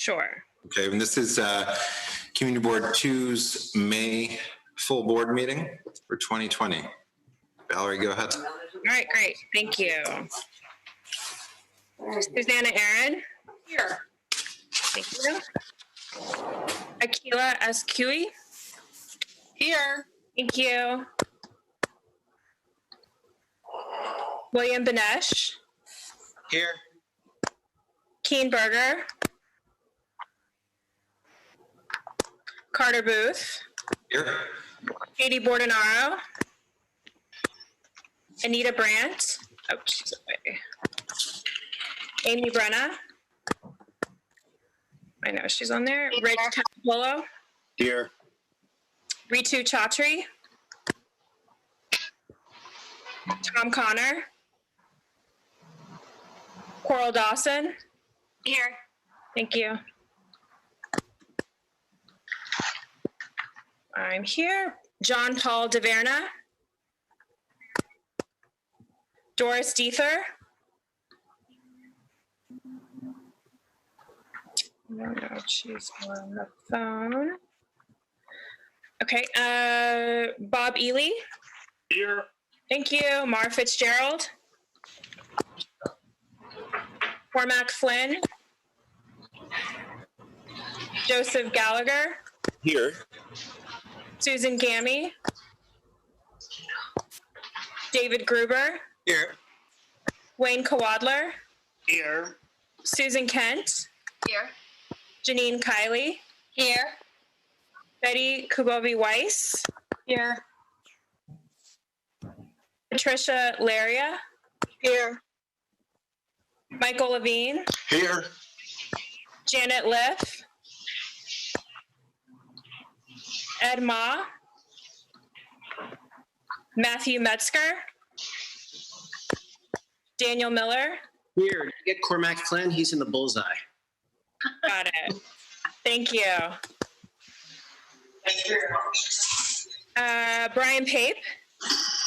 Sure. Okay, and this is Community Board 2's May full board meeting for 2020. Valerie, go ahead. All right, great. Thank you. Susanna Aaron. Here. Thank you. Akila Ascui. Here. Thank you. William Benesh. Here. Keen Berger. Carter Booth. Here. Katie Bordenaro. Anita Brandt. Oh, she's away. Amy Brenna. I know she's on there. Rich Capolo. Here. Ritu Chaudhry. Tom Connor. Coral Dawson. Here. Thank you. I'm here. John Paul DeVerna. Doris Diether. No, she's on the phone. Okay, Bob Ely. Here. Thank you. Mar Fitzgerald. Cormac Flynn. Joseph Gallagher. Here. Susan Gammy. David Gruber. Here. Wayne Kawadler. Here. Susan Kent. Here. Janine Kiley. Here. Betty Kubovi-Weiss. Here. Patricia Laria. Here. Michael Levine. Here. Janet Liff. Ed Ma. Matthew Metzger. Daniel Miller. Here. Did you get Cormac Flynn? He's in the bullseye. Got it. Thank you. Brian Pape.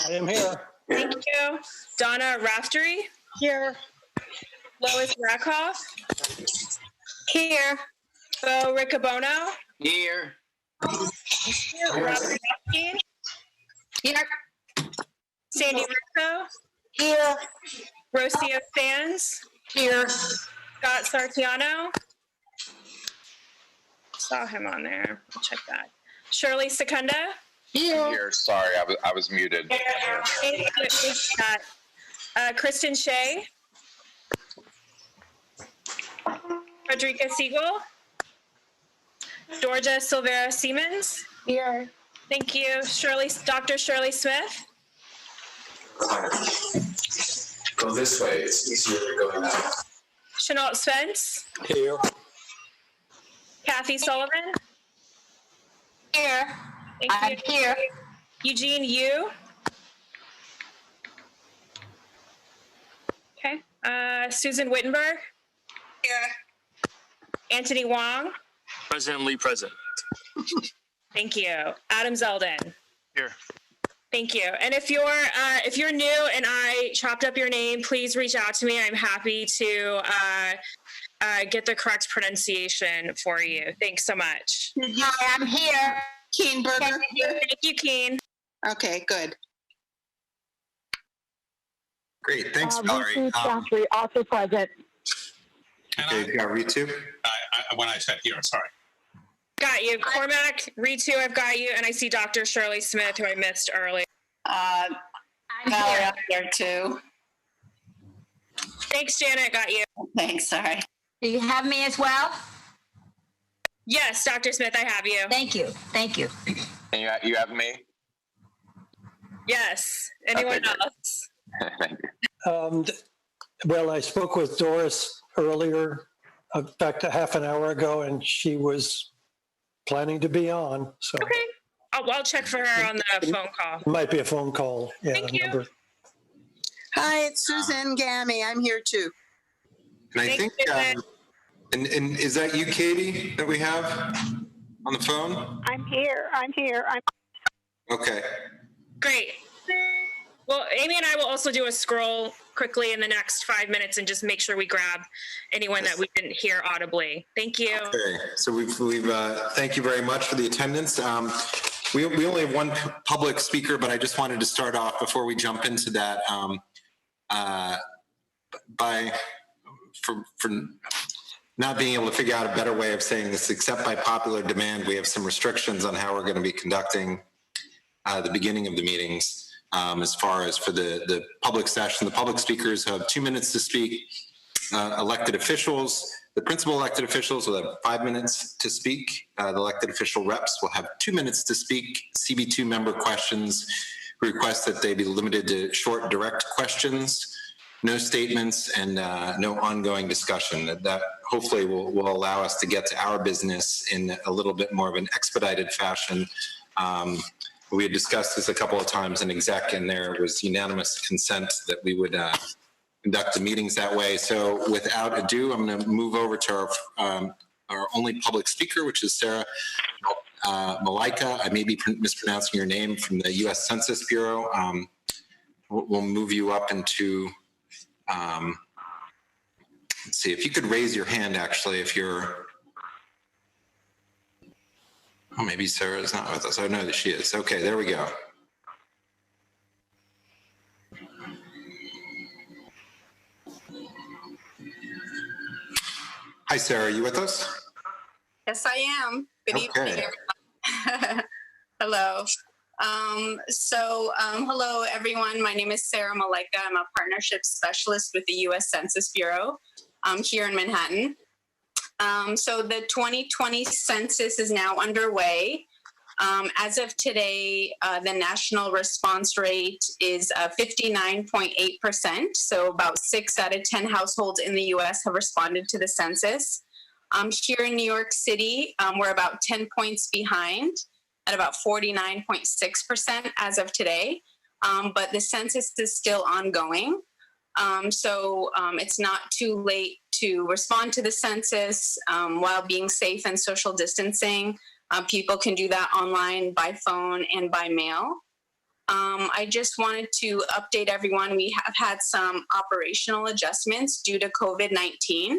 I am here. Thank you. Donna Raftery. Here. Lois Rakoff. Here. Bo Riccobono. Here. Robert Epstein. Here. Sandy Russo. Here. Rocio Sands. Here. Scott Sartiano. Saw him on there. I'll check that. Shirley Secunda. Here, sorry, I was muted. Thank you, Scott. Kristen Shea. Frederica Siegel. Georgia Silvera Siemens. Here. Thank you. Dr. Shirley Smith. Go this way, it's easier to go out. Chenault Spence. Here. Kathy Sullivan. Here. Thank I'm you. here. Eugene Yu. Okay. Susan Wittenberg. Here. Anthony Wong. Presently present. Thank you. Adam Zeldin. Here. Thank you. And if you're new and I chopped up your name, please reach out to me. I'm happy to get the correct pronunciation for you. Thanks so much. Hi, I'm here. Keen Burger. Thank you, Keen. Okay, good. Great, thanks, Valerie. Ritu Chaudhry, also present. Okay, you got Ritu? When I said here, sorry. Got you. Cormac, Ritu, I've got you. And I see Dr. Shirley Smith, who I missed earlier. I'm Valerie up there too. Thanks, Janet. Got you. Thanks, sorry. Do you have me as well? Yes, Dr. Smith, I have you. Thank you. Thank you. And you have me? Yes. Anyone Okay, great. else? Thank you. Well, I spoke with Doris earlier, in fact, a half an hour ago, and she was planning to be on. So Okay. I'll check for her on the phone call. it might be a phone call. Yeah, Thank you. number. Hi, it's Susan Gammy. I'm here too. And I Thanks, think, Susan. and is that you, Katie, that we have on the phone? I'm here. Okay. Great. Well, Amy and I will also do a scroll quickly in the next 5 minutes and just make sure we grab anyone that we didn't hear audibly. Thank you. Okay, so we've thank you very much for the attendance. We only have one public speaker, but I just wanted to start off before we jump into that for not being able to figure out a better way of saying this, except by popular demand, we have some restrictions on how we're going to be conducting the beginning of the meetings. As far as for the public session, the public speakers have 2 minutes to speak. Elected officials, the principal elected officials will have 5 minutes to speak. The elected official reps will have 2 minutes to speak. CB2 member questions, request that they be limited to short, direct questions, no statements, and no ongoing discussion. That hopefully will allow us to get to our business in a little bit more of an expedited fashion. We had discussed this a couple of times in exec, and there was unanimous consent that we would conduct the meetings that way. So without ado, I'm going to move over to our only public speaker, which is Sarah Malaika. I may be mispronouncing your name, from the U.S. Census Bureau. We'll move you up into, let's see, if you could raise your hand, actually, if you're, oh, maybe Sarah is not with us. I know that she is. Okay, there we go. Hi, Sarah, are you with us? Yes, I am. Good evening, everyone. Hello. Hello, everyone. My name is Sarah Malaika. I'm a partnership specialist with the U.S. Census Bureau here in Manhattan. So the 2020 census is now underway. As of today, the national response rate is 59.8%. So about 6 out of 10 households in the U.S. have responded to the census. Here in New York City, we're about 10 points behind at about 49.6% as of today. But the census is still ongoing. It's not too late to respond to the census while being safe and social distancing. People can do that online, by phone, and by mail. I just wanted to update everyone. We have had some operational adjustments due to COVID-19.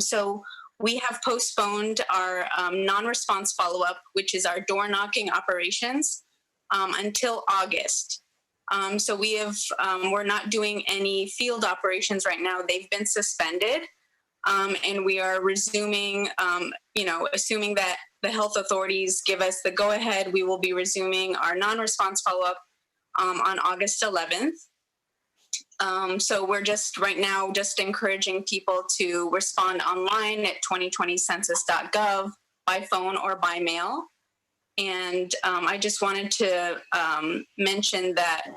So we have postponed our non-response follow-up, which is our door knocking operations, until August. So we're not doing any field operations right now. They've been suspended. And we are resuming, assuming that the health authorities give us the go-ahead, we will be resuming our non-response follow-up on August 11th. So we're just right now just encouraging people to respond online at 2020census.gov by phone or by mail. And I just wanted to mention that,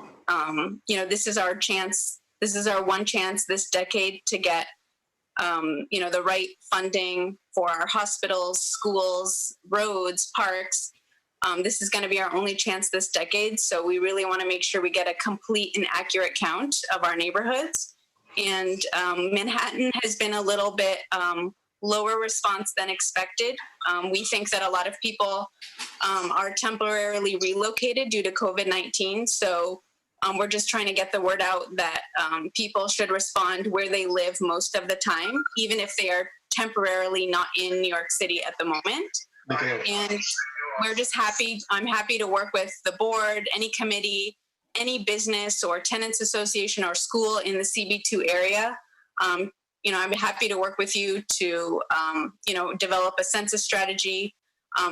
this is our chance, this is our one chance this decade to get the right funding for our hospitals, schools, roads, parks. This is going to be our only chance this decade. So we really want to make sure we get a complete and accurate count of our neighborhoods. And Manhattan has been a little bit lower response than expected. We think that a lot of people are temporarily relocated due to COVID-19. So we're just trying to get the word out that people should respond where they live most of the time, even if they are temporarily not in New York City at the moment. Okay. And we're just happy. I'm happy to work with the board, any committee, any business or tenants association or school in the CB2 area. I'm happy to work with you to, develop a census strategy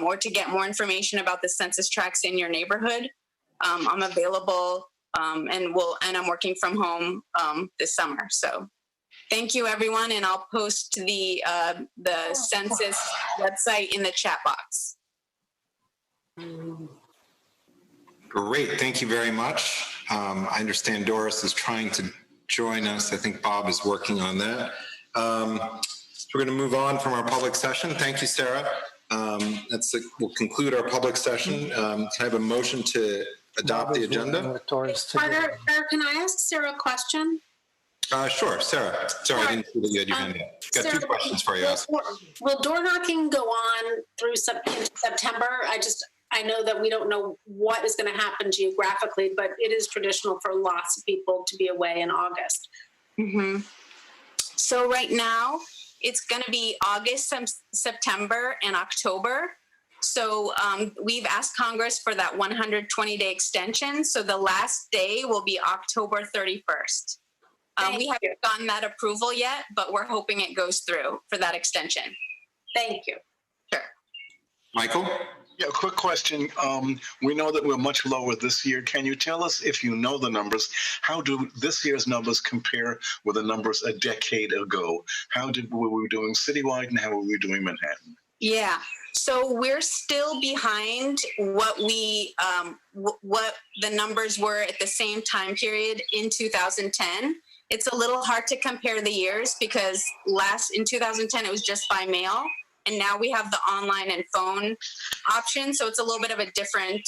or to get more information about the census tracts in your neighborhood. I'm available. And I'm working from home this summer. So thank you, everyone, and I'll post the census website in the chat box. Great, thank you very much. I understand Doris is trying to join us. I think Bob is working on that. So we're going to move on from our public session. Thank you, Sarah. We'll conclude our public session. Can I have a motion to adopt the agenda? Carter, can I ask Sarah a question? Sure, Sarah. Sorry, I didn't see that you had your hand up. Got Sarah, 2 questions for you. Will door knocking go on through September? I know that we don't know what is going to happen geographically, but it is traditional for lots of people to be away in August. Mm-hmm. So right now, it's going to be August, September, and October. So we've asked Congress for that 120-day extension. So the last day will be October 31st. We haven't gotten that approval yet, but we're hoping it goes through for that extension. Thank you. Sure. Michael? Yeah, a quick question. We know that we're much lower this year. Can you tell us, if you know the numbers, how do this year's numbers compare with the numbers a decade ago? Were we doing citywide and how were we doing Manhattan? Yeah. So we're still behind what we what the numbers were at the same time period in 2010. It's a little hard to compare the years because in 2010 it was just by mail, and now we have the online and phone option. So it's a little bit of a different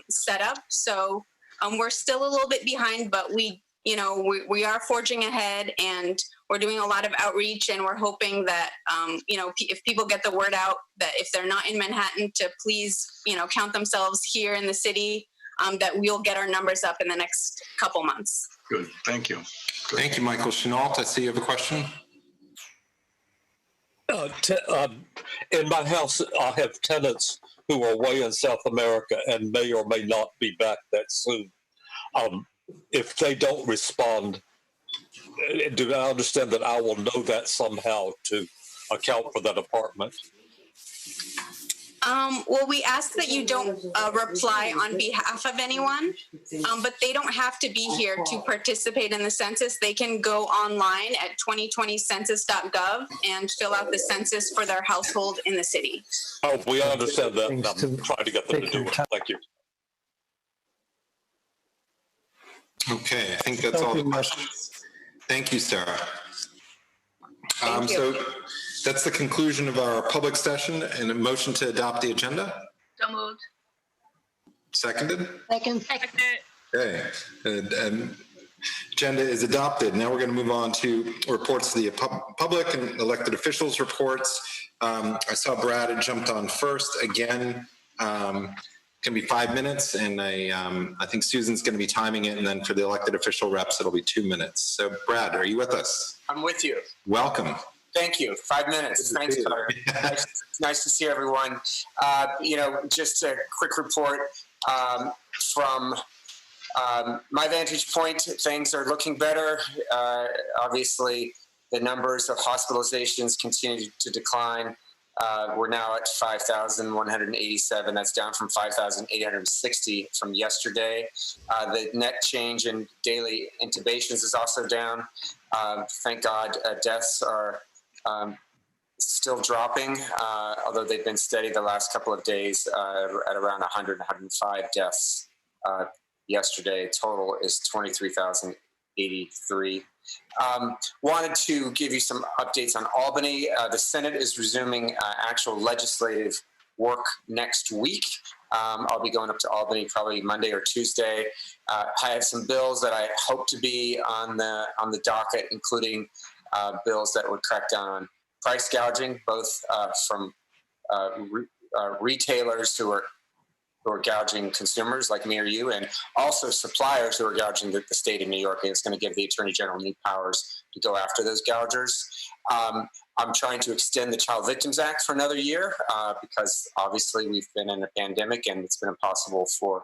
setup. So we're still a little bit behind, but we are forging ahead, and we're doing a lot of outreach, and we're hoping that, if people get the word out that if they're not in Manhattan to please, count themselves here in the city, that we'll get our numbers up in the next couple months. Good. Thank you. Good. Thank you, Michael. Chenault, I see you have a question. In my house, I have tenants who are away in South America and may or may not be back that soon. If they don't respond, do I understand that I will know that somehow to account for that apartment? Well, we ask that you don't reply on behalf of anyone, but they don't have to be here to participate in the census. They can go online at 2020census.gov and fill out the census for their household in the city. Oh, we understand that. I'm trying to get them to do it. Thank you. Okay, I think that's all the questions. Thank you, Sarah. So that's the conclusion of our public session, and a motion to adopt the agenda. So moved. Seconded? Second. Okay. And agenda is adopted. Now we're going to move on to reports to the public and elected officials reports. I saw Brad had jumped on first. Again, can be 5 minutes, and I think Susan's going to be timing it, and then for the elected official reps, it'll be 2 minutes. So, Brad, are you with us? I'm with you. Welcome. Thank you. 5 minutes. Thanks, Carter. Nice to see everyone. Just a quick report from my vantage point. Things are looking better. Obviously, the numbers of hospitalizations continue to decline. We're now at 5,187. That's down from 5,860 from yesterday. The net change in daily intubations is also down. Thank God, deaths are still dropping, although they've been steady the last couple of days at around 100, 105 deaths yesterday. Total is 23,083. Wanted to give you some updates on Albany. The Senate is resuming actual legislative work next week. I'll be going up to Albany probably Monday or Tuesday. I have some bills that I hope to be on the docket, including bills that would crack down on price gouging, both from retailers who are gouging consumers like me or you, and also suppliers who are gouging the state of New York. And it's going to give the Attorney General new powers to go after those gougers. I'm trying to extend the Child Victims Act for another year because obviously we've been in a pandemic and it's been impossible for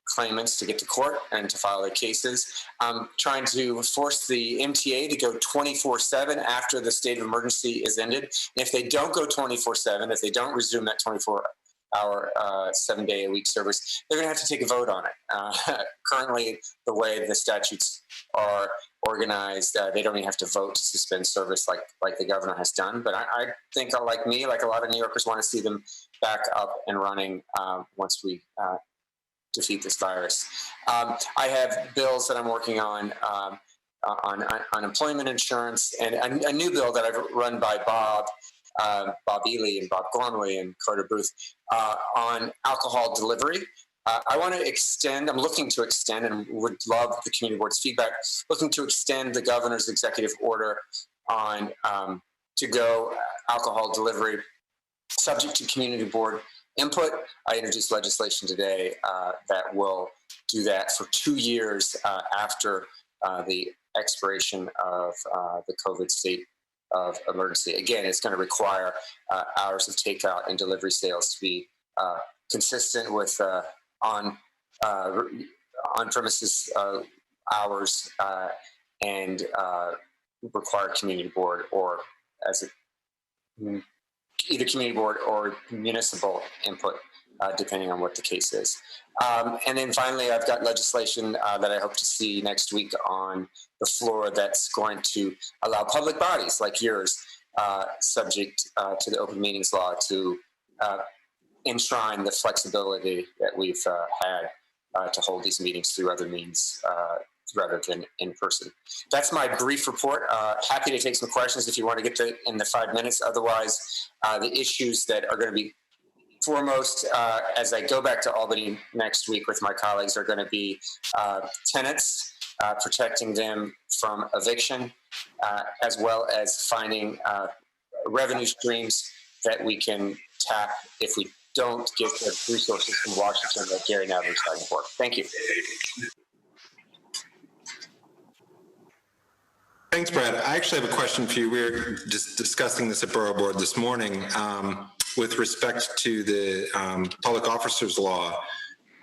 claimants to get to court and to file their cases. I'm trying to force the MTA to go 24/7 after the state of emergency is ended. And if they don't go 24/7, if they don't resume that 24-hour, 7-day-a-week service, they're going to have to take a vote on it. Currently, the way the statutes are organized, they don't even have to vote to suspend service like the governor has done. But I think, like me, like a lot of New Yorkers, want to see them back up and running once we defeat this virus. I have bills that I'm working on unemployment insurance, and a new bill that I've run by Bob Ely and Bob Gormley and Carter Booth on alcohol delivery. I want to extend, I'm looking to extend, and would love the community board's feedback, looking to extend the governor's executive order on to-go alcohol delivery, subject to community board input. I introduced legislation today that will do that for 2 years after the expiration of the COVID state of emergency. Again, it's going to require hours of takeout and delivery sales to be consistent with on-premises hours and require community board or either community board or municipal input, depending on what the case is. And then finally, I've got legislation that I hope to see next week on the floor that's going to allow public bodies like yours, subject to the open meetings law, to enshrine the flexibility that we've had to hold these meetings through other means rather than in person. That's my brief report. Happy to take some questions if you want to get to in the 5 minutes. Otherwise, the issues that are going to be foremost as I go back to Albany next week with my colleagues are going to be tenants, protecting them from eviction, as well as finding revenue streams that we can tap if we don't get the resources from Washington that Gary Nadler is fighting for. Thank you. Thanks, Brad. I actually have a question for you. We were just discussing this at Borough Board this morning with respect to the public officers law.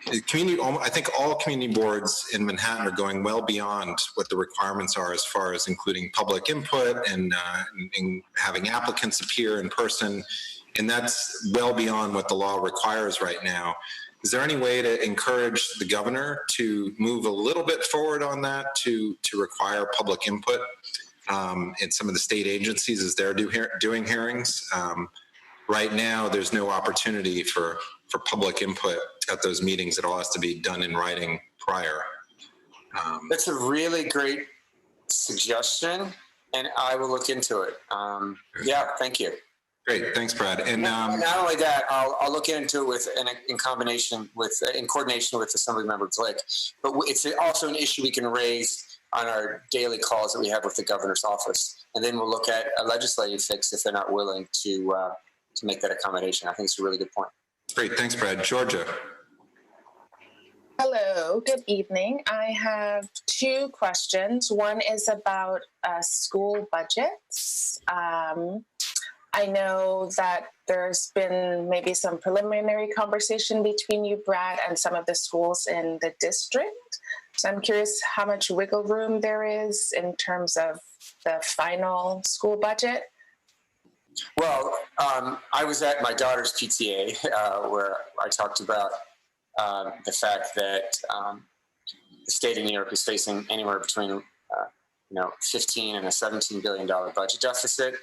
I think all community boards in Manhattan are going well beyond what the requirements are as far as including public input and having applicants appear in person. And that's well beyond what the law requires right now. Is there any way to encourage the governor to move a little bit forward on that to require public input in some of the state agencies as they're doing hearings? Right now, there's no opportunity for public input at those meetings. It all has to be done in writing prior. That's a really great suggestion, and I will look into it. Yeah, thank you. Great, thanks, Brad. And not only that, I'll look into it in coordination with Assemblymember Glick. But it's also an issue we can raise on our daily calls that we have with the governor's office, and then we'll look at a legislative fix if they're not willing to make that accommodation. I think it's a really good point. Great, thanks, Brad. Georgia. Hello, good evening. I have two questions. One is about school budgets. I know that there's been maybe some preliminary conversation between you, Brad, and some of the schools in the district. So I'm curious how much wiggle room there is in terms of the final school budget. Well, I was at my daughter's PTA where I talked about the fact that the state of New York is facing anywhere between $15 and a $17 billion budget deficit.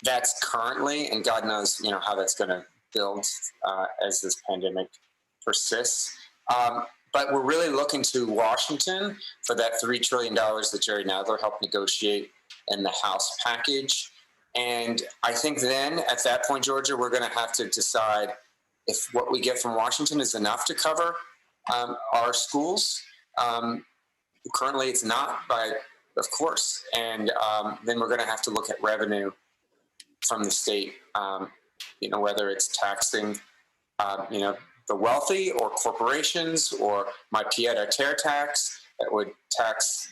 That's currently, and God knows, how that's going to build as this pandemic persists. But we're really looking to Washington for that $3 trillion that Jerry Nadler helped negotiate in the House package. And I think then at that point, Georgia, we're going to have to decide if what we get from Washington is enough to cover our schools. Currently it's not, of course. And then we're going to have to look at revenue from the state, whether it's taxing, the wealthy or corporations, or my pied-à-terre tax that would tax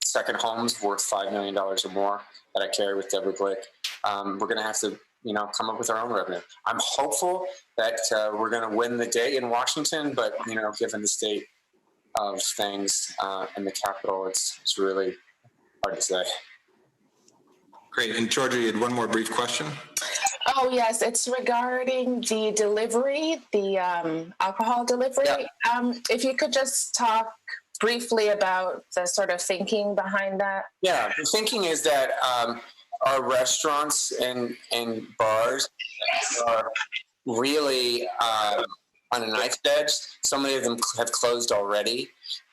second homes worth $5 million or more that I carry with Deborah Glick. We're going to have to, come up with our own revenue. I'm hopeful that we're going to win the day in Washington, but, given the state of things in the Capitol, it's really hard to say. Great. And Georgia, you had one more brief question? Oh, yes. It's regarding the delivery, the alcohol delivery. Yeah. If you could just talk briefly about the sort of thinking behind that. Yeah, the thinking is that our restaurants and bars are really on a knife edge. So many of them have closed already,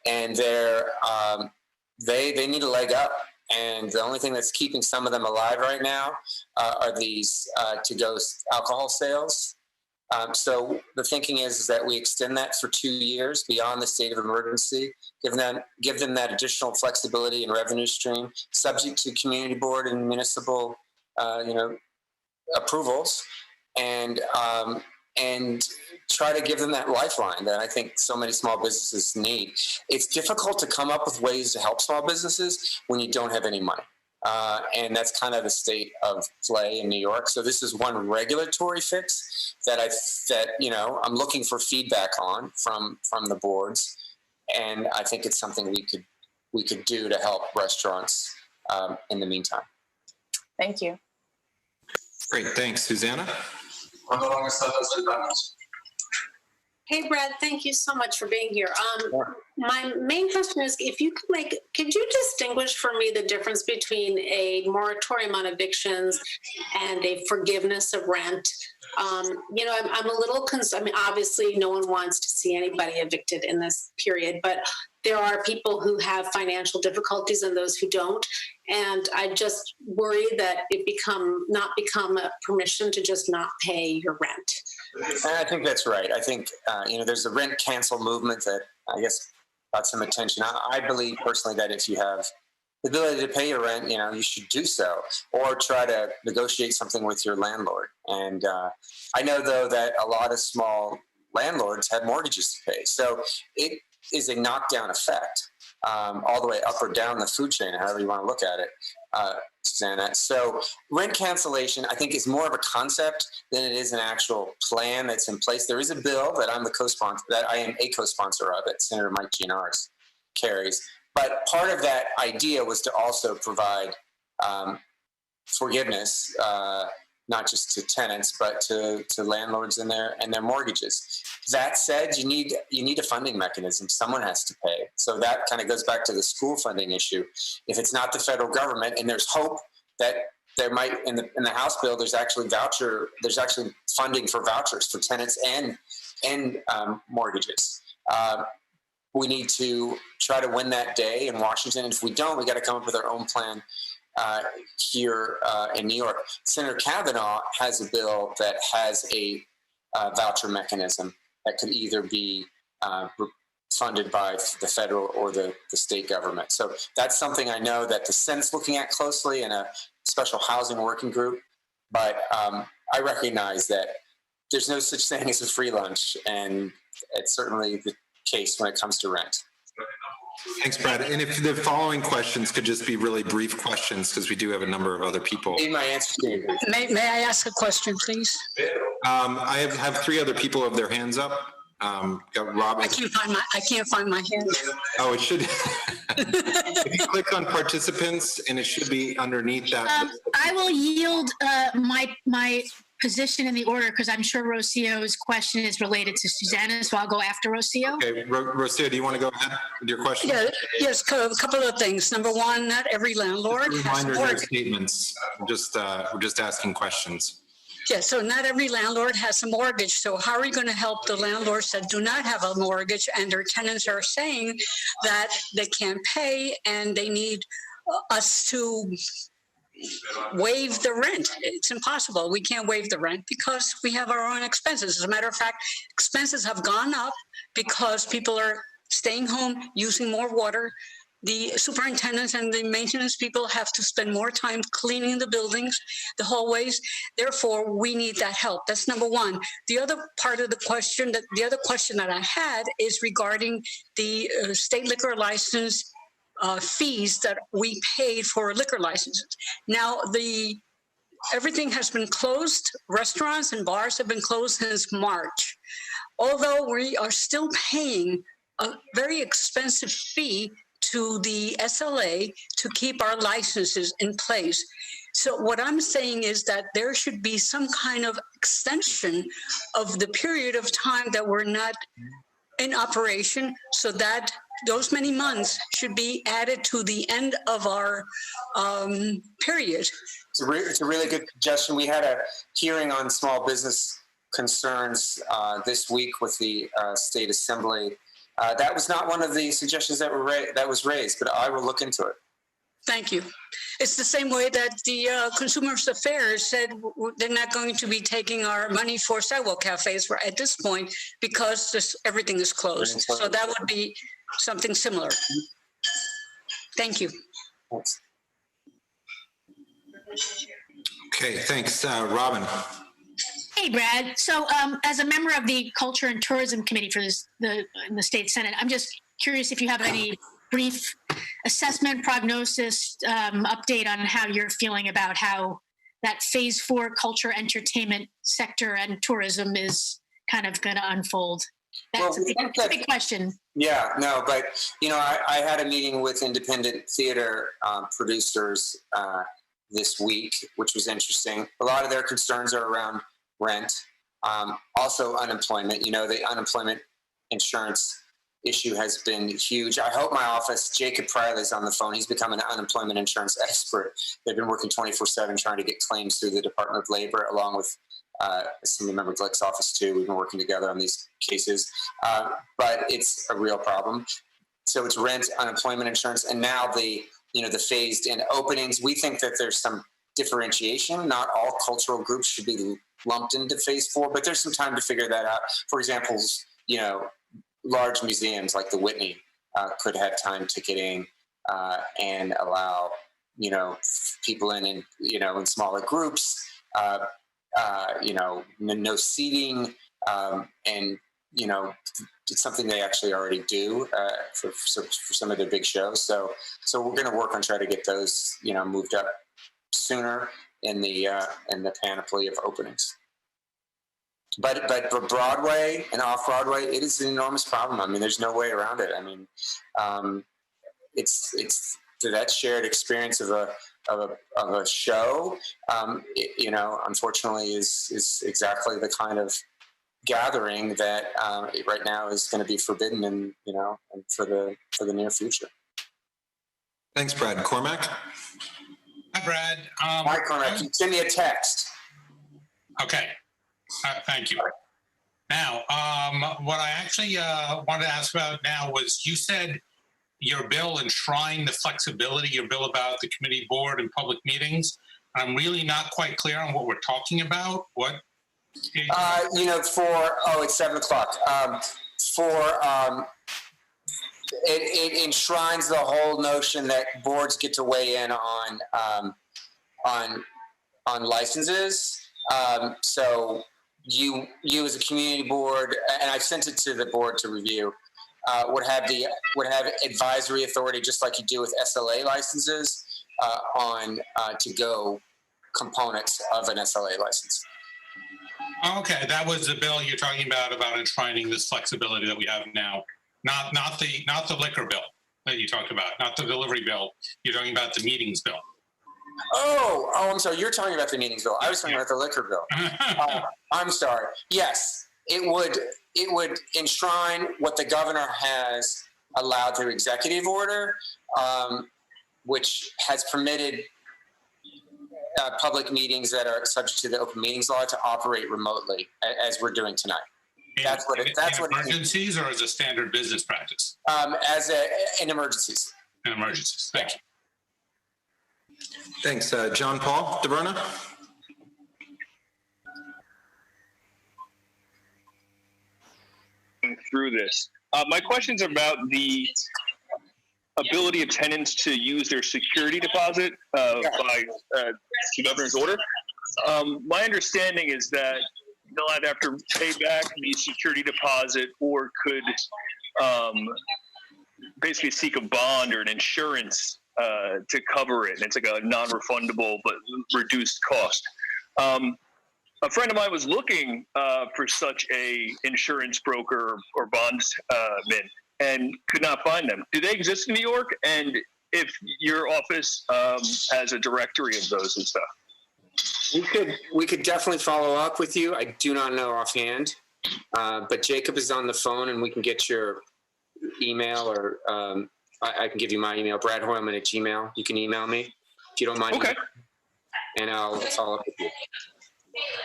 and they need a leg up. And the only thing that's keeping some of them alive right now are these to-go alcohol sales. So the thinking is that we extend that for 2 years beyond the state of emergency, give them that additional flexibility and revenue stream, subject to community board and municipal, approvals, and and try to give them that lifeline that I think so many small businesses need. It's difficult to come up with ways to help small businesses when you don't have any money. And that's kind of the state of play in New York. So this is one regulatory fix that I'm looking for feedback on from the boards, and I think it's something we could do to help restaurants in the meantime. Thank you. Great, thanks, Susanna. Hey, Brad, thank you so much for being here. My main question is, if you could you distinguish for me the difference between a moratorium on evictions and a forgiveness of rent? I'm a little concerned. I mean, obviously, no one wants to see anybody evicted in this period, but there are people who have financial difficulties and those who don't. And I just worry that it not become a permission to just not pay your rent. And I think that's right. I think, there's the rent cancel movement that I guess got some attention. I believe personally that if you have the ability to pay your rent, you should do so, or try to negotiate something with your landlord. And I know, though, that a lot of small landlords have mortgages to pay. So it is a knockdown effect all the way up or down the food chain, however you want to look at it, Susanna. So rent cancellation, I think, is more of a concept than it is an actual plan that's in place. There is a bill that I am a co-sponsor of, that Senator Mike Gianaris carries. But part of that idea was to also provide forgiveness, not just to tenants, but to landlords and their mortgages. That said, you need a funding mechanism. Someone has to pay. So that kind of goes back to the school funding issue. If it's not the federal government, and there's hope that there might in the House bill, there's actually funding for vouchers for tenants and mortgages. We need to try to win that day in Washington. And if we don't, we got to come up with our own plan here in New York. Senator Kavanaugh has a bill that has a voucher mechanism that could either be funded by the federal or the state government. So that's something I know that the Senate's looking at closely in a special housing working group. But I recognize that there's no such thing as a free lunch, and it's certainly the case when it comes to rent. Thanks, Brad. And if the following questions could just be really brief questions, because we do have a number of other people. My answer to you. May I ask a question, please? I have three other people have their hands up. Got Robin. I can't find my hand. Oh, it should. If you click on participants, and it should be underneath that. I will yield my position in the order, because I'm sure Rocio's question is related to Susanna, so I'll go after Rocio. Okay, Rocio, do you want to go ahead with your question? Yeah, yes, a couple of things. Number one, not every landlord has a mortgage. Statements. We're just asking questions. Yeah, so not every landlord has a mortgage. So how are you going to help the landlords that do not have a mortgage and their tenants are saying that they can't pay and they need us to waive the rent? It's impossible. We can't waive the rent because we have our own expenses. As a matter of fact, expenses have gone up because people are staying home, using more water. The superintendents and the maintenance people have to spend more time cleaning the buildings, the hallways. Therefore, we need that help. That's number one. The other part of the question, the other question that I had is regarding the state liquor license fees that we paid for liquor licenses. Now, everything has been closed. Restaurants and bars have been closed since March. Although we are still paying a very expensive fee to the SLA to keep our licenses in place. So what I'm saying is that there should be some kind of extension of the period of time that we're not in operation, so that those many months should be added to the end of our period. It's a really good suggestion. We had a hearing on small business concerns this week with the State Assembly. That was not one of the suggestions that was raised, but I will look into it. Thank you. It's the same way that the Consumers Affairs said they're not going to be taking our money for sidewalk cafes at this point because everything is closed. So that would be something similar. Thank you. Thanks. Okay, thanks. Robin. Hey, Brad. So, as a member of the Culture and Tourism Committee for in the State Senate, I'm just curious if you have any brief assessment, prognosis, update on how you're feeling about how that Phase 4 culture, entertainment sector and tourism is kind of going to unfold. That's a big question. Yeah, no, but I had a meeting with independent theater producers this week, which was interesting. A lot of their concerns are around rent, also unemployment. The unemployment insurance issue has been huge. I hope my office, Jacob Priley's on the phone. He's become an unemployment insurance expert. They've been working 24/7 trying to get claims through the Department of Labor, along with Assembly-Member Glick's office too. We've been working together on these cases, but it's a real problem. So it's rent, unemployment insurance, and now the phased-in openings. We think that there's some differentiation. Not all cultural groups should be lumped into Phase 4, but there's some time to figure that out. For example, large museums like the Whitney could have time ticketing and allow people in smaller groups. No seating, and it's something they actually already do for some of their big shows. So we're going to work on trying to get those moved up sooner in the panoply of openings. But Broadway and off Broadway, it is an enormous problem. I mean, there's no way around it. I mean, it's that shared experience of a show. Unfortunately, is exactly the kind of gathering that right now is going to be forbidden, and for the near future. Thanks, Brad. Cormac. Hi, Brad. Hi, Cormac. Send me a text. Okay. Thank you. Now, what I actually wanted to ask about now was, you said your bill enshrined the flexibility, your bill about the committee board and public meetings. I'm really not quite clear on what we're talking about. What? It's 7:00. It enshrines the whole notion that boards get to weigh in on licenses. So you as a community board, and I sent it to the board to review, would have advisory authority, just like you do with SLA licenses, on to-go components of an SLA license. Okay, that was the bill you're talking about enshrining this flexibility that we have now. Not the liquor bill that you talked about, not the delivery bill. You're talking about the meetings bill. Oh, I'm sorry. You're talking about the meetings bill. I was talking about the liquor bill. I'm sorry. Yes, it would enshrine what the governor has allowed through executive order, which has permitted public meetings that are subject to the open meetings law to operate remotely, as we're doing tonight. That's what emergencies, or as a standard business practice? In emergencies. In emergencies. Thank you. Thanks. John Paul DeBrona. Through this. My question's about the ability of tenants to use their security deposit by the governor's order. My understanding is that they'll either have to pay back the security deposit or could basically seek a bond or an insurance to cover it. And it's like a non-refundable but reduced cost. A friend of mine was looking for such a insurance broker or bondsman and could not find them. Do they exist in New York? And if your office has a directory of those and stuff? We could definitely follow up with you. I do not know offhand, but Jacob is on the phone, and we can get your email, or I can give you my email, bradhoyleman@gmail. You can email me if you don't mind. Okay. And I'll follow up with you.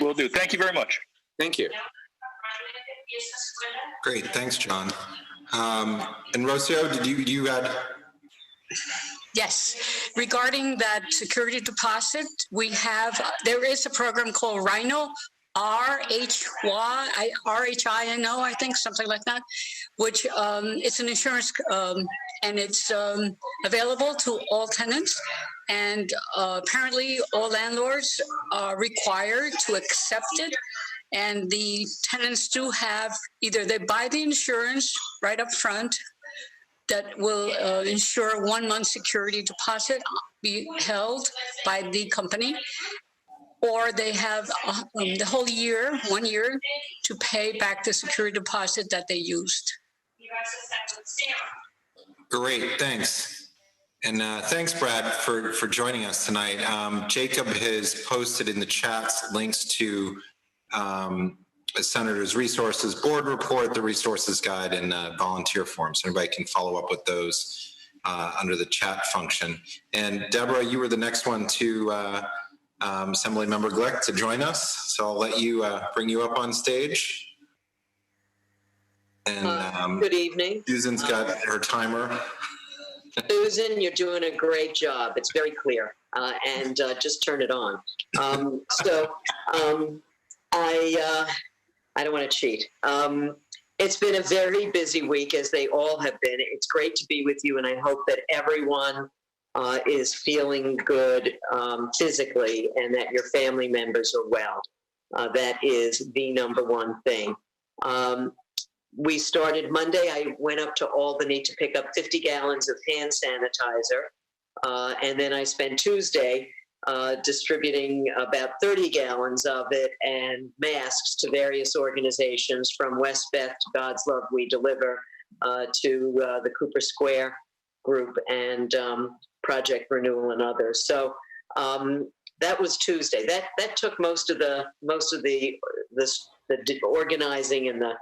Will do. Thank you very much. Thank you. Great. Thanks, John. And Rocio, did you add? Yes, regarding that security deposit, there is a program called Rhino, RHINO, I think, something like that, which it's an insurance, and it's available to all tenants. And apparently all landlords are required to accept it. and the tenants do have, either they buy the insurance right up front that will ensure 1 month security deposit be held by the company, or they have the whole year, 1 year, to pay back the security deposit that they used. Great, thanks. And thanks, Brad, for joining us tonight. Jacob has posted in the chats links to the Senator's Resources Board report, the Resources Guide, and volunteer forms. So anybody can follow up with those under the chat function. And Deborah, you were the next one to Assemblymember Glick to join us. So I'll let you bring you up on stage. And good evening. Susan's got her timer. Susan, you're doing a great job. It's very clear. And just turn it on. I don't want to cheat. It's been a very busy week, as they all have been. It's great to be with you, and I hope that everyone is feeling good physically and that your family members are well. That is the number one thing. We started Monday. I went up to Albany to pick up 50 gallons of hand sanitizer. And then I spent Tuesday distributing about 30 gallons of it and masks to various organizations, from West Beth to God's Love We Deliver to the Cooper Square group and Project Renewal and others. So that was Tuesday. That took most of the organizing and the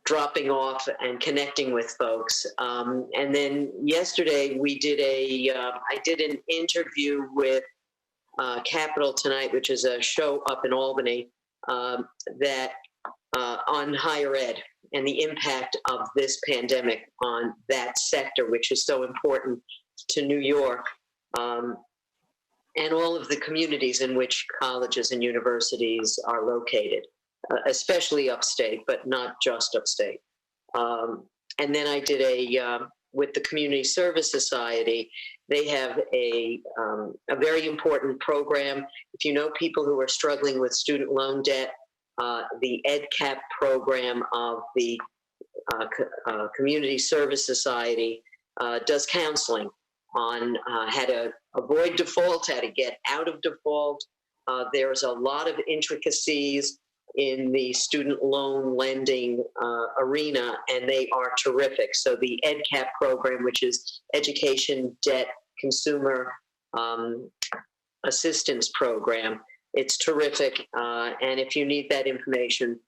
dropping off and connecting with folks. And then yesterday we did I did an interview with Capital Tonight, which is a show up in Albany that on higher ed and the impact of this pandemic on that sector, which is so important to New York and all of the communities in which colleges and universities are located. Especially upstate, but not just upstate. And then I did with the Community Service Society, they have a very important program. If you know people who are struggling with student loan debt, the EdCap program of the Community Service Society does counseling on how to avoid default, how to get out of default. There's a lot of intricacies in the student loan lending arena, and they are terrific. So the EdCap program, which is Education Debt Consumer Assistance Program, it's terrific. And if you need that information,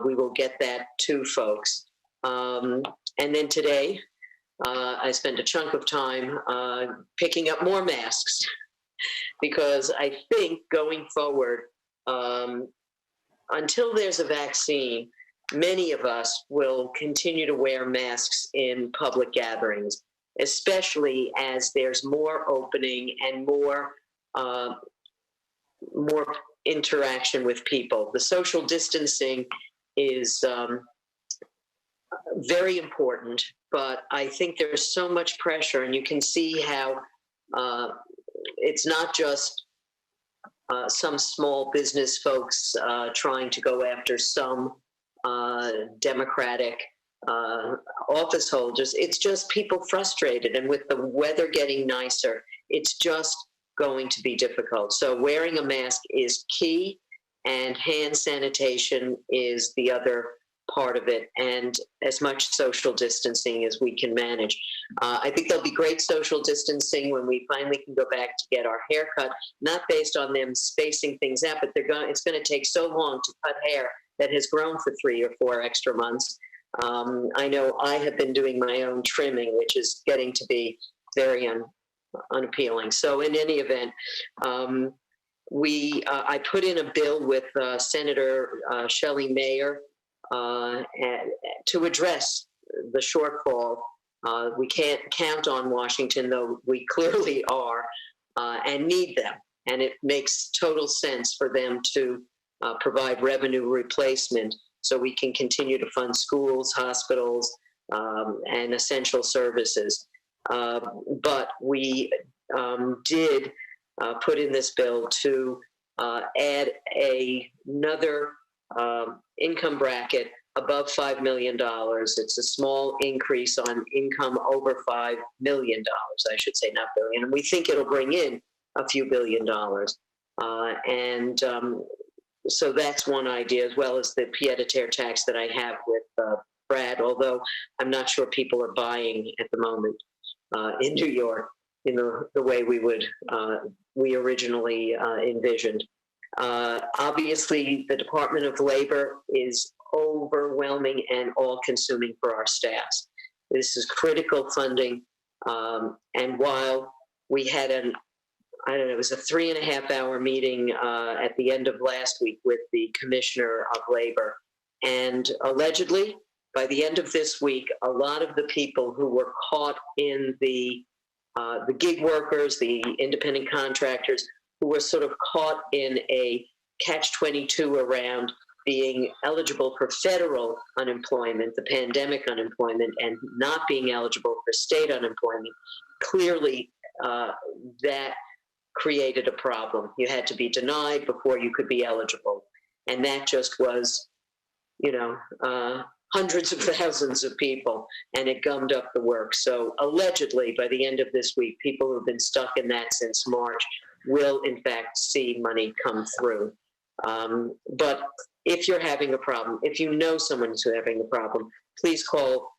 we will get that to folks. And then today, I spent a chunk of time picking up more masks because I think going forward, until there's a vaccine, many of us will continue to wear masks in public gatherings, especially as there's more opening and more interaction with people. The social distancing is very important, but I think there's so much pressure, and you can see how it's not just some small business folks trying to go after some Democratic office holders. It's just people frustrated. And with the weather getting nicer, it's just going to be difficult. So wearing a mask is key, and hand sanitation is the other part of it, and as much social distancing as we can manage. I think there'll be great social distancing when we finally can go back to get our hair cut, not based on them spacing things out, but it's going to take so long to cut hair that has grown for 3 or 4 extra months. I know I have been doing my own trimming, which is getting to be very unappealing. So in any event, I put in a bill with Senator Shelley Mayer to address the shortfall. We can't count on Washington, though we clearly are, and need them. And it makes total sense for them to provide revenue replacement so we can continue to fund schools, hospitals, and essential services. But we did put in this bill to add another income bracket above $5 million. It's a small increase on income over $5 million, I should say, not billion. And we think it'll bring in a few $1 billion. So that's one idea, as well as the pied-à-terre tax that I have with Brad, although I'm not sure people are buying at the moment in New York in the way we originally envisioned. Obviously, the Department of Labor is overwhelming and all-consuming for our staffs. This is critical funding, and while we had it was a 3.5-hour meeting at the end of last week with the Commissioner of Labor, and allegedly, by the end of this week, a lot of the people who were caught in the gig workers, the independent contractors, who were sort of caught in a catch-22 around being eligible for federal unemployment, the pandemic unemployment, and not being eligible for state unemployment, clearly that created a problem. You had to be denied before you could be eligible. And that just was, hundreds of thousands of people, and it gummed up the work. So allegedly, by the end of this week, people who've been stuck in that since March will, in fact, see money come through. But if you're having a problem, if you know someone who's having a problem, please call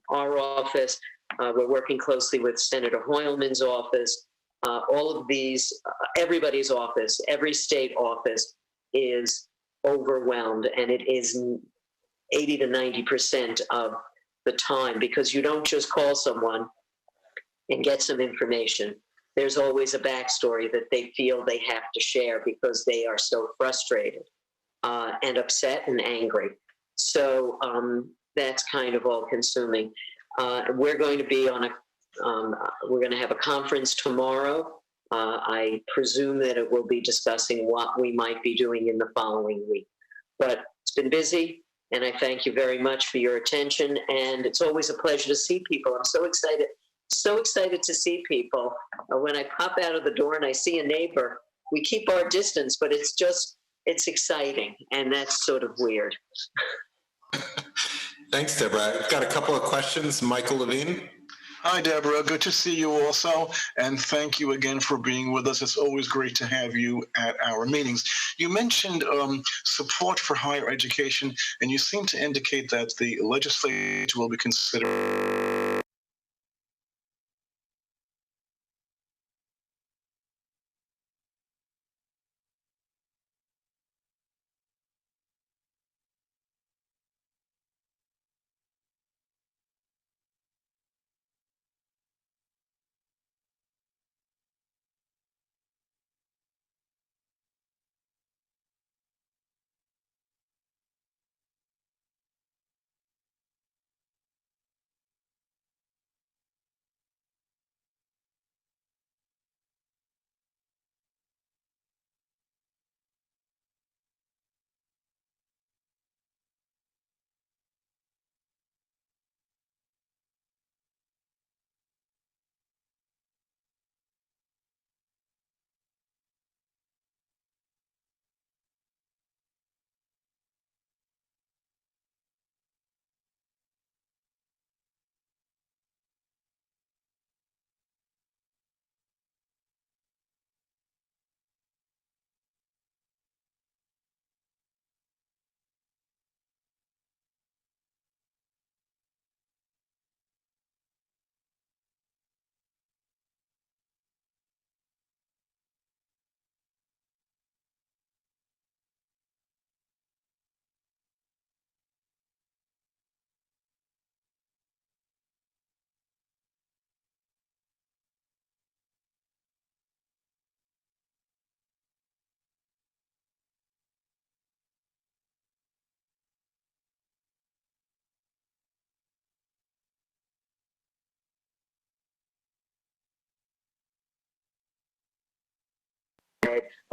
our office. We're working closely with Senator Hoylman's office. All of these, everybody's office, every state office is overwhelmed, and it is 80 to 90% of the time, because you don't just call someone and get some information. There's always a backstory that they feel they have to share because they are so frustrated and upset and angry. So that's kind of all consuming. We're going to be on we're going to have a conference tomorrow. I presume that it will be discussing what we might be doing in the following week. But it's been busy, and I thank you very much for your attention. And it's always a pleasure to see people. I'm so excited to see people. When I pop out of the door and I see a neighbor, we keep our distance, but it's exciting, and that's sort of weird. Thanks, Deborah. I've got a couple of questions. Michael Levine. Hi, Deborah. Good to see you also. And thank you again for being with us. It's always great to have you at our meetings. You mentioned support for higher education, and you seem to indicate that the legislature will be considering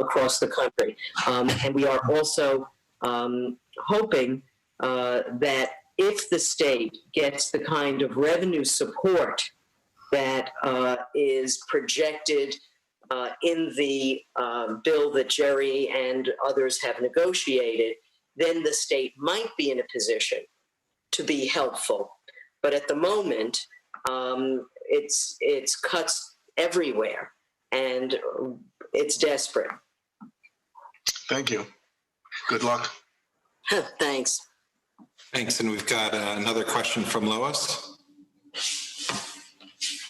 across the country. And we are also hoping that if the state gets the kind of revenue support that is projected in the bill that Jerry and others have negotiated, then the state might be in a position to be helpful. But at the moment, it's cuts everywhere, and it's desperate. Thank you. Good luck. Thanks. Thanks. And we've got another question from Lois.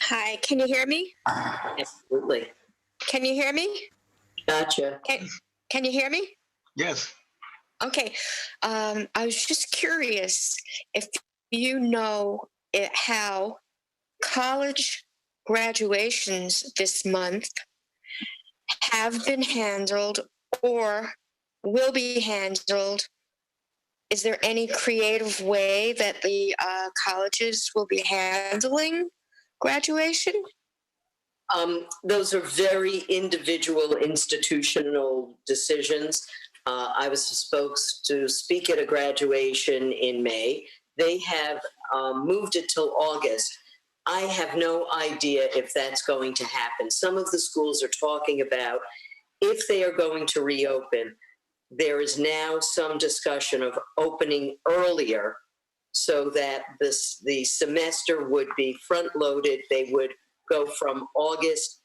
Hi, can you hear me? Absolutely. Can you hear me? Gotcha. Can you hear me? Yes. Okay. I was just curious if you know how college graduations this month have been handled or will be handled. Is there any creative way that the colleges will be handling graduation? Those are very individual institutional decisions. I was supposed to speak at a graduation in May. They have moved it till August. I have no idea if that's going to happen. Some of the schools are talking about if they are going to reopen. There is now some discussion of opening earlier so that the semester would be front-loaded. They would go from August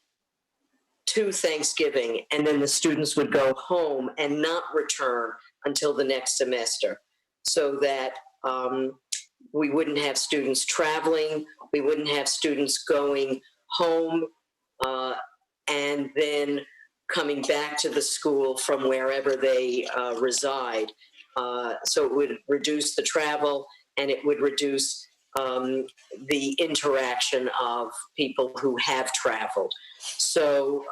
to Thanksgiving, and then the students would go home and not return until the next semester, so that we wouldn't have students traveling, we wouldn't have students going home and then coming back to the school from wherever they reside. So it would reduce the travel, and it would reduce the interaction of people who have traveled. So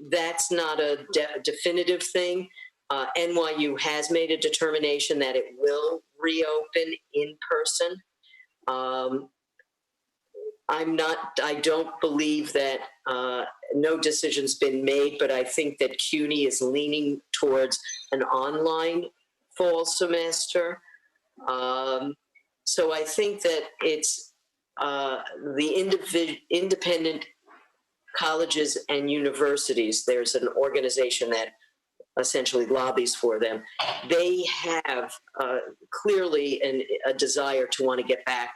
that's not a definitive thing. NYU has made a determination that it will reopen in person. I don't believe that no decision's been made, but I think that CUNY is leaning towards an online fall semester. So I think that it's the independent colleges and universities. There's an organization that essentially lobbies for them. They have clearly a desire to want to get back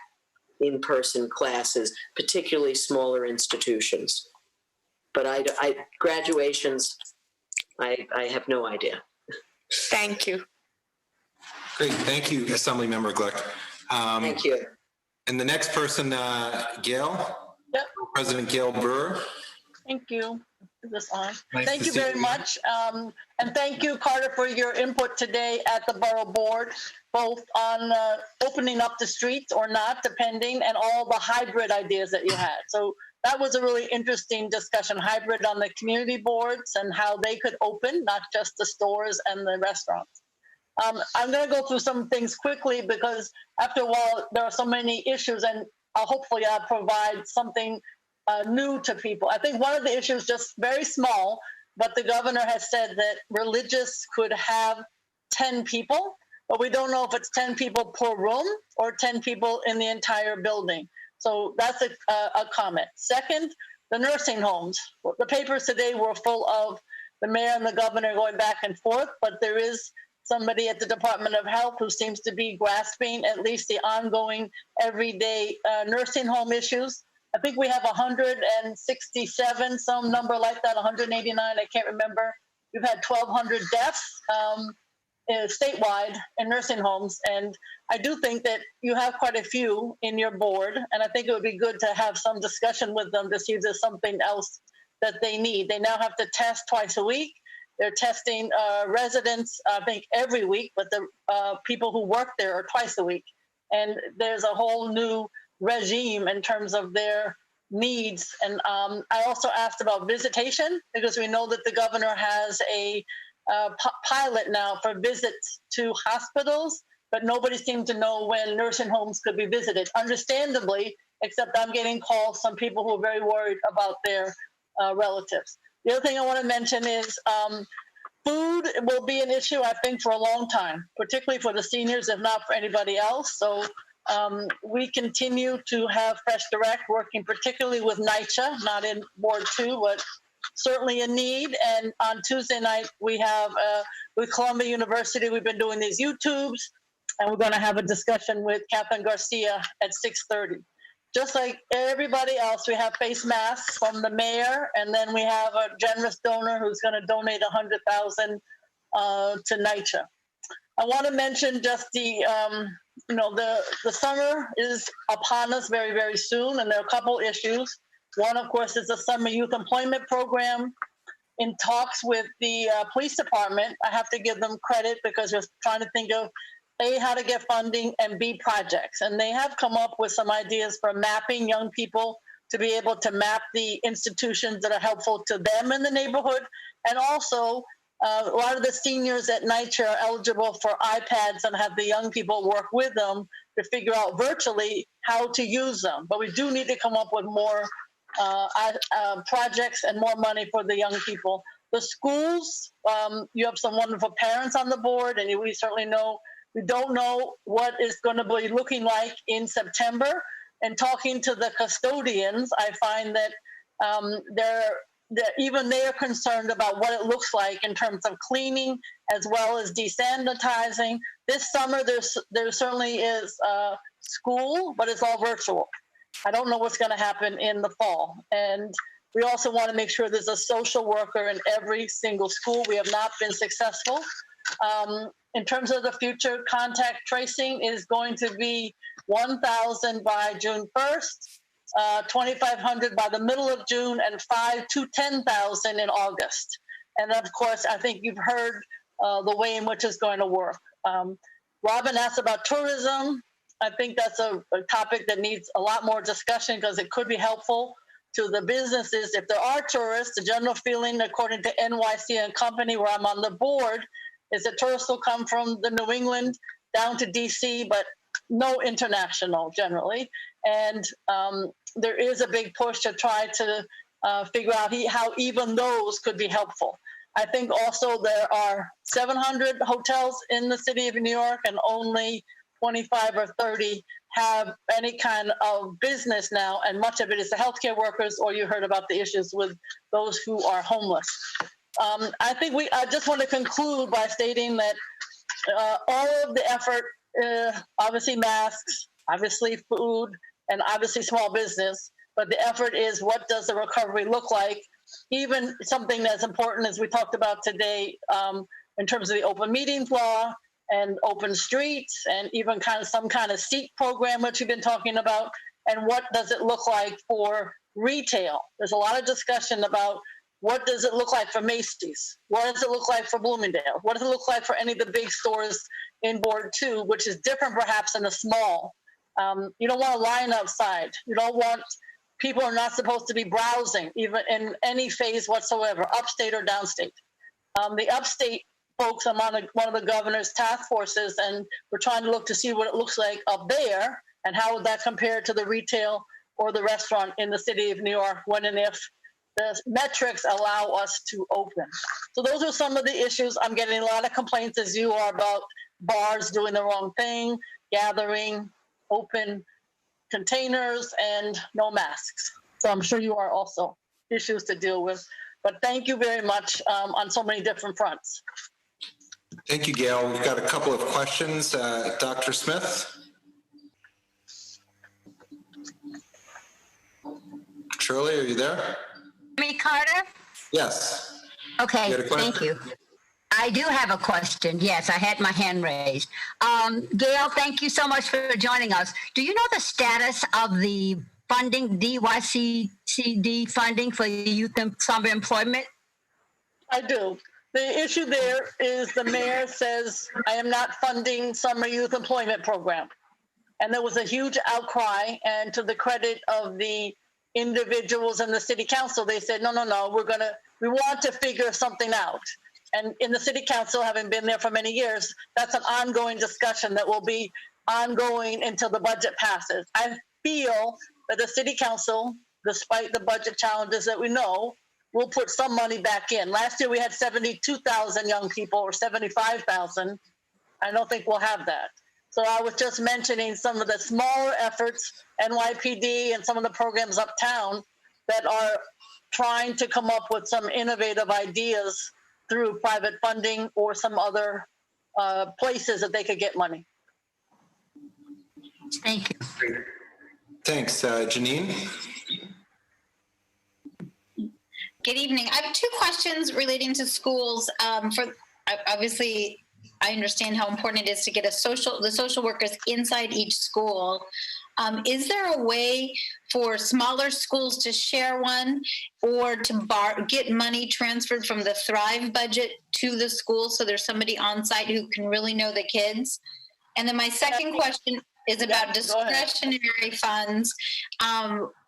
in-person classes, particularly smaller institutions. But graduations, I have no idea. Thank you. Great. Thank you, Assemblymember Glick. Thank you. And the next person, Gail? Yep. President Gail Brewer. Thank you. Is this on? Nice Thank to you see very you. much. And thank you, Carter, for your input today at the Borough Board, both on opening up the streets or not, depending, and all the hybrid ideas that you had. So that was a really interesting discussion, hybrid on the community boards and how they could open, not just the stores and the restaurants. I'm going to go through some things quickly because after a while, there are so many issues, and hopefully I'll provide something new to people. I think one of the issues, just very small, but the governor has said that religious could have 10 people, but we don't know if it's 10 people per room or 10 people in the entire building. So that's a comment. Second, the nursing homes. The papers today were full of the mayor and the governor going back and forth, but there is somebody at the Department of Health who seems to be grasping at least the ongoing everyday nursing home issues. I think we have 167, some number like that, 189, I can't remember. We've had 1,200 deaths statewide in nursing homes. And I do think that you have quite a few in your board. And I think it would be good to have some discussion with them to see if there's something else that they need. They now have to test twice a week. They're testing residents, I think, every week, but the people who work there are twice a week. And there's a whole new regime in terms of their needs. And I also asked about visitation, because we know that the governor has a pilot now for visits to hospitals, but nobody seemed to know when nursing homes could be visited, understandably, except I'm getting calls from people who are very worried about their relatives. The other thing I want to mention is food will be an issue, I think, for a long time, particularly for the seniors, if not for anybody else. So we continue to have Fresh Direct working particularly with NYCHA, not in Ward 2, but certainly a need. And on Tuesday night, we have with Columbia University, we've been doing these YouTubes, and we're going to have a discussion with Catherine Garcia at 6:30. Just like everybody else, we have face masks from the mayor, and then we have a generous donor who's going to donate $100,000 to NYCHA. I want to mention just the summer is upon us very, very soon, and there are a couple issues. One, of course, is the summer youth employment program. In talks with the police department, I have to give them credit because they're trying to think of A, how to get funding, and B, projects. And they have come up with some ideas for mapping young people to be able to map the institutions that are helpful to them in the neighborhood. And also, a lot of the seniors at NYCHA are eligible for iPads and have the young people work with them to figure out virtually how to use them. But we do need to come up with more projects and more money for the young people. The schools, you have some wonderful parents on the board, and we certainly know. We don't know what it's going to be looking like in September. And talking to the custodians, I find that even they are concerned about what it looks like in terms of cleaning as well as desanitizing. This summer, there certainly is school, but it's all virtual. I don't know what's going to happen in the fall. And we also want to make sure there's a social worker in every single school. We have not been successful. In terms of the future, contact tracing is going to be 1,000 by June 1st, 2,500 by the middle of June, and 5,000 to 10,000 in August. And of course, I think you've heard the way in which it's going to work. Robin asked about tourism. I think that's a topic that needs a lot more discussion because it could be helpful to the businesses. If there are tourists, the general feeling, according to NYC and Company, where I'm on the board, is that tourists will come from the New England down to DC, but no international generally. And there is a big push to try to figure out how even those could be helpful. I think also there are 700 hotels in the city of New York, and only 25 or 30 have any kind of business now, and much of it is the healthcare workers, or you heard about the issues with those who are homeless. I think I just want to conclude by stating that all of the effort, obviously masks, obviously food, and obviously small business, but the effort is, what does the recovery look like? Even something as important as we talked about today in terms of the open meetings law and open streets, and even some kind of seat program, which we've been talking about, and what does it look like for retail? There's a lot of discussion about what does it look like for Macy's? What does it look like for Bloomingdale? What does it look like for any of the big stores in Board 2, which is different perhaps in the small? You don't want to line outside. You don't want, people are not supposed to be browsing, even in any phase whatsoever, upstate or downstate. The upstate folks, I'm on one of the governor's task forces, and we're trying to look to see what it looks like up there, and how would that compare to the retail or the restaurant in the city of New York when and if the metrics allow us to open. So those are some of the issues. I'm getting a lot of complaints, as you are, about bars doing the wrong thing, gathering, open containers, and no masks. So I'm sure you are also issues to deal with. But thank you very much on so many different fronts. Thank you, Gail. We've got a couple of questions. Dr. Smith? Shirley, are you there? Me, Carter? Yes. Okay, thank you. I do have a question. Yes, I had my hand raised. Gail, thank you so much for joining us. Do you know the status of the funding, DYCCD funding for youth and summer employment? I do. The issue there is the mayor says, I am not funding summer youth employment program. And there was a huge outcry, and to the credit of the individuals in the city council, they said, no, we want to figure something out. And in the city council, having been there for many years, that's an ongoing discussion that will be ongoing until the budget passes. I feel that the city council, despite the budget challenges that we know, will put some money back in. Last year we had 72,000 young people, or 75,000. I don't think we'll have that. So I was just mentioning some of the smaller efforts, NYPD and some of the programs uptown, that are trying to come up with some innovative ideas through private funding or some other places that they could get money. Thank you. Thanks. Janine? Good evening. I have two questions relating to schools. Obviously, I understand how important it is to get the social workers inside each school. Is there a way for smaller schools to share one, or to get money transferred from the Thrive budget to the school so there's somebody on site who can really know the kids? And then my second question is about discretionary funds.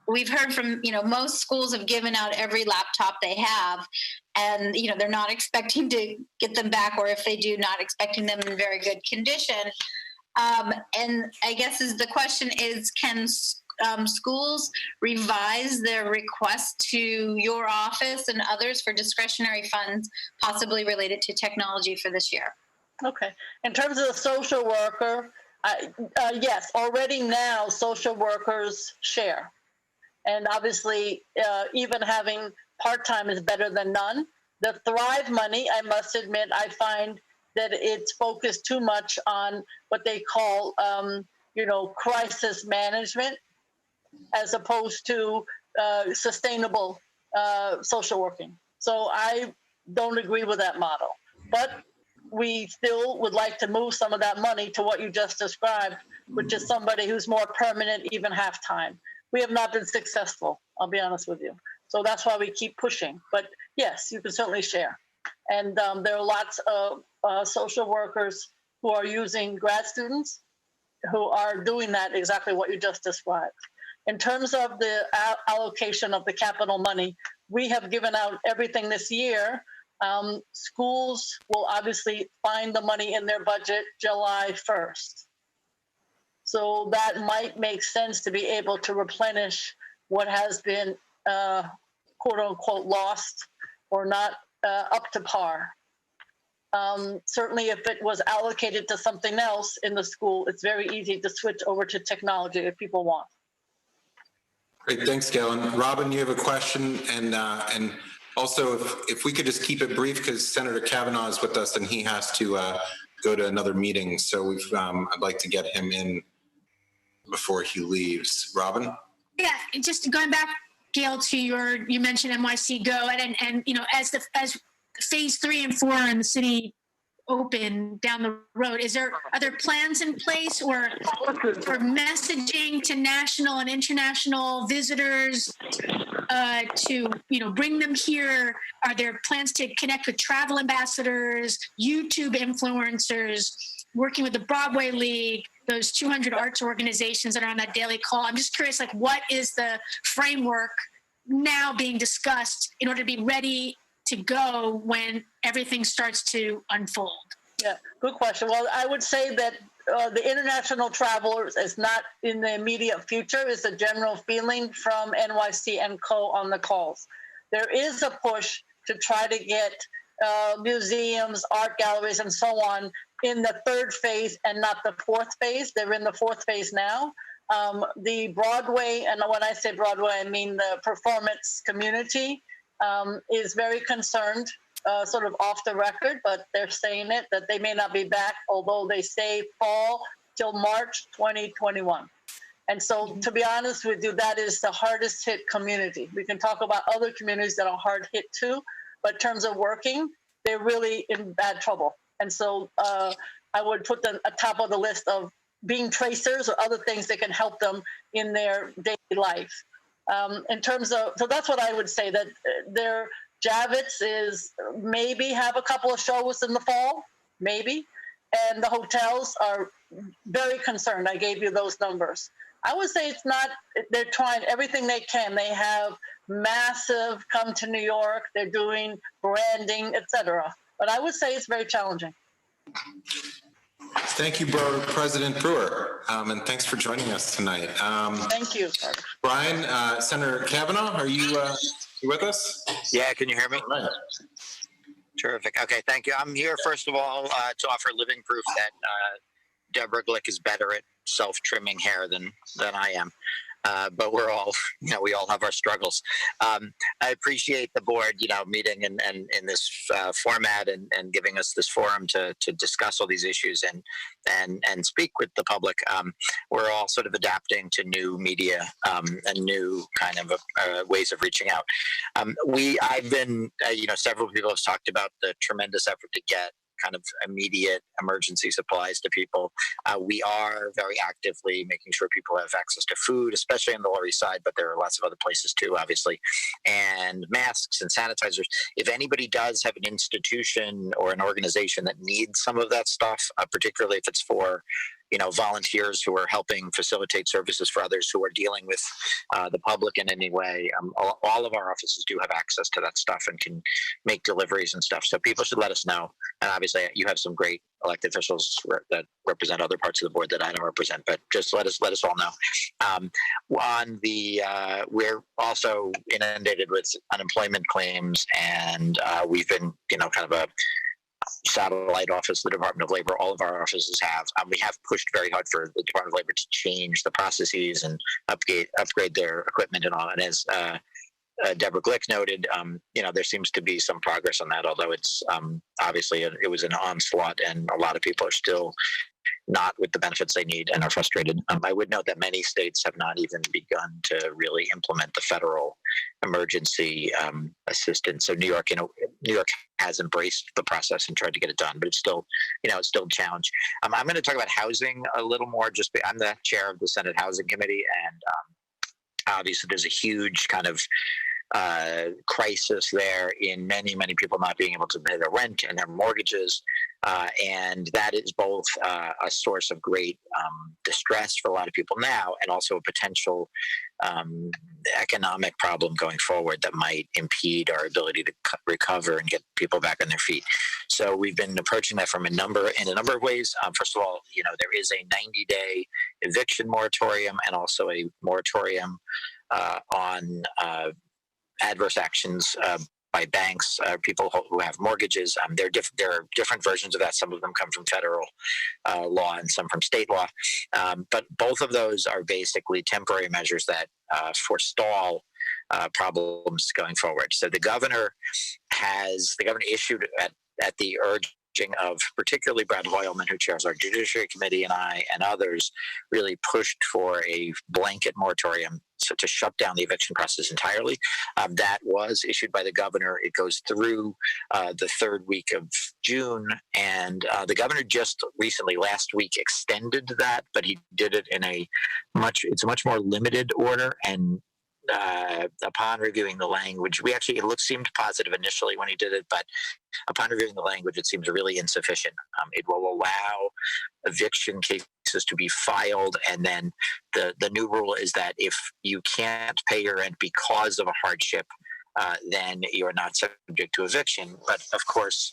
We've heard from, most schools have given out every laptop they have, and, they're not expecting to get them back, or if they do, not expecting them in very good condition. And I guess the question is, can schools revise their request to your office and others for discretionary funds, possibly related to technology for this year? Okay. In terms of the social worker, yes, already now social workers share. And obviously, even having part-time is better than none. The Thrive money, I must admit, I find that it's focused too much on what they call, crisis management, as opposed to sustainable social working. So I don't agree with that model. But we still would like to move some of that money to what you just described, which is somebody who's more permanent, even half-time. We have not been successful, I'll be honest with you. So that's why we keep pushing. But yes, you can certainly share. And there are lots of social workers who are using grad students who are doing that, exactly what you just described. In terms of the allocation of the capital money, we have given out everything this year. Schools will obviously find the money in their budget July 1st. So that might make sense to be able to replenish what has been quote unquote lost or not up to par. Certainly if it was allocated to something else in the school, it's very easy to switch over to technology if people want. Great, thanks, Gail. And Robin, you have a question, and also if we could just keep it brief, because Senator Kavanaugh is with us and he has to go to another meeting. So I'd like to get him in before he leaves. Robin? Yeah, just going back, Gail, to you mentioned NYC Go, and as phase 3 and 4 in the city open down the road, are there plans in place or for messaging to national and international visitors to bring them here? Are there plans to connect with travel ambassadors, YouTube influencers, working with the Broadway League, those 200 arts organizations that are on that daily call? I'm just curious, what is the framework now being discussed in order to be ready to go when everything starts to unfold? Yeah, good question. Well, I would say that the international travelers is not in the immediate future, is the general feeling from NYC and Co. on the calls. There is a push to try to get museums, art galleries, and so on in the 3rd phase and not the 4th phase. They're in the 4th phase now. The Broadway, and when I say Broadway, I mean the performance community, is very concerned, sort of off the record, but they're saying it, that they may not be back, although they say fall till March 2021. And so, to be honest with you, that is the hardest hit community. We can talk about other communities that are hard hit too, but in terms of working, they're really in bad trouble. And so I would put them at top of the list of being tracers or other things that can help them in their daily life. In terms of, so that's what I would say, that their Javits is maybe have a couple of shows in the fall, maybe. And the hotels are very concerned. I gave you those numbers. I would say it's not, they're trying everything they can. They have massive come to New York, they're doing branding, etc. But I would say it's very challenging. Thank you, President Brewer, and thanks for joining us tonight. Thank you. Brian, Senator Kavanaugh, are you with us? Yeah, can you hear me? All right. Terrific. Okay, thank you. I'm here, first of all, to offer living proof that Deborah Glick is better at self-trimming hair than I am. but we're all, we all have our struggles. I appreciate the board, meeting and in this format and giving us this forum to discuss all these issues and speak with the public. We're all sort of adapting to new media and new kind of ways of reaching out. I've been, several people have talked about the tremendous effort to get kind of immediate emergency supplies to people. We are very actively making sure people have access to food, especially on the Lower East Side, but there are lots of other places too, obviously, and masks and sanitizers. If anybody does have an institution or an organization that needs some of that stuff, particularly if it's for volunteers who are helping facilitate services for others who are dealing with the public in any way. All of our offices do have access to that stuff and can make deliveries and stuff. So people should let us know. And obviously, you have some great elected officials that represent other parts of the board that I don't represent. But just let us all know. We're also inundated with unemployment claims, and we've been, kind of a satellite office, the Department of Labor, all of our offices have. We have pushed very hard for the Department of Labor to change the processes and upgrade their equipment and all. And as Deborah Glick noted, there seems to be some progress on that, although it's obviously it was an onslaught and a lot of people are still not with the benefits they need and are frustrated. I would note that many states have not even begun to really implement the federal emergency assistance. So New York has embraced the process and tried to get it done, but it's still, it's still a challenge. I'm going to talk about housing a little more. I'm the chair of the Senate Housing Committee, and obviously there's a huge kind of crisis there in many people not being able to pay their rent and their mortgages. And that is both a source of great distress for a lot of people now, and also a potential economic problem going forward that might impede our ability to recover and get people back on their feet. So we've been approaching that in a number of ways. First of all, there is a 90-day eviction moratorium and also a moratorium on adverse actions by banks, people who have mortgages. There are different versions of that. Some of them come from federal law and some from state law. But both of those are basically temporary measures that forestall problems going forward. So the governor issued at the urging of particularly Brad Hoylman, who chairs our Judiciary Committee, and I and others, really pushed for a blanket moratorium to shut down the eviction process entirely. That was issued by the governor. It goes through the third week of June, and the governor just recently, last week, extended that, but he did it in a much more limited order. And upon reviewing the language, it seemed positive initially when he did it, but upon reviewing the language, it seems really insufficient. It will allow eviction cases to be filed, and then the new rule is that if you can't pay your rent because of a hardship, then you're not subject to eviction. But of course,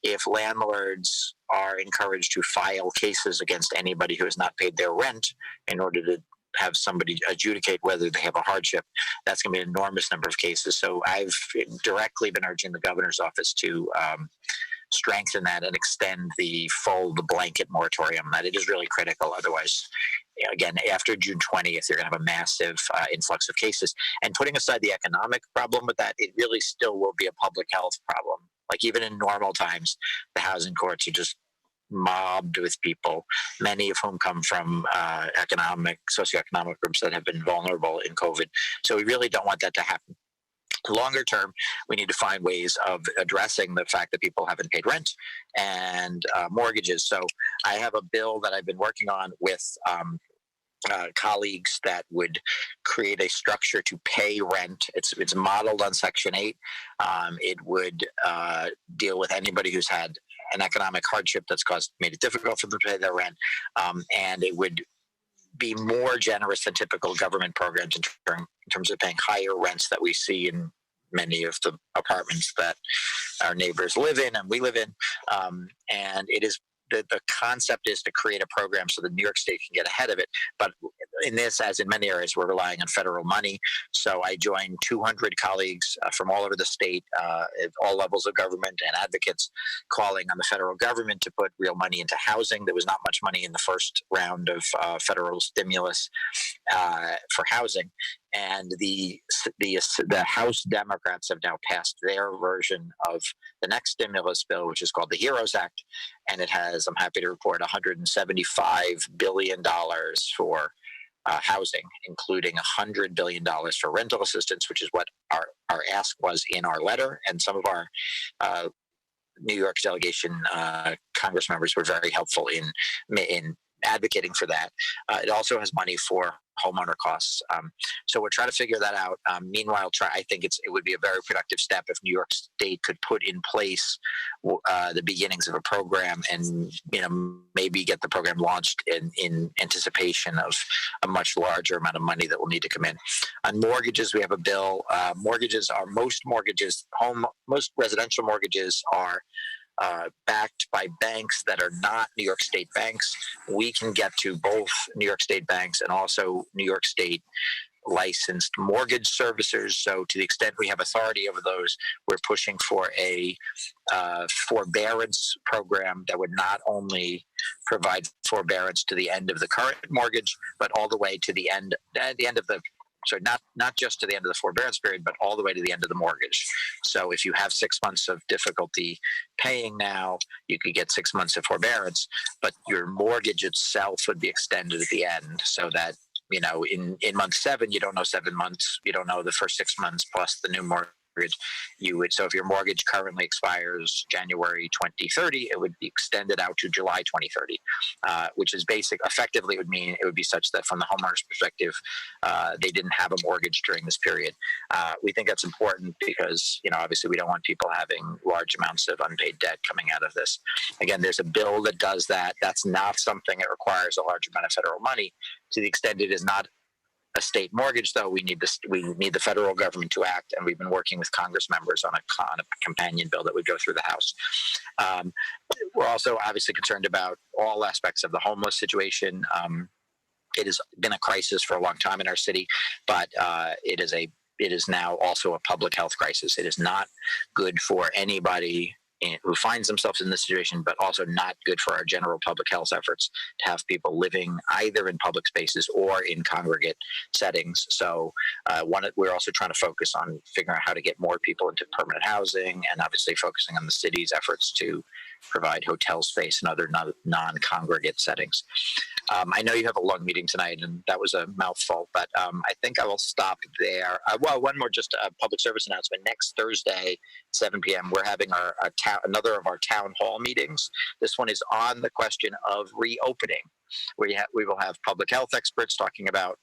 if landlords are encouraged to file cases against anybody who has not paid their rent in order to have somebody adjudicate whether they have a hardship, that's going to be an enormous number of cases. So I've directly been urging the governor's office to strengthen that and extend the blanket moratorium. That it is really critical. Otherwise, again, after June 20th, you're going to have a massive influx of cases. And putting aside the economic problem with that, it really still will be a public health problem. Like even in normal times, the housing courts are just mobbed with people, many of whom come from socioeconomic groups that have been vulnerable in COVID. So we really don't want that to happen. Longer term, we need to find ways of addressing the fact that people haven't paid rent and mortgages. So I have a bill that I've been working on with colleagues that would create a structure to pay rent. It's modeled on Section 8. It would deal with anybody who's had an economic hardship that's made it difficult for them to pay their rent, and it would be more generous than typical government programs in terms of paying higher rents that we see in many of the apartments that our neighbors live in and we live in. And it is the concept is to create a program so that New York State can get ahead of it. But in this, as in many areas, we're relying on federal money. So I joined 200 colleagues from all over the state, at all levels of government, and advocates calling on the federal government to put real money into housing. There was not much money in the first round of federal stimulus for housing. And the House Democrats have now passed their version of the next stimulus bill, which is called the HEROES Act. And it has, I'm happy to report, $175 billion for housing, including $100 billion for rental assistance, which is what our ask was in our letter. And some of our New York delegation Congress members were very helpful in advocating for that. It also has money for homeowner costs. So we're trying to figure that out. Meanwhile, I think it would be a very productive step if New York State could put in place the beginnings of a program, and maybe get the program launched in anticipation of a much larger amount of money that will need to come in. On mortgages, we have a bill. Most residential mortgages are backed by banks that are not New York State banks. We can get to both New York State banks and also New York State licensed mortgage servicers. So to the extent we have authority over those, we're pushing for a forbearance program that would not only provide forbearance to the end of the current mortgage, but all the way to the end of the not just to the end of the forbearance period, but all the way to the end of the mortgage. So if you have 6 months of difficulty paying now, you could get 6 months of forbearance, but your mortgage itself would be extended at the end, so that, in month 7, you don't know 7 months, you don't know the first 6 months plus the new mortgage. So if your mortgage currently expires January 2030, it would be extended out to July 2030, which is effectively would mean it would be such that from the homeowner's perspective, they didn't have a mortgage during this period. We think that's important because, obviously we don't want people having large amounts of unpaid debt coming out of this. Again, there's a bill that does that. That's not something that requires a large amount of federal money. To the extent it is not a state mortgage, though, we need the federal government to act, and we've been working with Congress members on a companion bill that would go through the House. We're also obviously concerned about all aspects of the homeless situation. It has been a crisis for a long time in our city, but it is now also a public health crisis. It is not good for anybody who finds themselves in this situation, but also not good for our general public health efforts to have people living either in public spaces or in congregate settings. So we're also trying to focus on figuring out how to get more people into permanent housing, and obviously focusing on the city's efforts to provide hotel space and other non-congregate settings. I know you have a long meeting tonight, and that was a mouthful, but I think I will stop there. One more just public service announcement. Next Thursday, 7 p.m., we're having another of our town hall meetings. This one is on the question of reopening. We will have public health experts talking about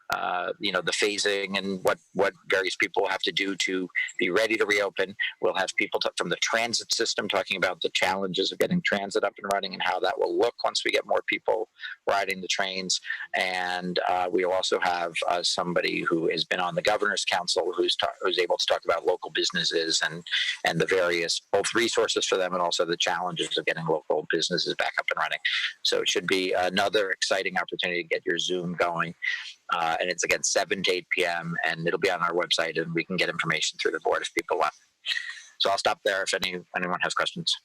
the phasing and what various people will have to do to be ready to reopen. We'll have people from the transit system talking about the challenges of getting transit up and running and how that will look once we get more people riding the trains. And we'll also have somebody who has been on the Governor's Council who's able to talk about local businesses and the various both resources for them and also the challenges of getting local businesses back up and running. So it should be another exciting opportunity to get your Zoom going. And it's again 7 to 8 p.m. and it'll be on our website, and we can get information through the board if people want. So I'll stop there if anyone has questions.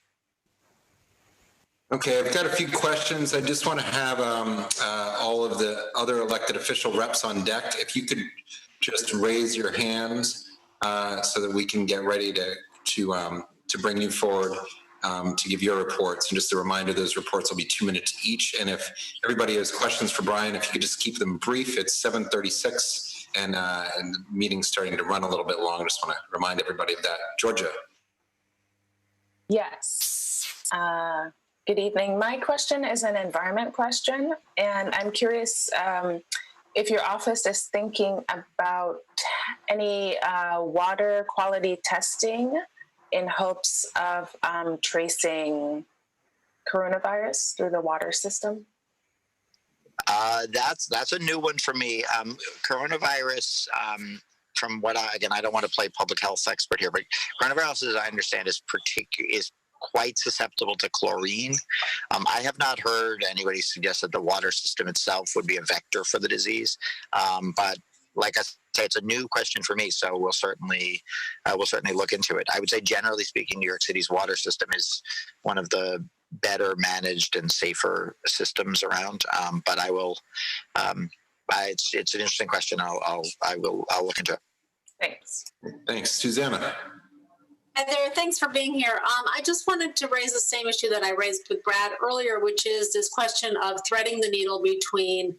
Okay, I've got a few questions. I just want to have all of the other elected official reps on deck. If you could just raise your hands so that we can get ready to bring you forward to give your reports. And just a reminder, those reports will be 2 minutes each. And if everybody has questions for Brian, if you could just keep them brief. It's 7:36 and the meeting's starting to run a little bit long. I just want to remind everybody of that. Georgia. Yes. Good evening. My question is an environment question, and I'm curious if your office is thinking about any water quality testing in hopes of tracing coronavirus through the water system? That's a new one for me. Coronavirus, from what I don't want to play public health expert here, but coronavirus, as I understand, is quite susceptible to chlorine. I have not heard anybody suggest that the water system itself would be a vector for the disease. But like I say, it's a new question for me, so we'll certainly look into it. I would say, generally speaking, New York City's water system is one of the better managed and safer systems around. But I will. It's an interesting question. I'll look into it. Thanks, Susanna. Hi there. Thanks for being here. I just wanted to raise the same issue that I raised with Brad earlier, which is this question of threading the needle between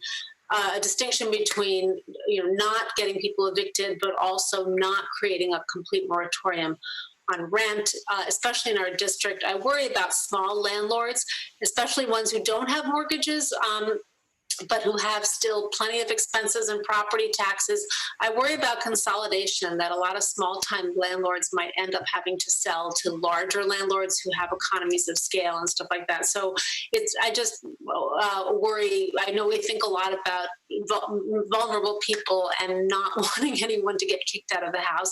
a distinction between not getting people evicted, but also not creating a complete moratorium on rent, especially in our district. I worry about small landlords, especially ones who don't have mortgages, but who have still plenty of expenses and property taxes. I worry about consolidation, that a lot of small-time landlords might end up having to sell to larger landlords who have economies of scale and stuff like that. So I just worry. I know we think a lot about vulnerable people and not wanting anyone to get kicked out of the house.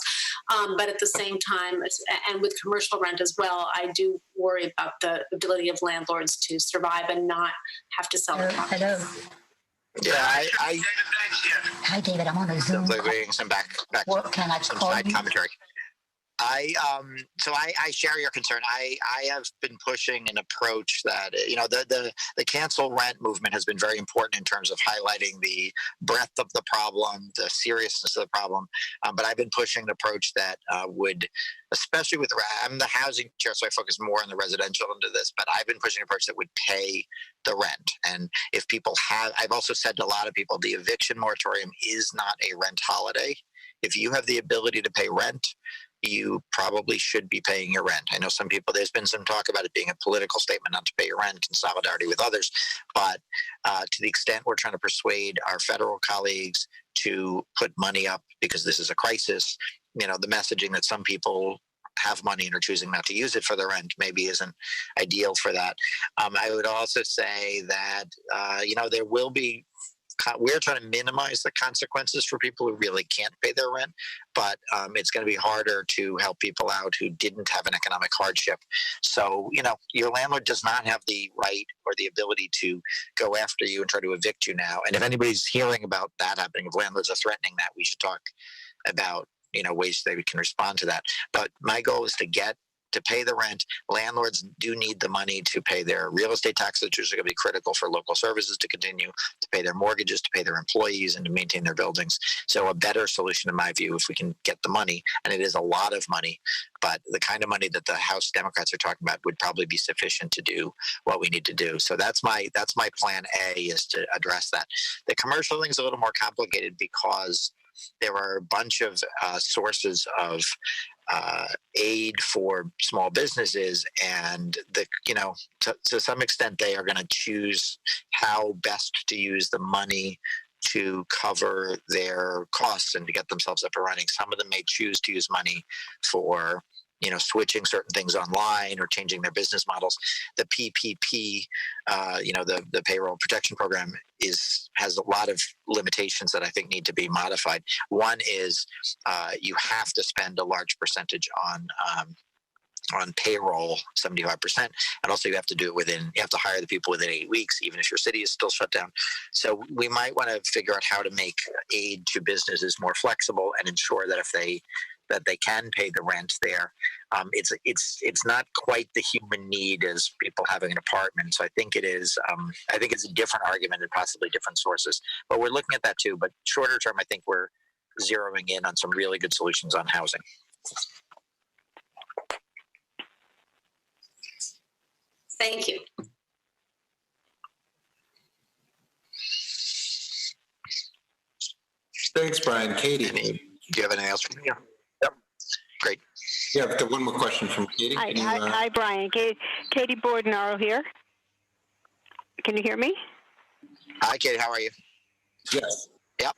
But at the same time, and with commercial rent as well, I do worry about the ability of landlords to survive and not have to sell their property. Hello. Yeah, Hi, David. I'm on a Zoom. Sounds like we're getting some back What can I some call side you? commentary. I share your concern. I have been pushing an approach that, the cancel rent movement has been very important in terms of highlighting the breadth of the problem, the seriousness of the problem. But I've been pushing an approach that would, especially with, I'm the housing chair, so I focus more on the residential into this, but I've been pushing an approach that would pay the rent. And if people I've also said to a lot of people, the eviction moratorium is not a rent holiday. If you have the ability to pay rent, you probably should be paying your rent. I know some people, there's been some talk about it being a political statement not to pay your rent in solidarity with others, but to the extent we're trying to persuade our federal colleagues to put money up because this is a crisis, the messaging that some people have money and are choosing not to use it for their rent maybe isn't ideal for that. I would also say that, there will be, we're trying to minimize the consequences for people who really can't pay their rent, but it's going to be harder to help people out who didn't have an economic hardship. So, your landlord does not have the right or the ability to go after you and try to evict you now. And if anybody's hearing about that happening, if landlords are threatening that, we should talk about, ways that we can respond to that. But my goal is to pay the rent. Landlords do need the money to pay their real estate taxes, which are going to be critical for local services to continue, to pay their mortgages, to pay their employees, and to maintain their buildings. So a better solution, in my view, if we can get the money, and it is a lot of money, but the kind of money that the House Democrats are talking about would probably be sufficient to do what we need to do. So that's my plan A, is to address that. The commercial thing is a little more complicated because there are a bunch of sources of aid for small businesses, and to some extent they are going to choose how best to use the money to cover their costs and to get themselves up and running. Some of them may choose to use money for switching certain things online or changing their business models. The PPP, the payroll protection program, has a lot of limitations that I think need to be modified. One is you have to spend a large percentage on payroll, 75%, and also you have to hire the people within 8 weeks, even if your city is still shut down. So we might want to figure out how to make aid to businesses more flexible and ensure that if they can pay the rent there. It's not quite the human need as people having an apartment. So I think it is. I think it's a different argument and possibly different sources. But we're looking at that too. But shorter term, I think we're zeroing in on some really good solutions on housing. Thank you. Thanks, Brian. Katie. Do you have anything else from me? Yep. Great. Yeah, I've got one more question from Katie. Hi, Brian. Katie Bordenaro here. Can you hear me? Hi, Katie. How are you? Yes. Yep.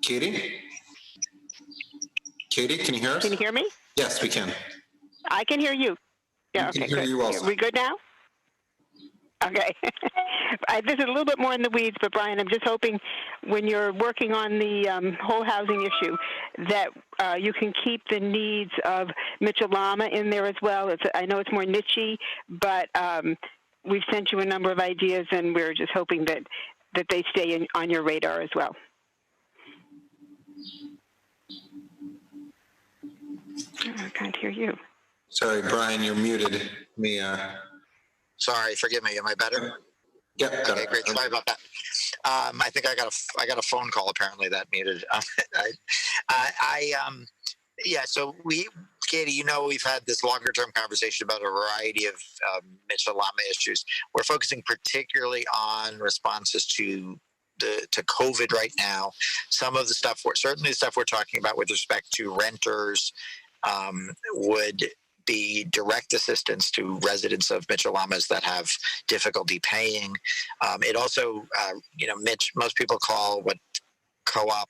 Katie? Katie, can you hear us? Can you hear me? Yes, we can. I can hear you. Yeah, We can okay, hear good. you also. Are we good now? Okay. This is a little bit more in the weeds, but Brian, I'm just hoping when you're working on the whole housing issue that you can keep the needs of Mitchell-Lama in there as well. I know it's more niche-y, but we've sent you a number of ideas, and we're just hoping that they stay on your radar as well. I can't hear you. Sorry, Brian, you're muted. Sorry, forgive me. Am I better? Yep. Okay, great. Sorry about that. I think I got a phone call apparently that muted. So Katie, we've had this longer term conversation about a variety of Mitchell-Lama issues. We're focusing particularly on responses to COVID right now. Some of the stuff, certainly the stuff we're talking about with respect to renters would be direct assistance to residents of Mitchell-Lamas that have difficulty paying. It also, most people call what co-op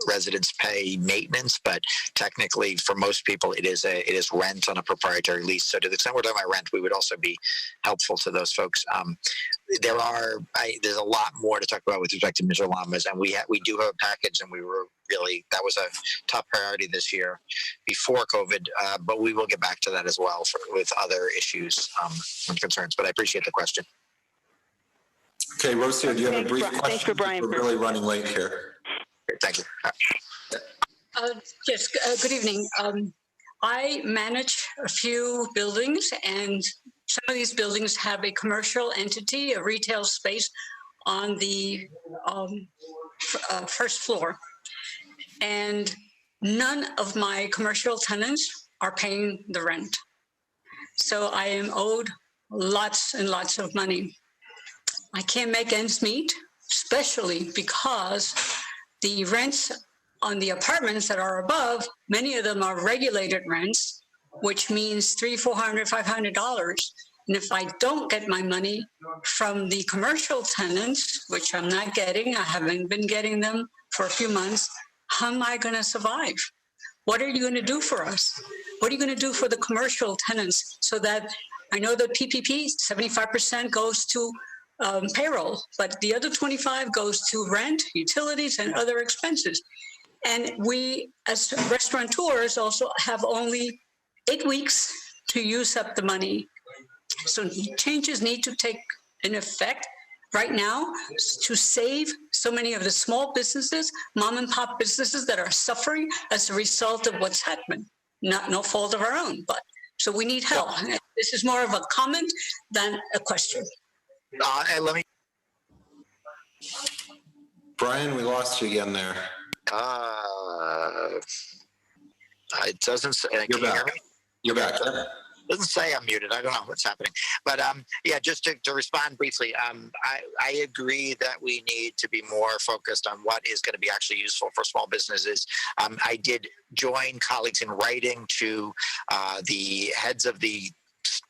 residents pay maintenance, but technically for most people it is rent on a proprietary lease. So to the extent we're talking about rent, we would also be helpful to those folks. There's a lot more to talk about with respect to Mitchell-Lamas, and we do have a package, and that was a top priority this year before COVID, but we will get back to that as well with other issues and concerns. But I appreciate the question. Okay, Rosia, do you have a brief question? Thanks for Brian. We're really running late here. Thank you. Yes, good evening. I manage a few buildings, and some of these buildings have a commercial entity, a retail space on the first floor. And none of my commercial tenants are paying the rent. So I am owed lots and lots of money. I can't make ends meet, especially because the rents on the apartments that are above, many of them are regulated rents, which means $300, $400, $500. And if I don't get my money from the commercial tenants, which I'm not getting, I haven't been getting them for a few months, how am I going to survive? What are you going to do for us? What are you going to do for the commercial tenants so that I know the PPP, 75% goes to payroll, but the other 25 goes to rent, utilities, and other expenses. And we, as restaurateurs, also have only 8 weeks to use up the money. So changes need to take an effect right now to save so many of the small businesses, mom and pop businesses that are suffering as a result of what's happened. No fault of our own, but so we need help. This is more of a comment than a question. Brian, we lost you again there. It doesn't say. You're back. You're back. It doesn't say I'm muted. I don't know what's happening. But just to respond briefly, I agree that we need to be more focused on what is going to be actually useful for small businesses. I did join colleagues in writing to the heads of the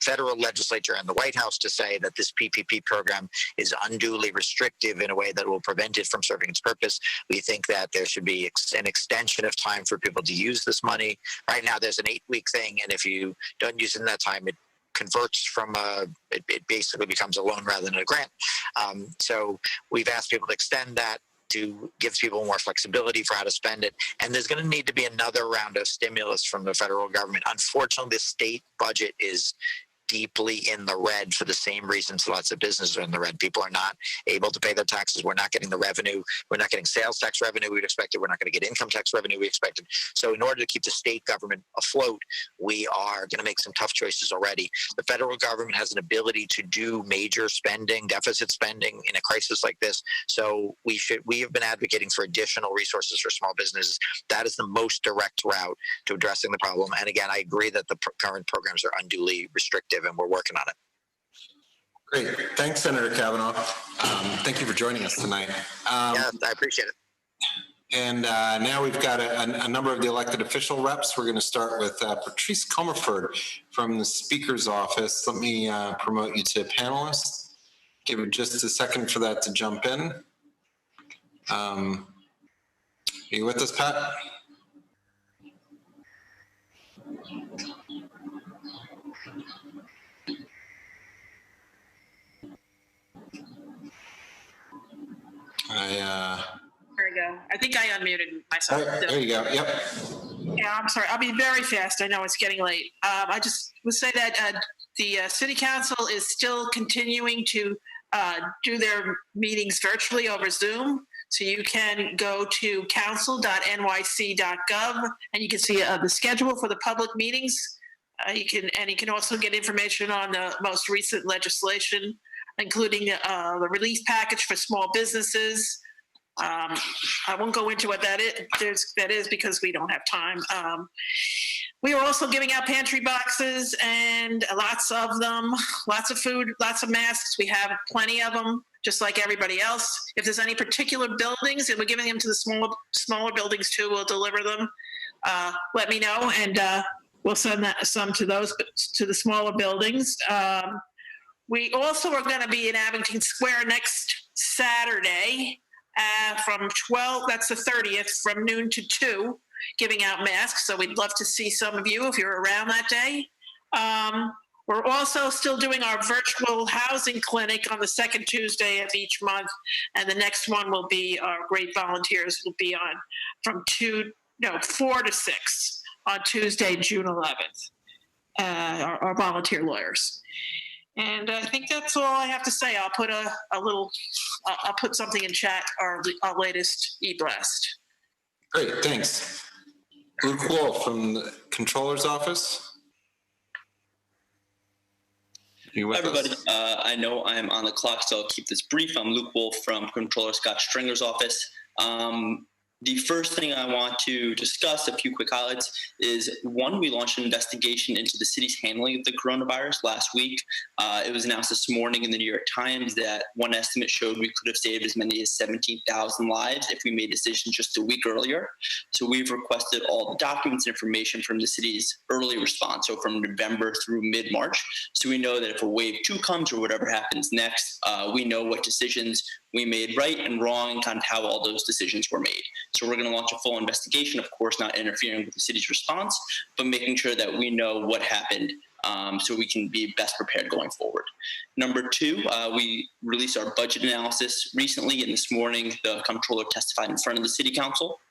federal legislature and the White House to say that this PPP program is unduly restrictive in a way that will prevent it from serving its purpose. We think that there should be an extension of time for people to use this money. Right now, there's an 8-week thing, and if you don't use it in that time, it converts from it basically becomes a loan rather than a grant. So we've asked people to extend that to give people more flexibility for how to spend it. And there's going to need to be another round of stimulus from the federal government. Unfortunately, the state budget is deeply in the red for the same reasons lots of businesses are in the red. People are not able to pay their taxes. We're not getting the revenue. We're not getting sales tax revenue we'd expected. We're not going to get income tax revenue we expected. So in order to keep the state government afloat, we are going to make some tough choices already. The federal government has an ability to do major spending, deficit spending in a crisis like this. So we have been advocating for additional resources for small businesses. That is the most direct route to addressing the problem. And again, I agree that the current programs are unduly restrictive, and we're working on it. Great. Thanks, Senator Kavanaugh. Thank you for joining us tonight. Yeah, I appreciate it. And now we've got a number of the elected official reps. We're going to start with Patrice Comerford from the Speaker's office. Let me promote you to panelist. Give it just a second for that to jump in. Are you with us, Pat? I think I unmuted myself. All right, there you go. Yep. Yeah, I'm sorry. I'll be very fast. I know it's getting late. I just would say that the City Council is still continuing to do their meetings virtually over Zoom. So you can go to council.nyc.gov and you can see the schedule for the public meetings. You can also get information on the most recent legislation, including the relief package for small businesses. I won't go into what that is because we don't have time. We are also giving out pantry boxes and lots of them, lots of food, lots of masks. We have plenty of them, just like everybody else. If there's any particular buildings, and we're giving them to the smaller buildings too, we'll deliver them. Let me know, and we'll send some to those, to the smaller buildings. We also are going to be in Abington Square next Saturday from 12, that's the 30th, from noon to 2, giving out masks. So we'd love to see some of you if you're around that day. We're also still doing our virtual housing clinic on the second Tuesday of each month. And the next one will be, our great volunteers will be on from 4 to 6 on Tuesday, June 11th, our volunteer lawyers. And I think that's all I have to say. I'll put I'll put something in chat, our latest e-blast. Great, thanks. Luke Wolf from the Controller's Office. Hi, everybody. I know I'm on the clock, so I'll keep this brief. I'm Luke Wolf from Controller Scott Stringer's office. The first thing I want to discuss, a few quick highlights, is one, we launched an investigation into the city's handling of the coronavirus last week. It was announced this morning in the New York Times that one estimate showed we could have saved as many as 17,000 lives if we made decisions just a week earlier. So we've requested all the documents and information from the city's early response, so from November through mid-March. So we know that if a wave 2 comes or whatever happens next, we know what decisions we made right and wrong and kind of how all those decisions were made. So we're going to launch a full investigation, of course, not interfering with the city's response, but making sure that we know what happened so we can be best prepared going forward. Number 2, we released our budget analysis recently, and this morning the comptroller testified in front of the City Council.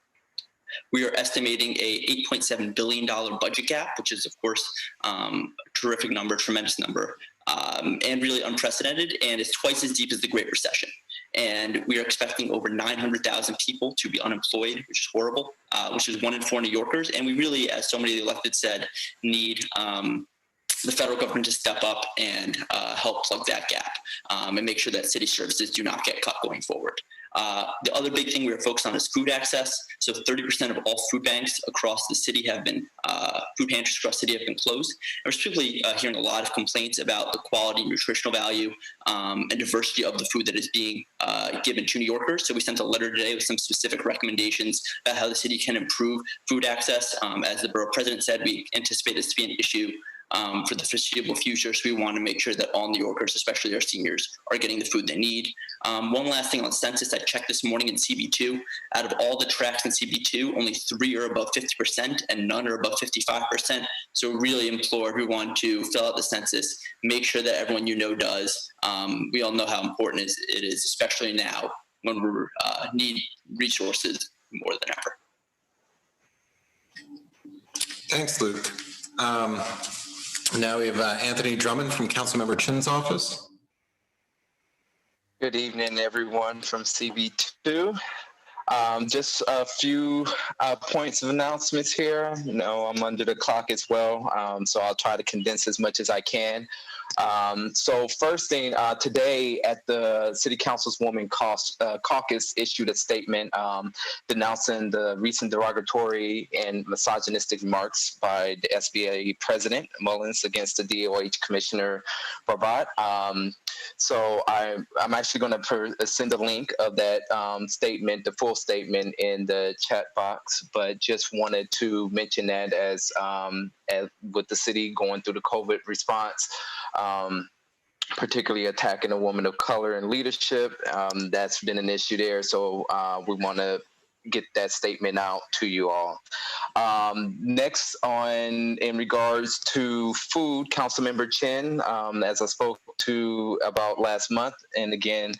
We are estimating a $8.7 billion budget gap, which is, of course, a terrific number, tremendous number, and really unprecedented, and it's twice as deep as the Great Recession. And we are expecting over 900,000 people to be unemployed, which is horrible, which is 1 in 4 New Yorkers. And we really, as somebody of the elected said, need the federal government to step up and help plug that gap and make sure that city services do not get cut going forward. The other big thing we are focused on is food access. So 30% of all food banks across the city have been, food pantries across the city have been closed. And we're particularly hearing a lot of complaints about the quality, nutritional value, and diversity of the food that is being given to New Yorkers. So we sent a letter today with some specific recommendations about how the city can improve food access. As the borough president said, we anticipate this to be an issue for the foreseeable future. So we want to make sure that all New Yorkers, especially our seniors, are getting the food they need. One last thing on census, I checked this morning in CB2. Out of all the tracts in CB2, only 3 are above 50% and none are above 55%. So really implore everyone to fill out the census, make sure that everyone you know does. We all know how important it is, especially now when we need resources more than ever. Thanks, Luke. Now we have Anthony Drummond from Councilmember Chin's office. Good evening, everyone from CB2. Just a few points of announcements here. You know, I'm under the clock as well, so I'll try to condense as much as I can. So first thing, today at the City Council's Women Caucus issued a statement denouncing the recent derogatory and misogynistic remarks by the SBA President Mullins against the DOH Commissioner Barbat. So I'm actually going to send a link of that statement, the full statement, in the chat box, but just wanted to mention that as with the city going through the COVID response, particularly attacking a woman of color in leadership, that's been an issue there. So we want to get that statement out to you all. Next, in regards to food, Councilmember Chin, as I spoke to about last month, and again,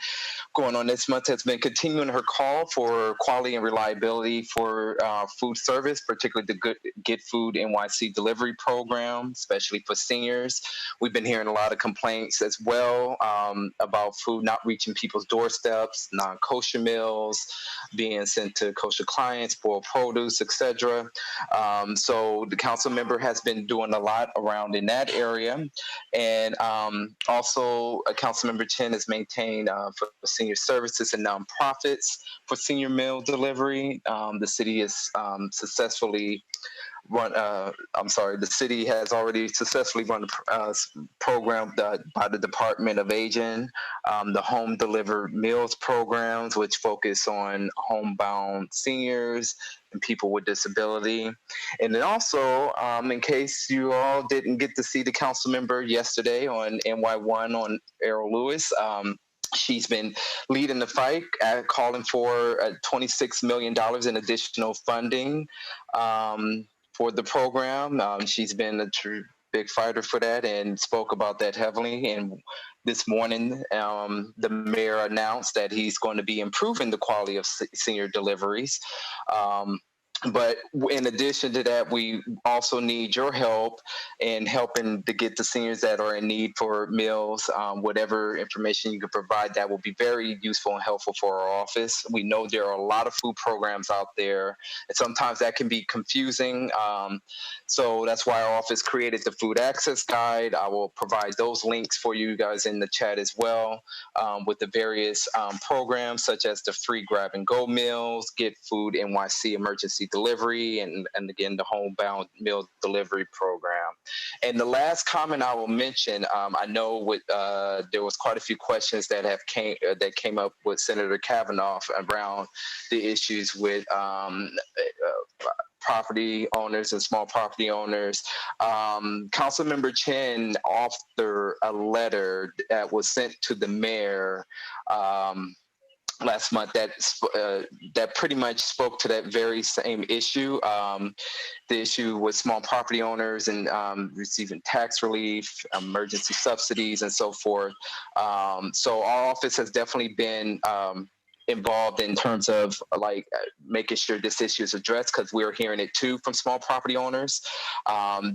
going on this month, has been continuing her call for quality and reliability for food service, particularly the Get Food NYC delivery program, especially for seniors. We've been hearing a lot of complaints as well about food not reaching people's doorsteps, non-kosher meals being sent to kosher clients, spoiled produce, etc. So the council member has been doing a lot around in that area. And also, Councilmember Chen has maintained for senior services and nonprofits for senior meal delivery. The city is successfully run. The city has already successfully run a program by the Department of Aging, the Home Delivered Meals programs, which focus on homebound seniors and people with disability. And then also, in case you all didn't get to see the council member yesterday on NY1 on Errol Lewis, she's been leading the fight, calling for $26 million in additional funding for the program. She's been a true big fighter for that and spoke about that heavily. And this morning, the mayor announced that he's going to be improving the quality of senior deliveries. But in addition to that, we also need your help in helping to get the seniors that are in need for meals. Whatever information you can provide, that will be very useful and helpful for our office. We know there are a lot of food programs out there, and sometimes that can be confusing. So that's why our office created the Food Access Guide. I will provide those links for you guys in the chat as well, with the various programs such as the free grab-and-go meals, Get Food NYC emergency delivery, and again, the homebound meal delivery program. And the last comment I will mention, I know there was quite a few questions that came up with Senator Kavanaugh around the issues with property owners and small property owners. Councilmember Chen authored a letter that was sent to the mayor last month that pretty much spoke to that very same issue, the issue with small property owners and receiving tax relief, emergency subsidies, and so forth. So our office has definitely been involved in terms of making sure this issue is addressed, because we're hearing it too from small property owners.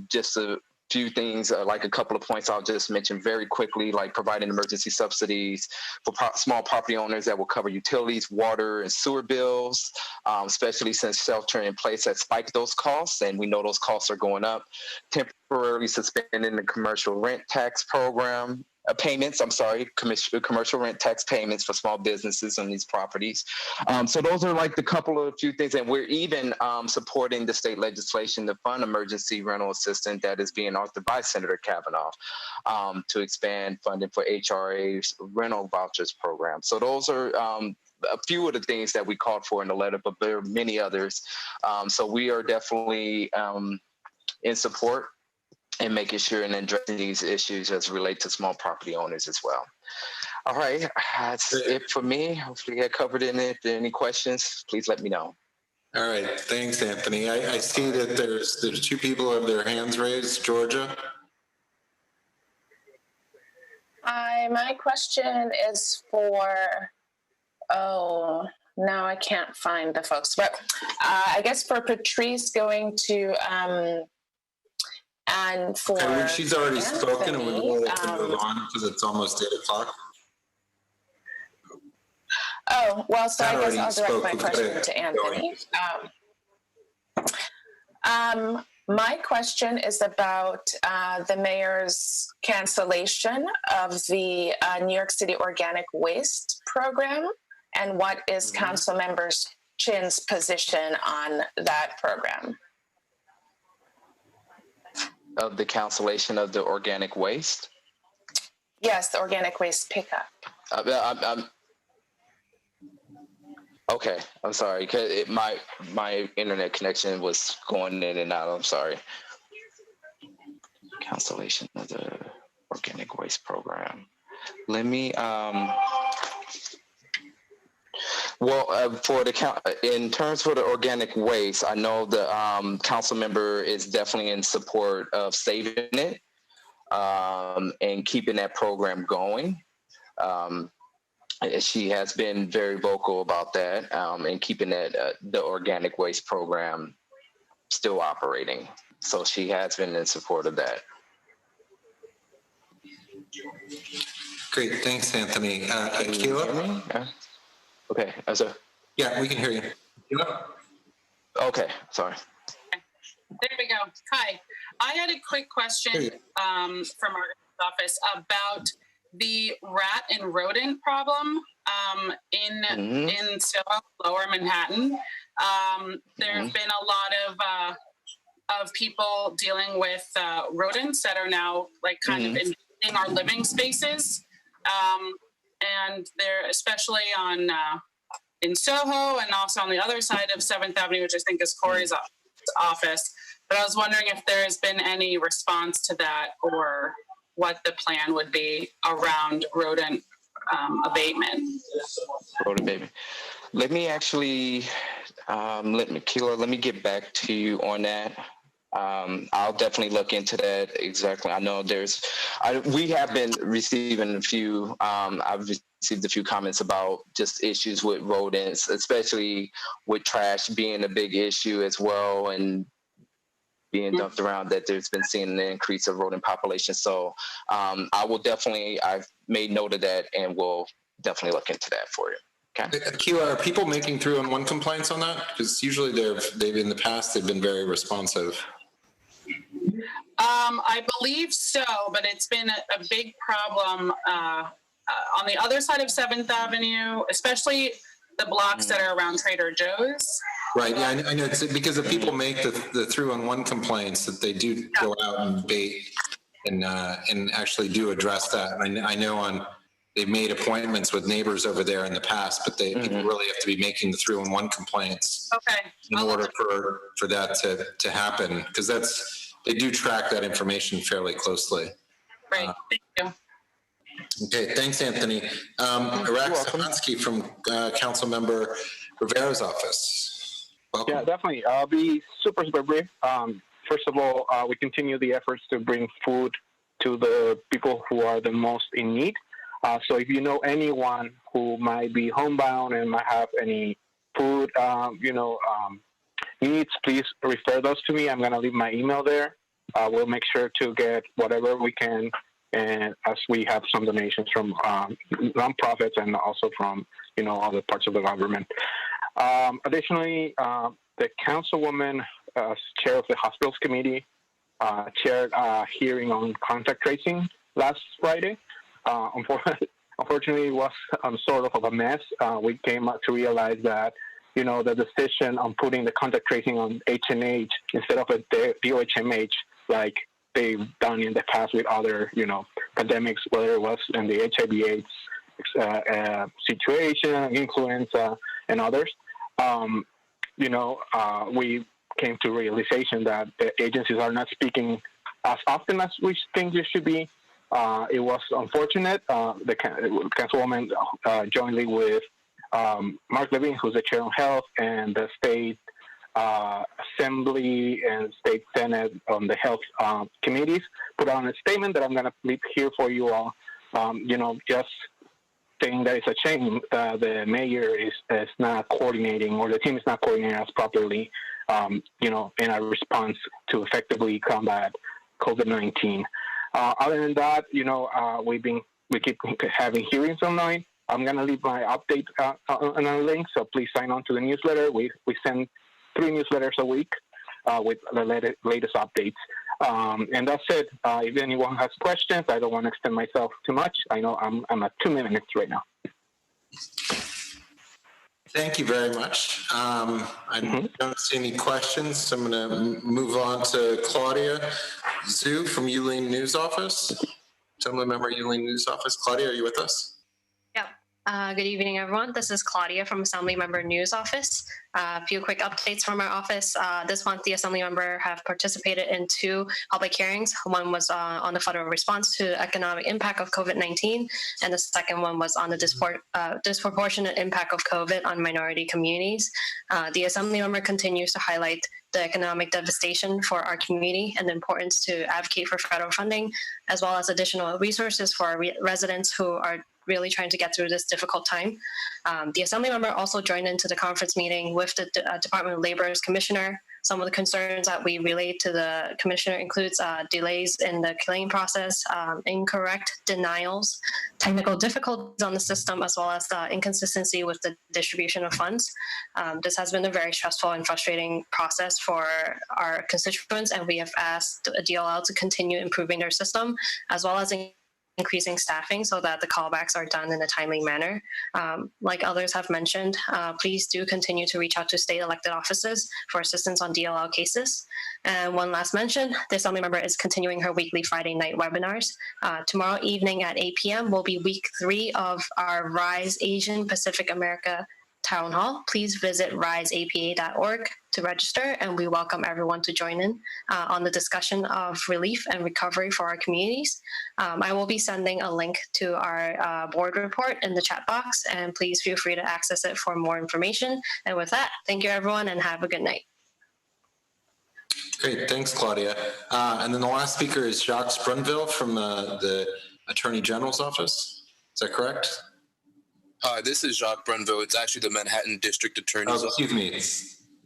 Just a few things, like a couple of points I'll just mention very quickly, like providing emergency subsidies for small property owners that will cover utilities, water, and sewer bills, especially since shelter in place has spiked those costs, and we know those costs are going up. Temporarily suspending the commercial rent tax program, commercial rent tax payments for small businesses on these properties. So those are like the couple of few things, and we're even supporting the state legislation to fund emergency rental assistance that is being authored by Senator Kavanaugh to expand funding for HRA's rental vouchers program. So those are a few of the things that we called for in the letter, but there are many others. So we are definitely in support and making sure and addressing these issues as relate to small property owners as well. All right, that's it for me. Hopefully I covered it. If there are any questions, please let me know. All right, thanks, Anthony. I see that there's two people who have their hands raised. Georgia? Hi, my question is for, now I can't find the folks, but I guess for Patrice going to, and for when she's already Anthony, spoken, and we'll have to move on because it's almost 8 o'clock. Oh, well, so I guess I'll direct my spoke. question to Anthony. My question is about the mayor's cancellation of the New York City Organic Waste Program, and what is Councilmember Chin's position on that program? Of the cancellation of the organic waste? Yes, the organic waste pickup. Okay, I'm sorry, because my internet connection was going in and out. I'm sorry. Cancellation of the organic waste program. Let me for the in terms for the organic waste, I know the council member is definitely in support of saving it. and keeping that program going. She has been very vocal about that and keeping that the organic waste program still operating. So she has been in support of that. Great, thanks, Anthony. Keila? Okay, yeah, we can hear you. Keila? Okay, sorry. There we go. Hi, I had a quick question from our office about the rat and rodent problem in Soho, Lower Manhattan. There have been a lot of people dealing with rodents that are now like kind of in our living spaces, and they're especially on in Soho and also on the other side of 7th Avenue, which I think is Corey's office. But I was wondering if there has been any response to that or what the plan would be around rodent abatement. Rodent abatement. Let me actually, Keila, let me get back to you on that. I'll definitely look into that exactly. I know we have been receiving a few, I've received a few comments about just issues with rodents, especially with trash being a big issue as well, and being dumped around, that there's been seeing an increase of rodent population. So I've made note of that, and we'll definitely look into that for you. Okay. Keila, are people making 311 complaints on that? Because usually they've in the past, they've been very responsive. I believe so, but it's been a big problem on the other side of 7th Avenue, especially the blocks that are around Trader Joe's. Right. Yeah, I know. It's because if people make the 311 complaints, that they do go out and bait and actually do address that. And I know they've made appointments with neighbors over there in the past, but people really have to be making the 311 complaints in order for that to happen, because they do track that information fairly closely. Right. Thank you. Okay. Thanks, Anthony. Iraq Sahansky from Councilmember Rivera's office. Welcome. Yeah, definitely. I'll be super brief. First of all, we continue the efforts to bring food to the people who are the most in need. So if you know anyone who might be homebound and might have any food, needs, please refer those to me. I'm going to leave my email there. We'll make sure to get whatever we can, and as we have some donations from nonprofits and also from other parts of the government. Additionally, the councilwoman, chair of the hospitals committee, chaired a hearing on contact tracing last Friday. Unfortunately, it was sort of a mess. We came up to realize that, the decision on putting the contact tracing on H&H instead of a DOHMH, like they've done in the past with other, pandemics, whether it was in the HIV/AIDS situation, influenza, and others. We came to realization that the agencies are not speaking as often as we think they should be. It was unfortunate. The councilwoman, jointly with Mark Levine, who's the chair of health, and the state assembly and state senate on the health committees, put on a statement that I'm going to leave here for you all. Just saying that it's a shame the mayor is not coordinating, or the team is not coordinating us properly, in our response to effectively combat COVID-19. Other than that, we keep having hearings online. I'm going to leave my update on a link, so please sign on to the newsletter. We send 3 newsletters a week with the latest updates. And that's it. If anyone has questions, I don't want to extend myself too much. I know I'm at 2 minutes right now. Thank you very much. I don't see any questions, so I'm going to move on to Claudia Zhu from Yuling News Office. Assembly member Yuling News Office. Claudia, are you with us? Yeah. Good evening, everyone. This is Claudia from Assemblymember News Office. A few quick updates from our office. This month, the Assemblymember have participated in 2 public hearings. One was on the federal response to economic impact of COVID-19, and the second one was on the disproportionate impact of COVID on minority communities. The Assemblymember continues to highlight the economic devastation for our community and the importance to advocate for federal funding, as well as additional resources for our residents who are really trying to get through this difficult time. The Assemblymember also joined into the conference meeting with the Department of Labor's commissioner. Some of the concerns that we relayed to the commissioner includes delays in the claim process, incorrect denials, technical difficulties on the system, as well as inconsistency with the distribution of funds. This has been a very stressful and frustrating process for our constituents, and we have asked DLL to continue improving their system, as well as increasing staffing so that the callbacks are done in a timely manner. Like others have mentioned, please do continue to reach out to state elected offices for assistance on DLL cases. And one last mention, the Assemblymember is continuing her weekly Friday night webinars. Tomorrow evening at 8 p.m. will be week 3 of our RISE Asian Pacific America Town Hall. Please visit riseapa.org to register, and we welcome everyone to join in on the discussion of relief and recovery for our communities. I will be sending a link to our board report in the chat box, and please feel free to access it for more information. And with that, thank you everyone, and have a good night. Great, thanks, Claudia. And then the last speaker is Jacques Brunville from the Attorney General's office. Is that correct? Hi, this is Jacques Brunville. It's actually the Manhattan District Attorney's Office. Excuse me.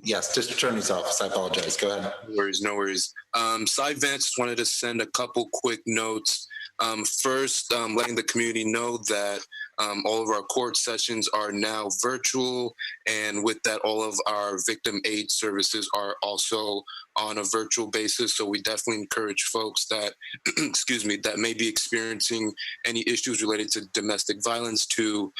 Yes, District Attorney's Office. I apologize. Go ahead. No worries, no worries. Cy Vance just wanted to send a couple quick notes. First, letting the community know that all of our court sessions are now virtual, and with that, all of our victim aid services are also on a virtual basis. So we definitely encourage folks that, excuse me, that may be experiencing any issues related to domestic violence to,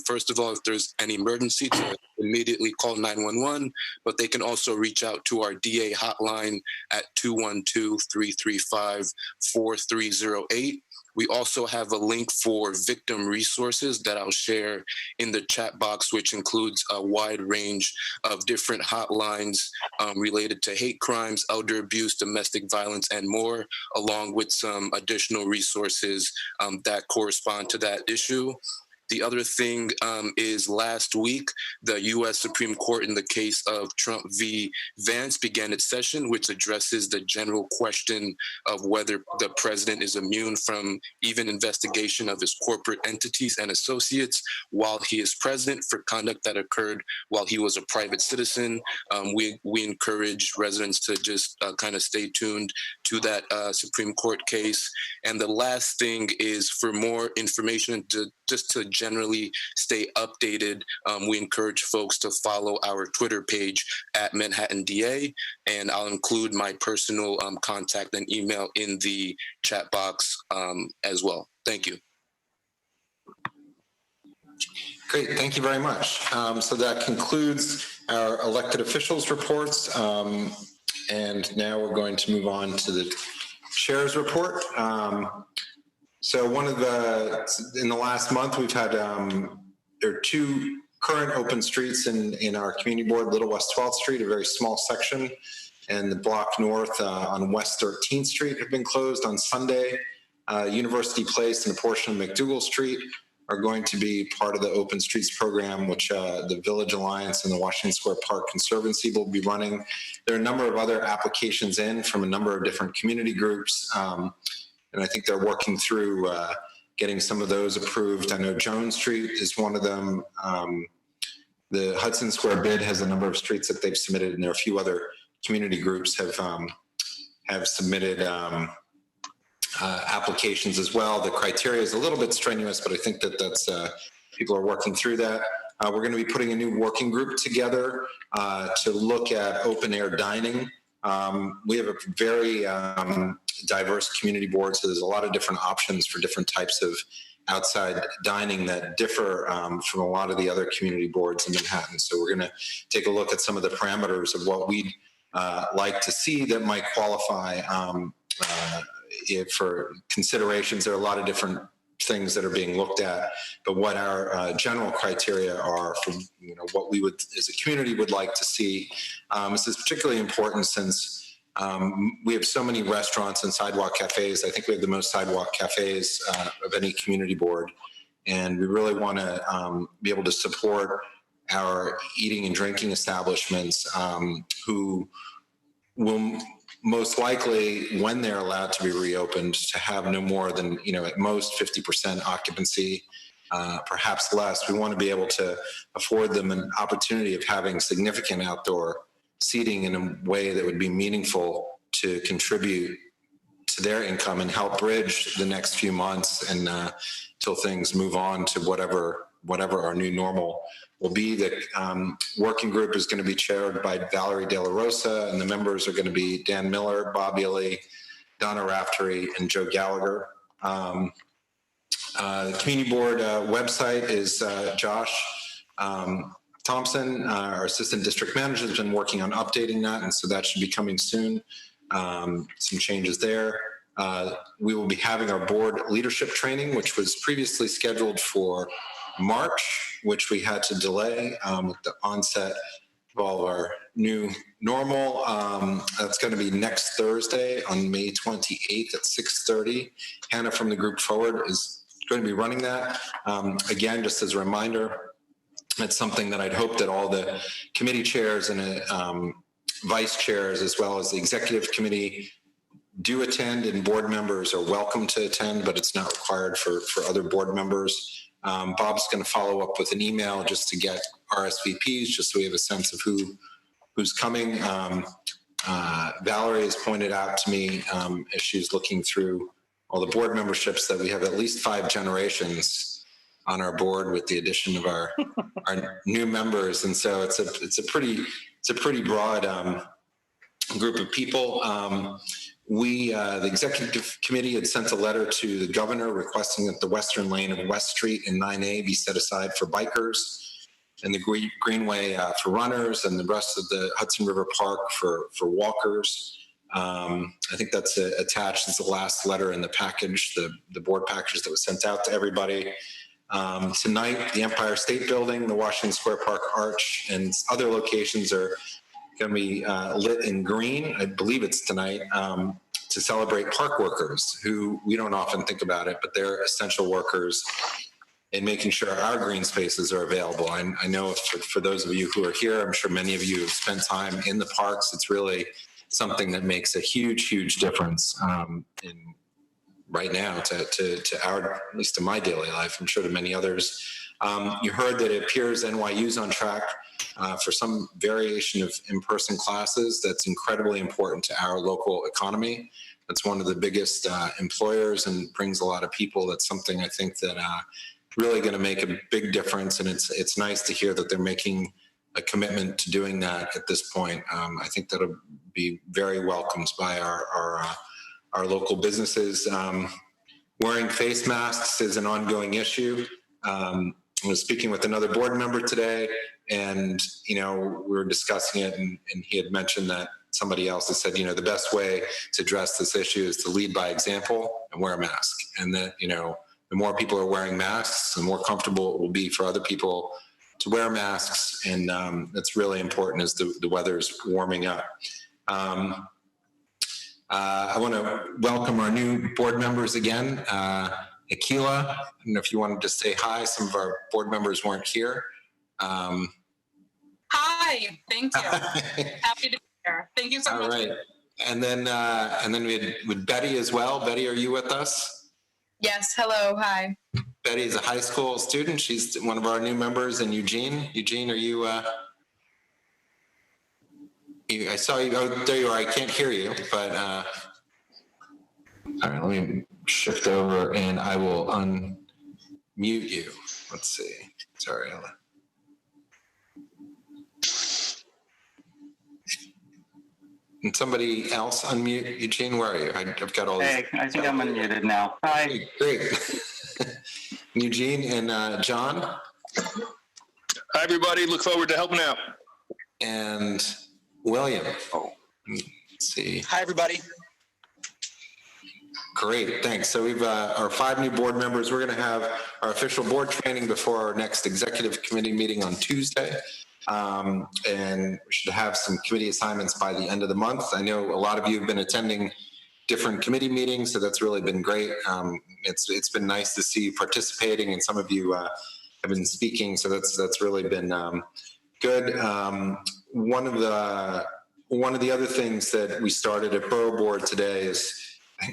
first of all, if there's any emergency, to immediately call 911, but they can also reach out to our DA hotline at 212-335-4308. We also have a link for victim resources that I'll share in the chat box, which includes a wide range of different hotlines related to hate crimes, elder abuse, domestic violence, and more, along with some additional resources that correspond to that issue. The other thing is last week, the U.S. Supreme Court in the case of Trump v. Vance began its session, which addresses the general question of whether the president is immune from even investigation of his corporate entities and associates while he is president for conduct that occurred while he was a private citizen. We encourage residents to just kind of stay tuned to that Supreme Court case. And the last thing is, for more information, just to generally stay updated, we encourage folks to follow our Twitter page at Manhattan DA, and I'll include my personal contact and email in the chat box as well. Thank you. Great, thank you very much. So that concludes our elected officials reports, and now we're going to move on to the chair's report. So in the last month, we've had, there are 2 current open streets in our community board, Little West 12th Street, a very small section, and the block north on West 13th Street have been closed on Sunday. University Place and a portion of McDougal Street are going to be part of the Open Streets program, which the Village Alliance and the Washington Square Park Conservancy will be running. There are a number of other applications in from a number of different community groups, and I think they're working through getting some of those approved. I know Jones Street is one of them. The Hudson Square bid has a number of streets that they've submitted, and there are a few other community groups have submitted applications as well. The criteria is a little bit strenuous, but I think that's people are working through that. We're going to be putting a new working group together to look at open air dining. We have a very diverse community board, so there's a lot of different options for different types of outside dining that differ from a lot of the other community boards in Manhattan. So we're going to take a look at some of the parameters of what we'd like to see that might qualify for considerations. There are a lot of different things that are being looked at, but what our general criteria are for what we would as a community would like to see. This is particularly important since we have so many restaurants and sidewalk cafes. I think we have the most sidewalk cafes of any community board, and we really want to be able to support our eating and drinking establishments who will most likely, when they're allowed to be reopened, to have no more than, at most 50% occupancy, perhaps less. We want to be able to afford them an opportunity of having significant outdoor seating in a way that would be meaningful to contribute to their income and help bridge the next few months and till things move on to whatever our new normal will be. The working group is going to be chaired by Valerie De La Rosa, and the members are going to be Dan Miller, Bob Ely, Donna Raftery, and Joe Gallagher. The community board website is Josh Thompson, our assistant district manager, has been working on updating that, and so that should be coming soon. Some changes there. We will be having our board leadership training, which was previously scheduled for March, which we had to delay with the onset of all of our new normal. That's going to be next Thursday on May 28th at 6:30. Hannah from the group Forward is going to be running that. Again, just as a reminder, it's something that I'd hope that all the committee chairs and vice chairs, as well as the executive committee, do attend, and board members are welcome to attend, but it's not required for other board members. Bob's going to follow up with an email just to get RSVPs, just so we have a sense of who's coming. Valerie has pointed out to me, as she's looking through all the board memberships, that we have at least 5 generations on our board with the addition of our new members, and so it's a pretty broad group of people. The executive committee had sent a letter to the governor requesting that the western lane of West Street and 9A be set aside for bikers, and the greenway for runners, and the rest of the Hudson River Park for walkers. I think that's attached as the last letter in the package, the board package that was sent out to everybody. Tonight, the Empire State Building, the Washington Square Park Arch, and other locations are going to be lit in green. I believe it's tonight, to celebrate park workers, who we don't often think about it, but they're essential workers in making sure our green spaces are available. I know for those of you who are here, I'm sure many of you have spent time in the parks. It's really something that makes a huge, huge difference in right now to our, at least to my daily life. I'm sure to many others. You heard that it appears NYU's on track for some variation of in-person classes. That's incredibly important to our local economy. That's one of the biggest employers and brings a lot of people. That's something I think that really going to make a big difference. And it's nice to hear that they're making a commitment to doing that at this point. I think that'll be very welcomed by our local businesses. Wearing face masks is an ongoing issue. I was speaking with another board member today, and we were discussing it, and he had mentioned that somebody else has said, the best way to address this issue is to lead by example and wear a mask. And that, the more people are wearing masks, the more comfortable it will be for other people to wear masks. And that's really important as the weather's warming up. I want to welcome our new board members again. Akila, I don't know if you wanted to say hi. Some of our board members weren't here. Hi, thank you. Happy to be here. Thank you so much. All right. And then we had with Betty as well. Betty, are you with us? Yes, hello, hi. Betty is a high school student. She's one of our new members. And Eugene, are you, I saw you, oh, there you are. I can't hear you, but, all right, let me shift over and I will unmute you. Let's see. Sorry, Ella. Can somebody else unmute? Eugene, where are you? I've got all these. Hey, I think I'm unmuted now. Hi. Hey, great. Eugene and John. Hi, everybody. Look forward to helping out. And William. Oh, let's see. Hi, everybody. Great, thanks. So we've our 5 new board members. We're going to have our official board training before our next executive committee meeting on Tuesday. And we should have some committee assignments by the end of the month. I know a lot of you have been attending different committee meetings, so that's really been great. It's been nice to see you participating, and some of you have been speaking, so that's really been good. One of the other things that we started at Borough Board today is,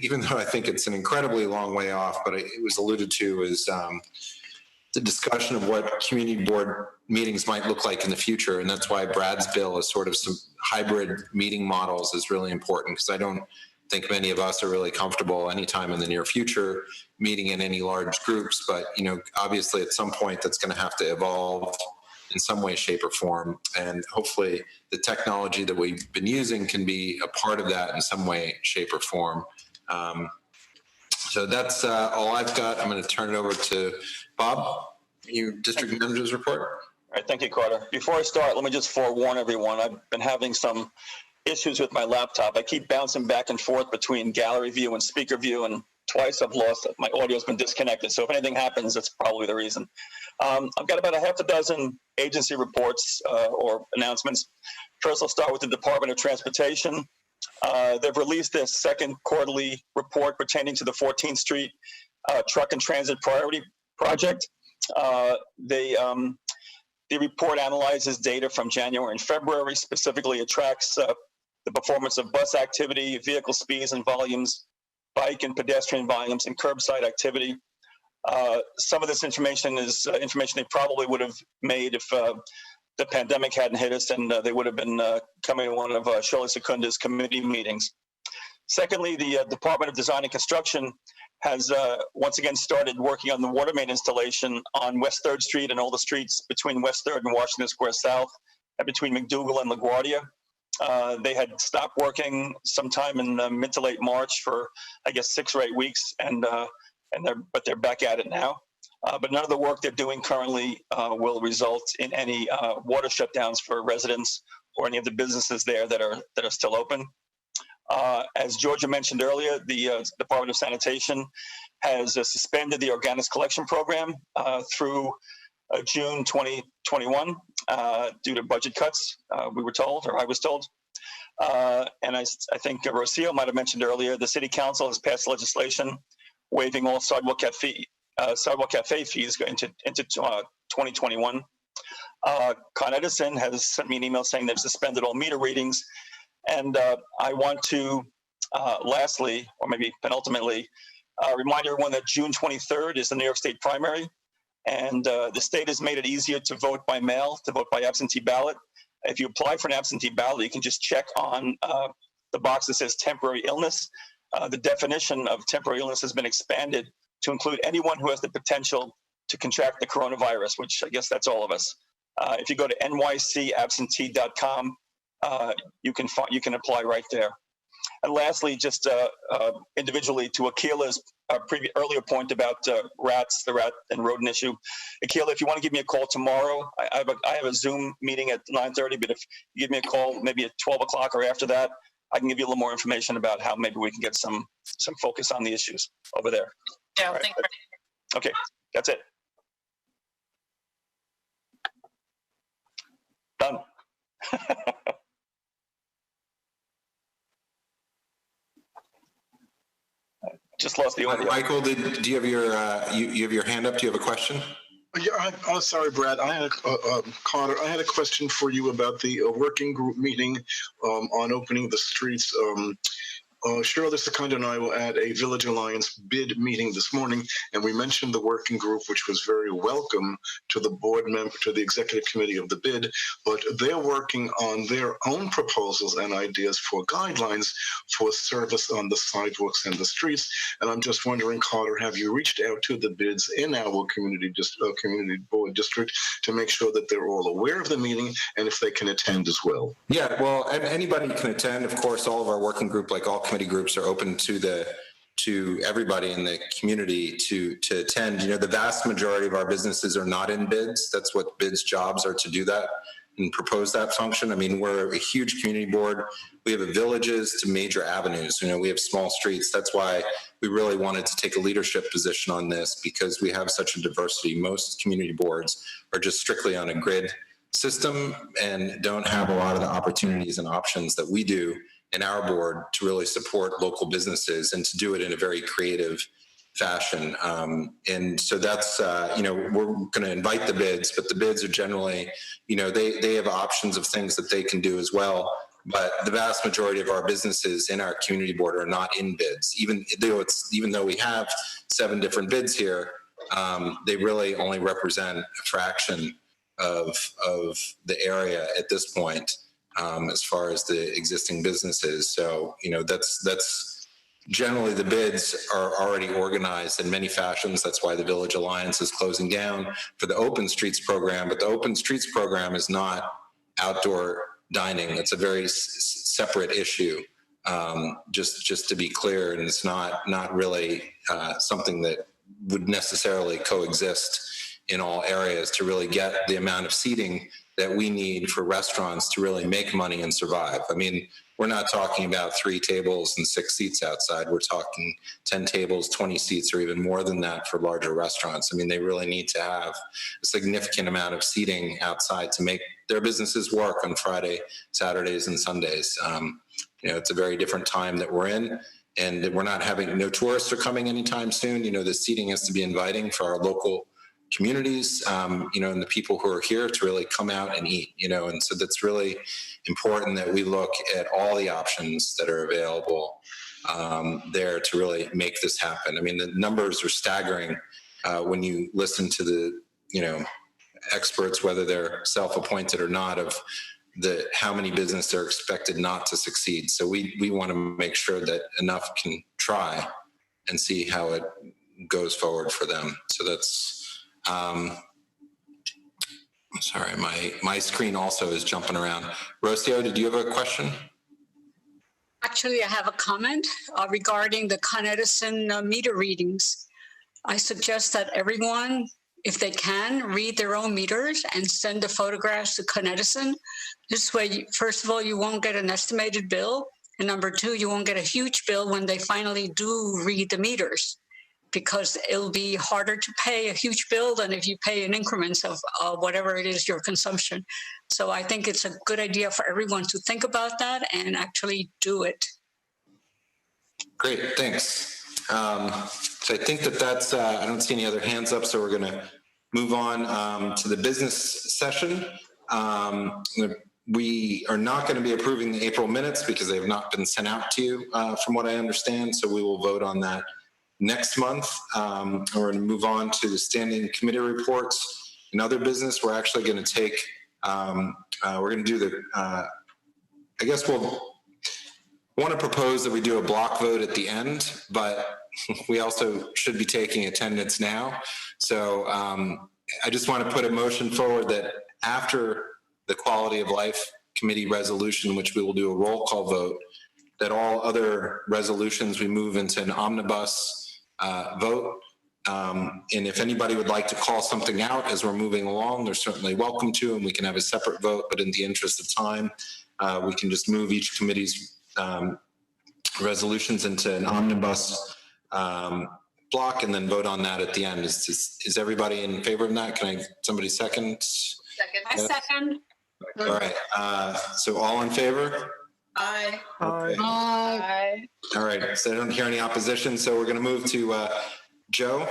even though I think it's an incredibly long way off, but it was alluded to, is the discussion of what community board meetings might look like in the future. And that's why Brad's bill is sort of some hybrid meeting models is really important, because I don't think many of us are really comfortable anytime in the near future meeting in any large groups. But, you know, obviously at some point that's going to have to evolve in some way, shape, or form. And hopefully the technology that we've been using can be a part of that in some way, shape, or form. So that's all I've got. I'm going to turn it over to Bob, your district manager's report. All right, thank you, Carter. Before I start, let me just forewarn everyone. I've been having some issues with my laptop. I keep bouncing back and forth between gallery view and speaker view, and twice I've lost it. My audio's been disconnected. So if anything happens, that's probably the reason. I've got about a half a dozen agency reports or announcements. First, I'll start with the Department of Transportation. They've released their second quarterly report pertaining to the 14th Street Truck and Transit Priority Project. The report analyzes data from January and February. Specifically, it tracks the performance of bus activity, vehicle speeds and volumes, bike and pedestrian volumes, and curbside activity. Some of this information is information they probably would have made if the pandemic hadn't hit us, and they would have been coming to one of Shirley Secunda's committee meetings. Secondly, the Department of Design and Construction has once again started working on the water main installation on West 3rd Street and all the streets between West 3rd and Washington Square South, and between McDougal and LaGuardia. They had stopped working sometime in mid to late March for, I guess, 6 or 8 weeks, but they're back at it now. But none of the work they're doing currently will result in any water shutdowns for residents or any of the businesses there that are still open. As Georgia mentioned earlier, the Department of Sanitation has suspended the organics collection program through June 2021 due to budget cuts, we were told, or I was told. And I think Rocio might have mentioned earlier, the City Council has passed legislation waiving all sidewalk cafe fees into 2021. Con Edison has sent me an email saying they've suspended all meter readings. And I want to, lastly, or maybe penultimately, remind everyone that June 23rd is the New York State primary. And the state has made it easier to vote by mail, to vote by absentee ballot. If you apply for an absentee ballot, you can just check on the box that says temporary illness. The definition of temporary illness has been expanded to include anyone who has the potential to contract the coronavirus, which I guess that's all of us. If you go to nycabsentee.com, you can apply right there. And lastly, just individually to Akila's earlier point about the rat and rodent issue. Akila, if you want to give me a call tomorrow, I have a Zoom meeting at 9:30, but if you give me a call maybe at 12 o'clock or after that, I can give you a little more information about how maybe we can get some focus on the issues over there. Yeah, right. thank you. Okay, that's it. Done. Just lost the audio. Michael, do you have your you have your hand up? Do you have a question? Yeah, I'm sorry, Brad. I had Carter. I had a question for you about the working group meeting on opening the streets. Shirley Secunda and I were at a Village Alliance bid meeting this morning, and we mentioned the working group, which was very welcome to the board member, to the executive committee of the bid, but they're working on their own proposals and ideas for guidelines for service on the sidewalks and the streets. And I'm just wondering, Carter, have you reached out to the bids in our community board district to make sure that they're all aware of the meeting and if they can attend as well? Yeah, well, and anybody can attend. Of course, all of our working group, like all committee groups, are open to everybody in the community to attend. You know, the vast majority of our businesses are not in bids. That's what bids jobs are, to do that. and propose that function. I mean, we're a huge community board. We have villages to major avenues. You know, we have small streets. That's why we really wanted to take a leadership position on this, because we have such a diversity. Most community boards are just strictly on a grid system and don't have a lot of the opportunities and options that we do in our board to really support local businesses and to do it in a very creative fashion. And so that's, you know, we're going to invite the bids, but the bids are generally, you know, they have options of things that they can do as well. But the vast majority of our businesses in our community board are not in bids. Even though we have 7 different bids here, they really only represent a fraction of the area at this point, as far as the existing businesses. So, you know, that's generally the bids are already organized in many fashions. That's why the Village Alliance is closing down for the Open Streets program. But the Open Streets program is not outdoor dining. It's a very separate issue, just to be clear. And it's not really something that would necessarily coexist in all areas to really get the amount of seating that we need for restaurants to really make money and survive. I mean, we're not talking about 3 tables and 6 seats outside. We're talking 10 tables, 20 seats, or even more than that for larger restaurants. I mean, they really need to have a significant amount of seating outside to make their businesses work on Friday, Saturdays, and Sundays. You know, it's a very different time that we're in, and we're not having, no tourists are coming anytime soon. You know, the seating has to be inviting for our local communities, you know, and the people who are here to really come out and eat, you know, and so that's really important that we look at all the options that are available there to really make this happen. I mean, the numbers are staggering when you listen to the, you know, experts, whether they're self-appointed or not, of how many businesses are expected not to succeed. So we want to make sure that enough can try and see how it goes forward for them. So that's, sorry, my screen also is jumping around. Rocio, did you have a question? Actually, I have a comment regarding the Con Edison meter readings. I suggest that everyone, if they can, read their own meters and send the photographs to Con Edison. This way, first of all, you won't get an estimated bill. And number 2, you won't get a huge bill when they finally do read the meters, because it'll be harder to pay a huge bill than if you pay in increments of whatever it is your consumption. So I think it's a good idea for everyone to think about that and actually do it. Great, thanks. So I think that's, I don't see any other hands up, so we're gonna move on to the business session. We are not gonna be approving the April minutes because they have not been sent out to you from what I understand, so we will vote on that next month. We're going to move on to the standing committee reports and other business. We're actually going to take, we're going to do the, I guess we'll want to propose that we do a block vote at the end, but we also should be taking attendance now. So I just want to put a motion forward that after the quality of life committee resolution, which we will do a roll call vote, that all other resolutions we move into an omnibus vote. And if anybody would like to call something out as we're moving along, they're certainly welcome to, and we can have a separate vote. But in the interest of time, we can just move each committee's resolutions into an omnibus block and then vote on that at the end. Is everybody in favor of that? Can somebody second? Second. I second. All right. So all in favor? Aye. Okay. Aye. All right, so I don't hear any opposition, so we're going to move to Joe.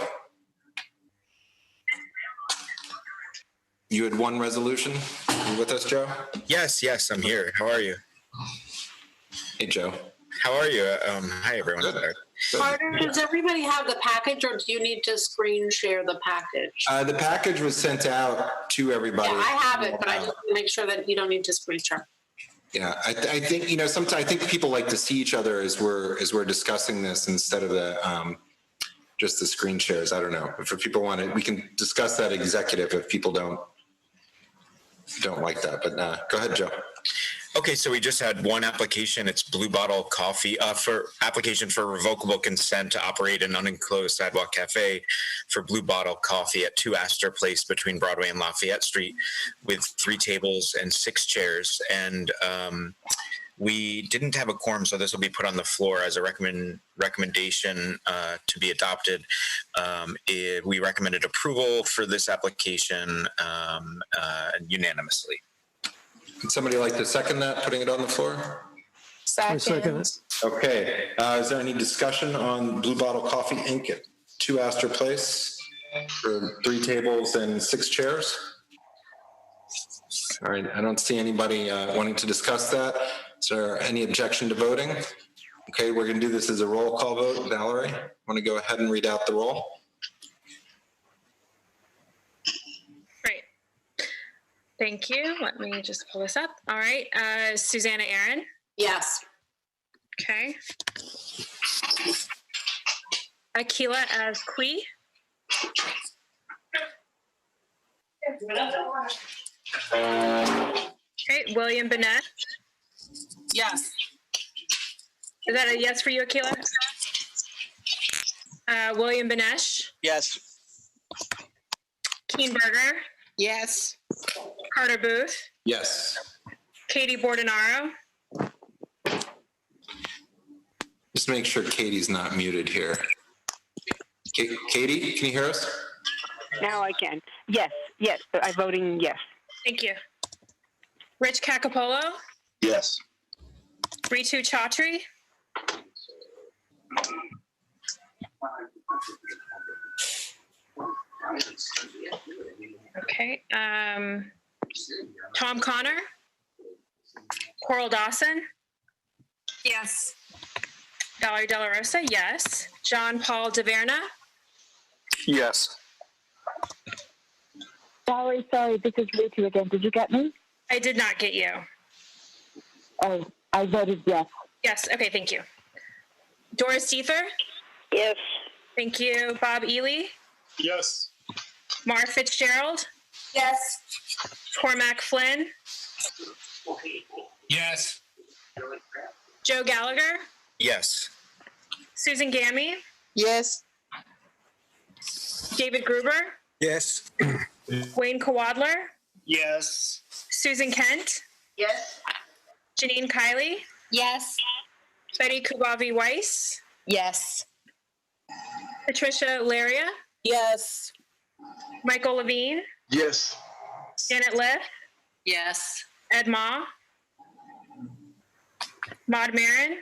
You had one resolution. Are you with us, Joe? Yes, I'm here. How are you? Hey, Joe. How are you? Hi, everyone. Good. Carter, does everybody have the package, or do you need to screen share the package? The package was sent out to everybody. Yeah, I have it, but I just want to make sure that you don't need to screen share. Yeah, I think, you know, sometimes I think people like to see each other as we're discussing this instead of the just the screen shares. I don't know. If people want it, we can discuss that executive if people don't like that. But go ahead, Joe. Okay, so we just had one application. It's Blue Bottle Coffee for application for revocable consent to operate an unenclosed sidewalk cafe for Blue Bottle Coffee at 2 Astor Place between Broadway and Lafayette Street with 3 tables and 6 chairs. And we didn't have a quorum, so this will be put on the floor as a recommendation to be adopted. We recommended approval for this application unanimously. Would somebody like to second that, putting it on the floor? Second. Okay. Is there any discussion on Blue Bottle Coffee Inc. at 2 Astor Place for 3 tables and 6 chairs? All right. I don't see anybody wanting to discuss that. Is there any objection to voting? Okay, we're going to do this as a roll call vote. Valerie, want to go ahead and read out the roll? Great. Thank you. Let me just pull this up. All right. Susanna Aaron. Yes. Okay. Akila as Kui. Okay. William Benesh. Yes. Is that a yes for you, Akila? William Benesh. Yes. Keen Berger. Yes. Carter Booth. Yes. Katie Bordenaro. Just make sure Katie's not muted here. Katie, can you hear us? Now I can. Yes, I'm voting yes. Thank you. Rich Cacapolo. Yes. Ritu Chaudhry. Okay. Tom Connor. Coral Dawson. Yes. Valerie De La Rosa, yes. John Paul DeVerna. Yes. Sorry, this is Ritu again. Did you get me? I did not get you. Oh, I voted yes. Yes, okay, thank you. Doris Seether. Yes. Thank you. Bob Ely. Yes. Mar Fitzgerald. Yes. Cormac Flynn. Yes. Joe Gallagher. Yes. Susan Gammy. Yes. David Gruber. Yes. Wayne Kawadler. Yes. Susan Kent. Yes. Janine Kiley. Yes. Betty Kubavi Weiss. Yes. Patricia Laria. Yes. Michael Levine. Yes. Janet Liff. Yes. Ed Ma. Maud Marin.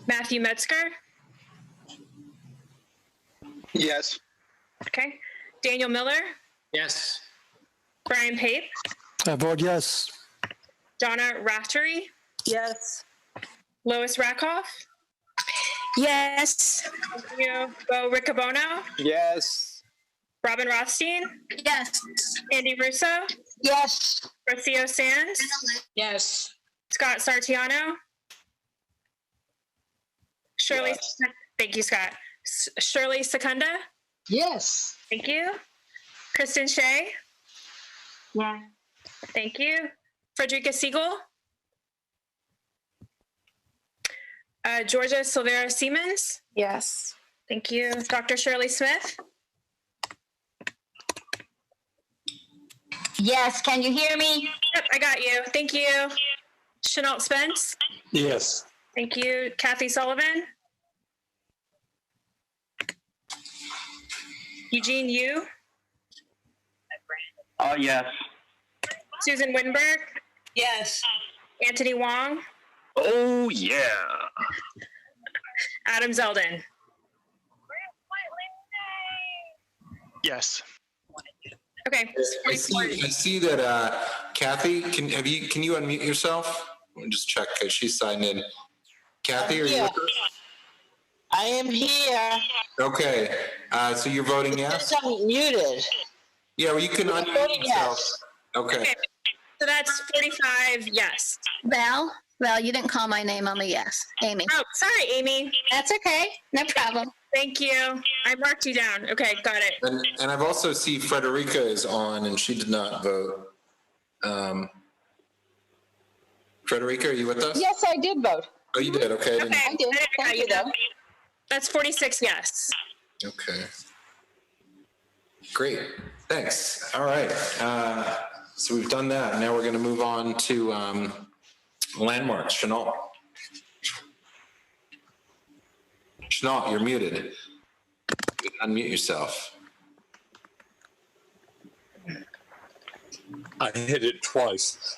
Matthew Metzger. Yes. Okay. Daniel Miller. Yes. Brian Pape. I vote yes. Donna Raftery. Yes. Lois Rakoff. Yes. Thank you. Bo Riccobono. Yes. Robin Rothstein. Yes. Andy Russo. Yes. Rocio Sands. Yes. Scott Sartiano. Shirley. Yes. Thank you, Scott. Shirley Secunda. Yes. Thank you. Kristen Shea. Yeah. Thank you. Frederica Siegel. Georgia Silvera Siemens. Yes. Thank you. Dr. Shirley Smith. Yes, can you hear me? Yep, I got you. Thank you. Chenault Spence. Yes. Thank you. Kathy Sullivan. Eugene Yu. Oh, yes. Susan Winberg. Yes. Anthony Wong. Oh, yeah. Adam Zeldin. Yes. Okay. I see that Kathy, can you unmute yourself? Let me just check because she signed in. Kathy, are you with us? I am here. Okay, so you're voting yes? I'm muted. Yeah, well, you can unmute yourself. Okay. So that's 45 yes. Val, you didn't call my name on the yes. Amy. Oh, sorry, Amy. That's okay. No problem. Thank you. I marked you down. Okay, got it. And I've also see Frederica is on and she did not vote. Frederica, are you with us? Yes, I did vote. Oh, you did? Okay. I did. Thank you, though. That's 46 yes. Okay. Great. Thanks. All right. So we've done that. Now we're going to move on to landmarks. Chenault. Chenault, you're muted. Unmute yourself. I hit it twice.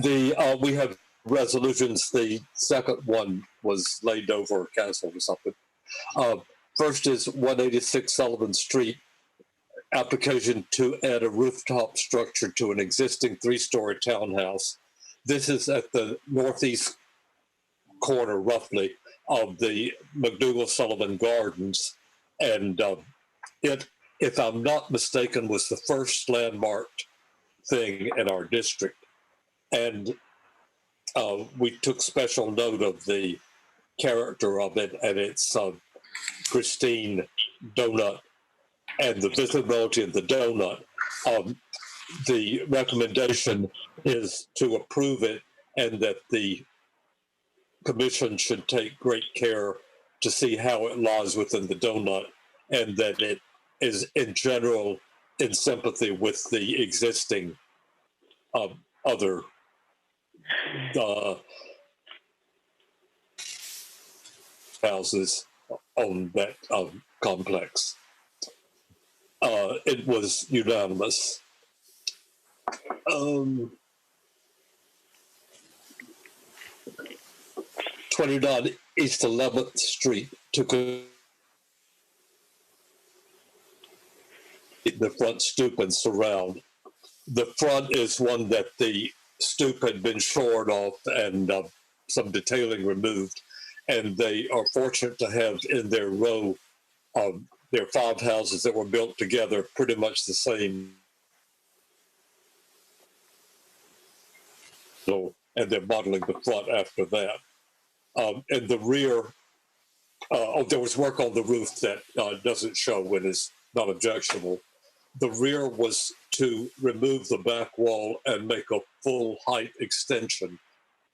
We have resolutions. The second one was laid over or canceled or something. First is 186 Sullivan Street, application to add a rooftop structure to an existing 3-story townhouse. This is at the northeast corner, roughly, of the McDougal-Sullivan Gardens. And it, if I'm not mistaken, was the first landmarked thing in our district. And we took special note of the character of it, and it's pristine donut and the visibility of the donut. The recommendation is to approve it, and that the commission should take great care to see how it lies within the donut, and that it is in general in sympathy with the existing other houses on that complex. It was unanimous. 29 East 11th Street took the front stoop and surround. The front is one that the stoop had been shored off and some detailing removed, and they are fortunate to have in their row there are 5 houses that were built together pretty much the same. So, and they're modeling the front after that. And the rear, there was work on the roof that doesn't show and is not objectionable. The rear was to remove the back wall and make a full height extension.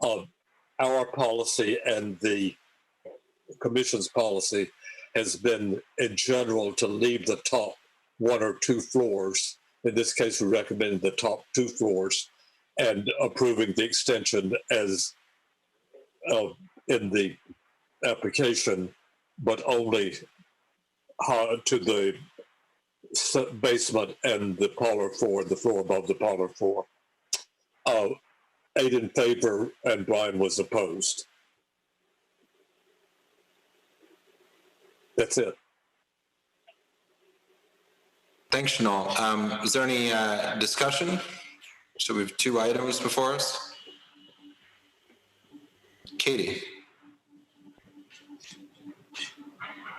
Our policy and the commission's policy has been in general to leave the top 1 or 2 floors. In this case, we recommended the top 2 floors and approving the extension as in the application, but only to the basement and the parlor floor, the floor above the parlor floor. 8 in favor, and Brian was opposed. That's it. Thanks, Chenault. Is there any discussion? So we have 2 items before us. Katie.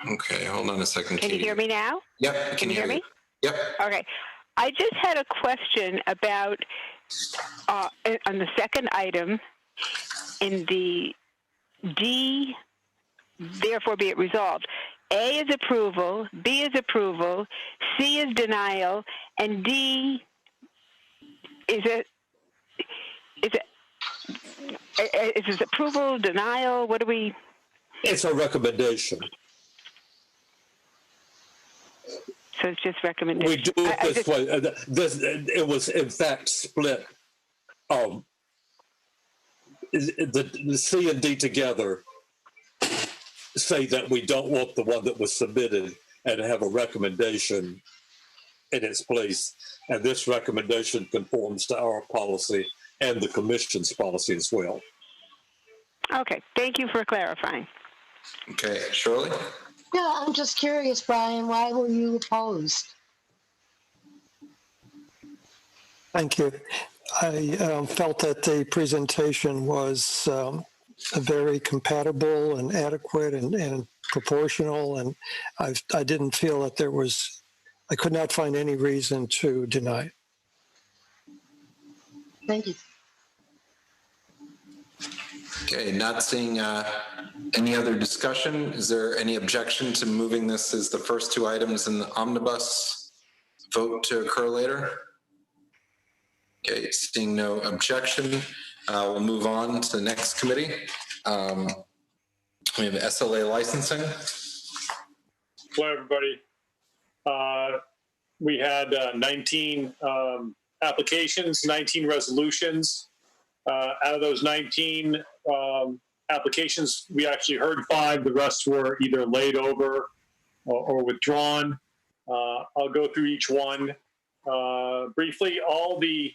Okay, hold on a second. Can Katie. you hear me now? Yep. Can you hear me? Yep. Okay. I just had a question about on the second item in the D, therefore be it resolved. A is approval, B is approval, C is denial, and D is this approval, denial? What do we? It's a recommendation. So it's just recommendation. We do it this way. It was in fact split. The C and D together say that we don't want the one that was submitted and have a recommendation in its place. And this recommendation conforms to our policy and the commission's policy as well. Okay, thank you for clarifying. Okay, Shirley? Yeah, I'm just curious, Brian, why were you opposed? Thank you. I felt that the presentation was very compatible and adequate and proportional, and I didn't feel that I could not find any reason to deny. Thank you. Okay, not seeing any other discussion. Is there any objection to moving this as the first 2 items in the omnibus vote to occur later? Okay, seeing no objection, we'll move on to the next committee. We have SLA licensing. Hello, everybody. We had 19 applications, 19 resolutions. Out of those 19 applications, we actually heard 5. The rest were either laid over or withdrawn. I'll go through each one briefly. All the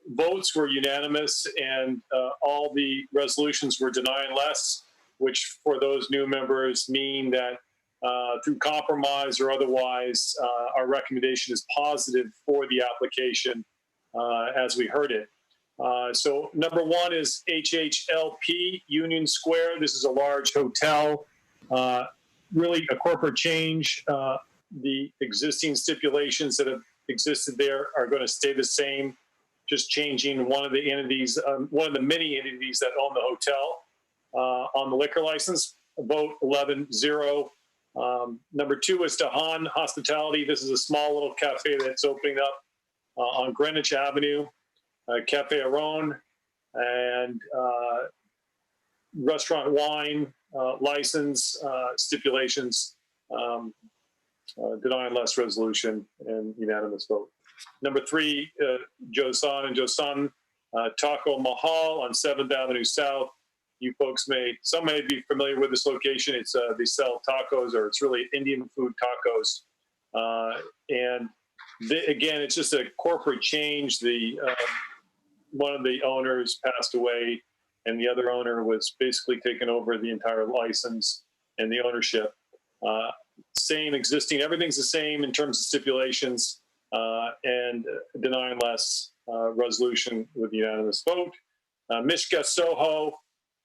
votes were unanimous, and all the resolutions were denying less, which for those new members mean that through compromise or otherwise, our recommendation is positive for the application as we heard it. So number 1 is HHLP Union Square. This is a large hotel, really a corporate change. The existing stipulations that have existed there are going to stay the same, just changing one of the entities, one of the many entities that own the hotel on the liquor license. Vote 11-0. Number 2 is Dahan Hospitality. This is a small little cafe that's opening up on Greenwich Avenue, Cafe Aron, and restaurant wine license stipulations, denying less resolution and unanimous vote. Number 3, Josan and Josan Taco Mahal on 7th Avenue South. You folks some may be familiar with this location. It's they sell tacos, or it's really Indian food tacos. And again, it's just a corporate change. One of the owners passed away, and the other owner was basically taking over the entire license and the ownership. Same existing, everything's the same in terms of stipulations, and denying less resolution with unanimous vote. Mishka Soho,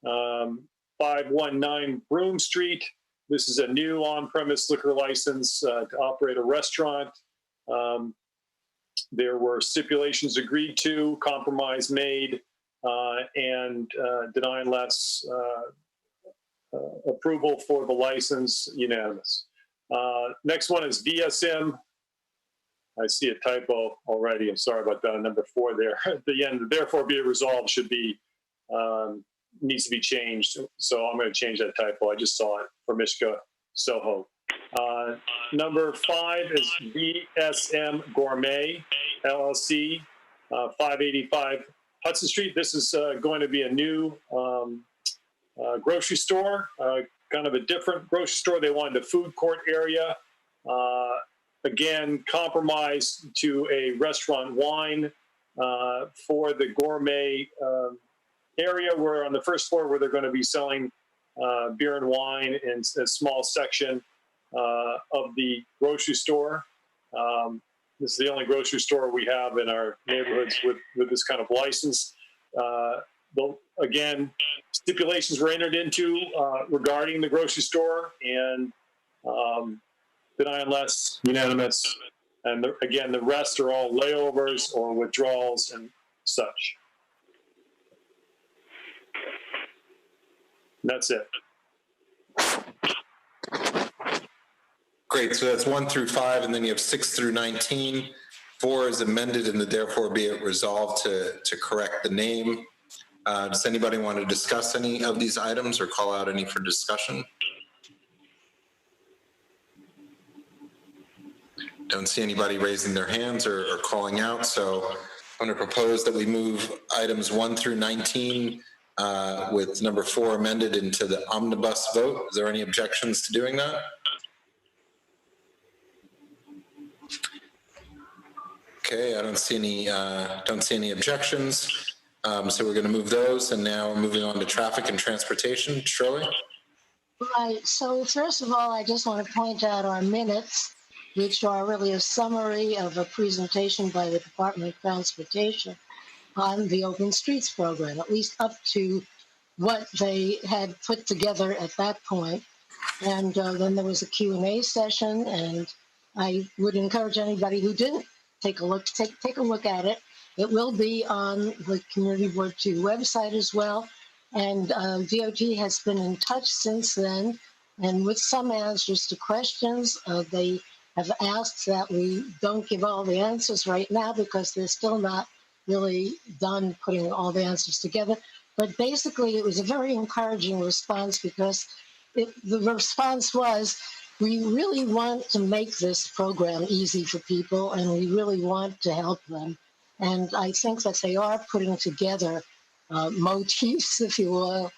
519 Broome Street. This is a new on-premise liquor license to operate a restaurant. There were stipulations agreed to, compromise made, and denying less approval for the license, unanimous. Next one is VSM. I see a typo already. I'm sorry about that. On number 4 there at the end. Therefore, be it resolved should be needs to be changed. So I'm going to change that typo. I just saw it for Mishka Soho. Number 5 is VSM Gourmet LLC, 585 Hudson Street. This is going to be a new grocery store, kind of a different grocery store. They wanted a food court area. Again, compromise to a restaurant wine for the gourmet area, where on the first floor where they're going to be selling beer and wine in a small section of the grocery store. This is the only grocery store we have in our neighborhoods with this kind of license. Again, stipulations were entered into regarding the grocery store, and denying less, unanimous. And again, the rest are all layovers or withdrawals and such. And that's it. Great, so that's 1 through 5, and then you have 6 through 19. 4 is amended, and the therefore be it resolved to correct the name. Does anybody want to discuss any of these items or call out any for discussion? Don't see anybody raising their hands or calling out, so I'm going to propose that we move items 1 through 19 with number 4 amended into the omnibus vote. Is there any objections to doing that? Okay, I don't see any objections. So we're going to move those, and now we're moving on to traffic and transportation. Shirley? Right. So first of all, I just want to point out our minutes, which are really a summary of a presentation by the Department of Transportation on the Open Streets program, at least up to what they had put together at that point. And then there was a Q&A session, and I would encourage anybody who didn't take a look at it. It will be on the Community Board 2 website as well. And DOT has been in touch since then, and with some answers to questions. They have asked that we don't give all the answers right now because they're still not really done putting all the answers together. But basically, it was a very encouraging response because the response was, we really want to make this program easy for people, and we really want to help them. And I think that they are putting together motifs, if you will,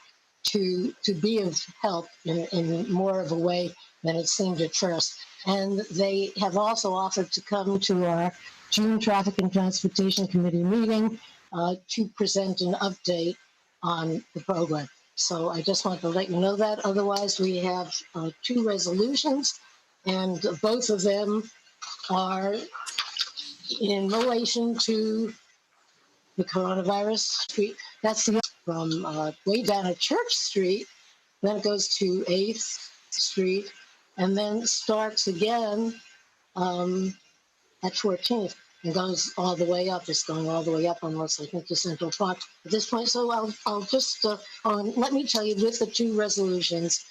to be of help in more of a way than it seemed at first. And they have also offered to come to our June Traffic and Transportation Committee meeting to present an update on the program. So I just want to let you know that. Otherwise, we have 2 resolutions, and both of them are in relation to the coronavirus street. That's the from way down at Church Street, then it goes to 8th Street, and then starts again at 14th and goes all the way up. It's going all the way up almost, I think, to Central Park at this point. So I'll just, let me tell you, with the 2 resolutions,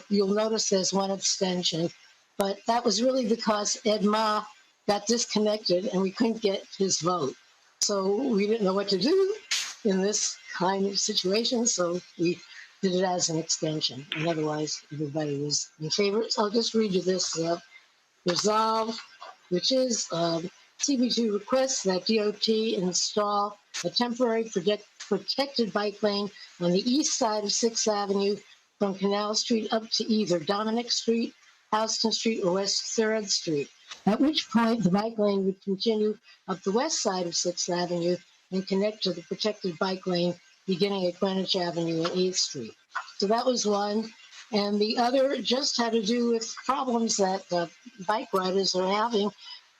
you'll notice there's 1 abstention, but that was really because Ed Ma got disconnected and we couldn't get his vote. So we didn't know what to do in this kind of situation, so we did it as an extension. And otherwise, everybody was in favor. So I'll just read you this resolve, which is CB2 requests that DOT install a temporary protected bike lane on the east side of 6th Avenue from Canal Street up to either Dominic Street, Houston Street, or West 3rd Street, at which point the bike lane would continue up the west side of 6th Avenue and connect to the protected bike lane beginning at Greenwich Avenue and 8th Street. So that was one. And the other just had to do with problems that bike riders are having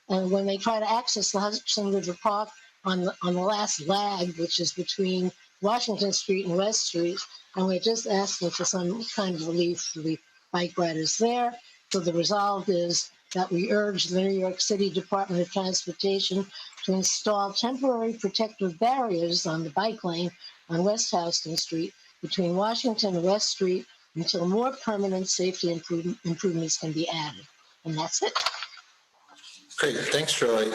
when they try to access the Hudson River Park on the last lag, which is between Washington Street and West Street. And we're just asking for some kind of relief for the bike riders there. So the resolve is that we urge the New York City Department of Transportation to install temporary protective barriers on the bike lane on West Houston Street between Washington and West Street until more permanent safety improvements can be added. And that's it. Great, thanks, Shirley.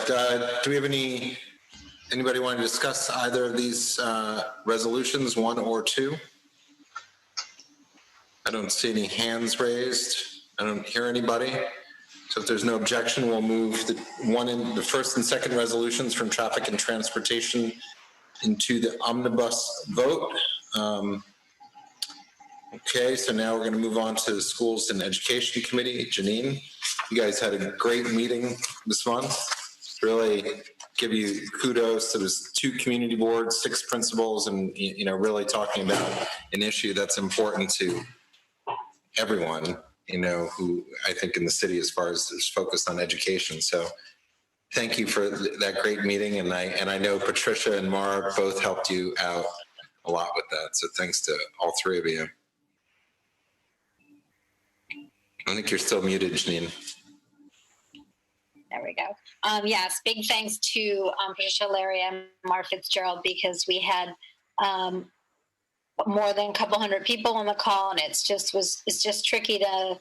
Do we have anybody want to discuss either of these resolutions, 1 or 2? I don't see any hands raised. I don't hear anybody. So if there's no objection, we'll move the first and second resolutions from Traffic and Transportation into the omnibus vote. Okay, so now we're going to move on to the Schools and Education Committee. Janine, you guys had a great meeting this month. Really give you kudos. There was 2 community boards, 6 principals, and really talking about an issue that's important to everyone, who I think in the city as far as is focused on education. So thank you for that great meeting. And I know Patricia and Mara both helped you out a lot with that. So thanks to all 3 of you. I think you're still muted, Janine. There we go. Yes, big thanks to Patricia, Larry, and Mark Fitzgerald, because we had more than a couple hundred people on the call, and it's just tricky to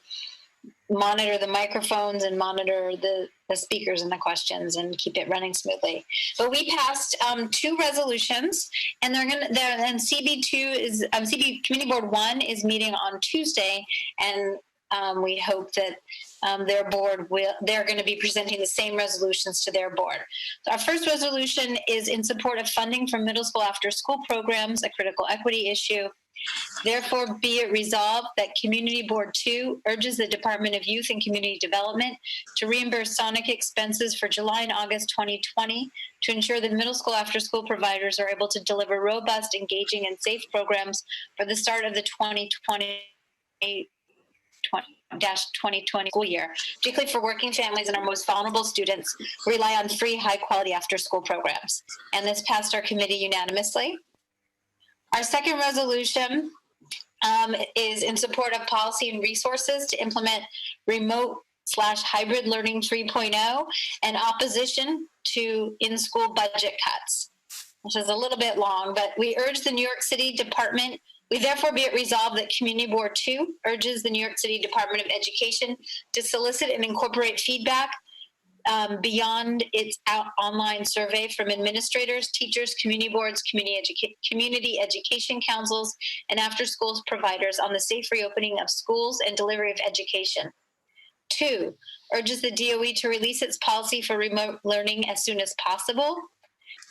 monitor the microphones and monitor the speakers and the questions and keep it running smoothly. But we passed 2 resolutions, and CB2 is CB Community Board 1 is meeting on Tuesday, and we hope that they're going to be presenting the same resolutions to their board. So our first resolution is in support of funding for middle school after school programs, a critical equity issue. Therefore, be it resolved that Community Board 2 urges the Department of Youth and Community Development to reimburse Sonic expenses for July and August 2020 to ensure that middle school after school providers are able to deliver robust, engaging, and safe programs for the start of the 2020 school year, particularly for working families and our most vulnerable students who rely on free, high-quality after-school programs. And this passed our committee unanimously. Our second resolution is in support of policy and resources to implement remote/hybrid learning 3.0 and opposition to in-school budget cuts. This is a little bit long, but we urge the New York City Department. We therefore be it resolved that Community Board 2 urges the New York City Department of Education to solicit and incorporate feedback beyond its online survey from administrators, teachers, community boards, community education councils, and after-school providers on the safe reopening of schools and delivery of education. 2, urges the DOE to release its policy for remote learning as soon as possible.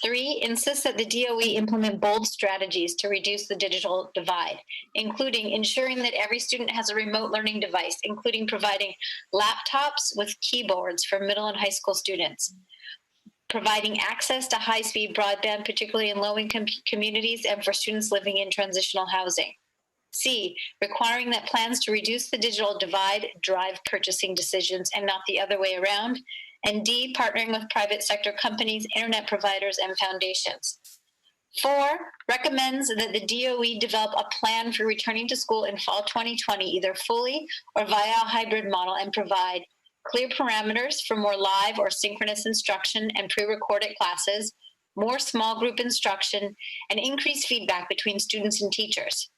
3, insists that the DOE implement bold strategies to reduce the digital divide, including ensuring that every student has a remote learning device, including providing laptops with keyboards for middle and high school students, providing access to high-speed broadband, particularly in low-income communities and for students living in transitional housing. C, requiring that plans to reduce the digital divide drive purchasing decisions and not the other way around. And D, partnering with private sector companies, internet providers, and foundations. 4, recommends that the DOE develop a plan for returning to school in fall 2020, either fully or via a hybrid model, and provide clear parameters for more live or synchronous instruction and pre-recorded classes, more small group instruction, and increased feedback between students and teachers.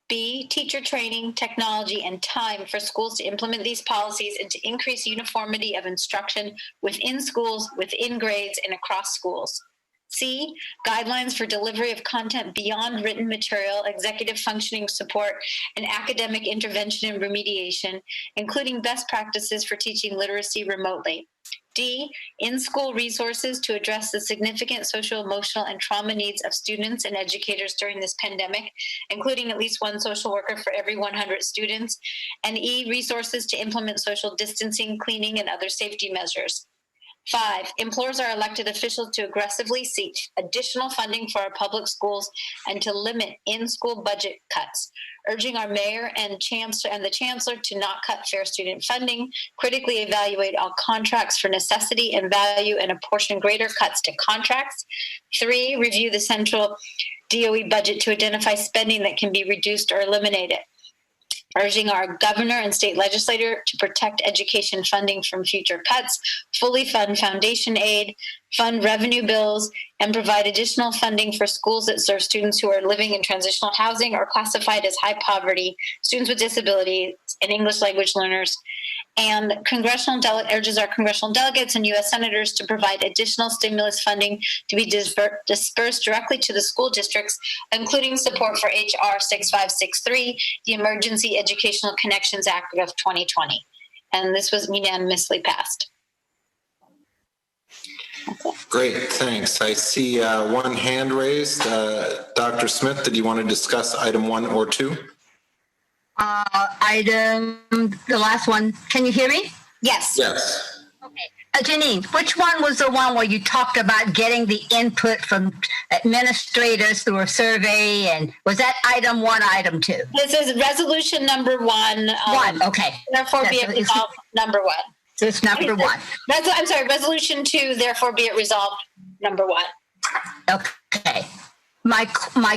B, teacher training, technology, and time for schools to implement these policies and to increase uniformity of instruction within schools, within grades, and across schools. C, guidelines for delivery of content beyond written material, executive functioning support, and academic intervention and remediation, including best practices for teaching literacy remotely. D, in-school resources to address the significant social, emotional, and trauma needs of students and educators during this pandemic, including at least one social worker for every 100 students. And E, resources to implement social distancing, cleaning, and other safety measures. 5, implores our elected officials to aggressively seek additional funding for our public schools and to limit in-school budget cuts, urging our mayor and the chancellor to not cut fair student funding, critically evaluate all contracts for necessity and value, and apportion greater cuts to contracts. 3, review the central DOE budget to identify spending that can be reduced or eliminated, urging our governor and state legislator to protect education funding from future cuts, fully fund foundation aid, fund revenue bills, and provide additional funding for schools that serve students who are living in transitional housing or classified as high poverty, students with disabilities, and English language learners. And urges our congressional delegates and U.S. senators to provide additional stimulus funding to be dispersed directly to the school districts, including support for H.R. 6563, the Emergency Educational Connections Act of 2020. And this was unanimously passed. Okay. Great, thanks. I see one hand raised. Dr. Smith, did you want to discuss item 1 or 2? The last one. Can you hear me? Yes. Yes. Okay. Janine, which one was the one where you talked about getting the input from administrators through a survey? And was that item 1, item 2? This is resolution number 1. 1, okay. Therefore, be it resolved number 1. So it's number 1. I'm sorry, resolution 2, therefore be it resolved number 1. Okay. My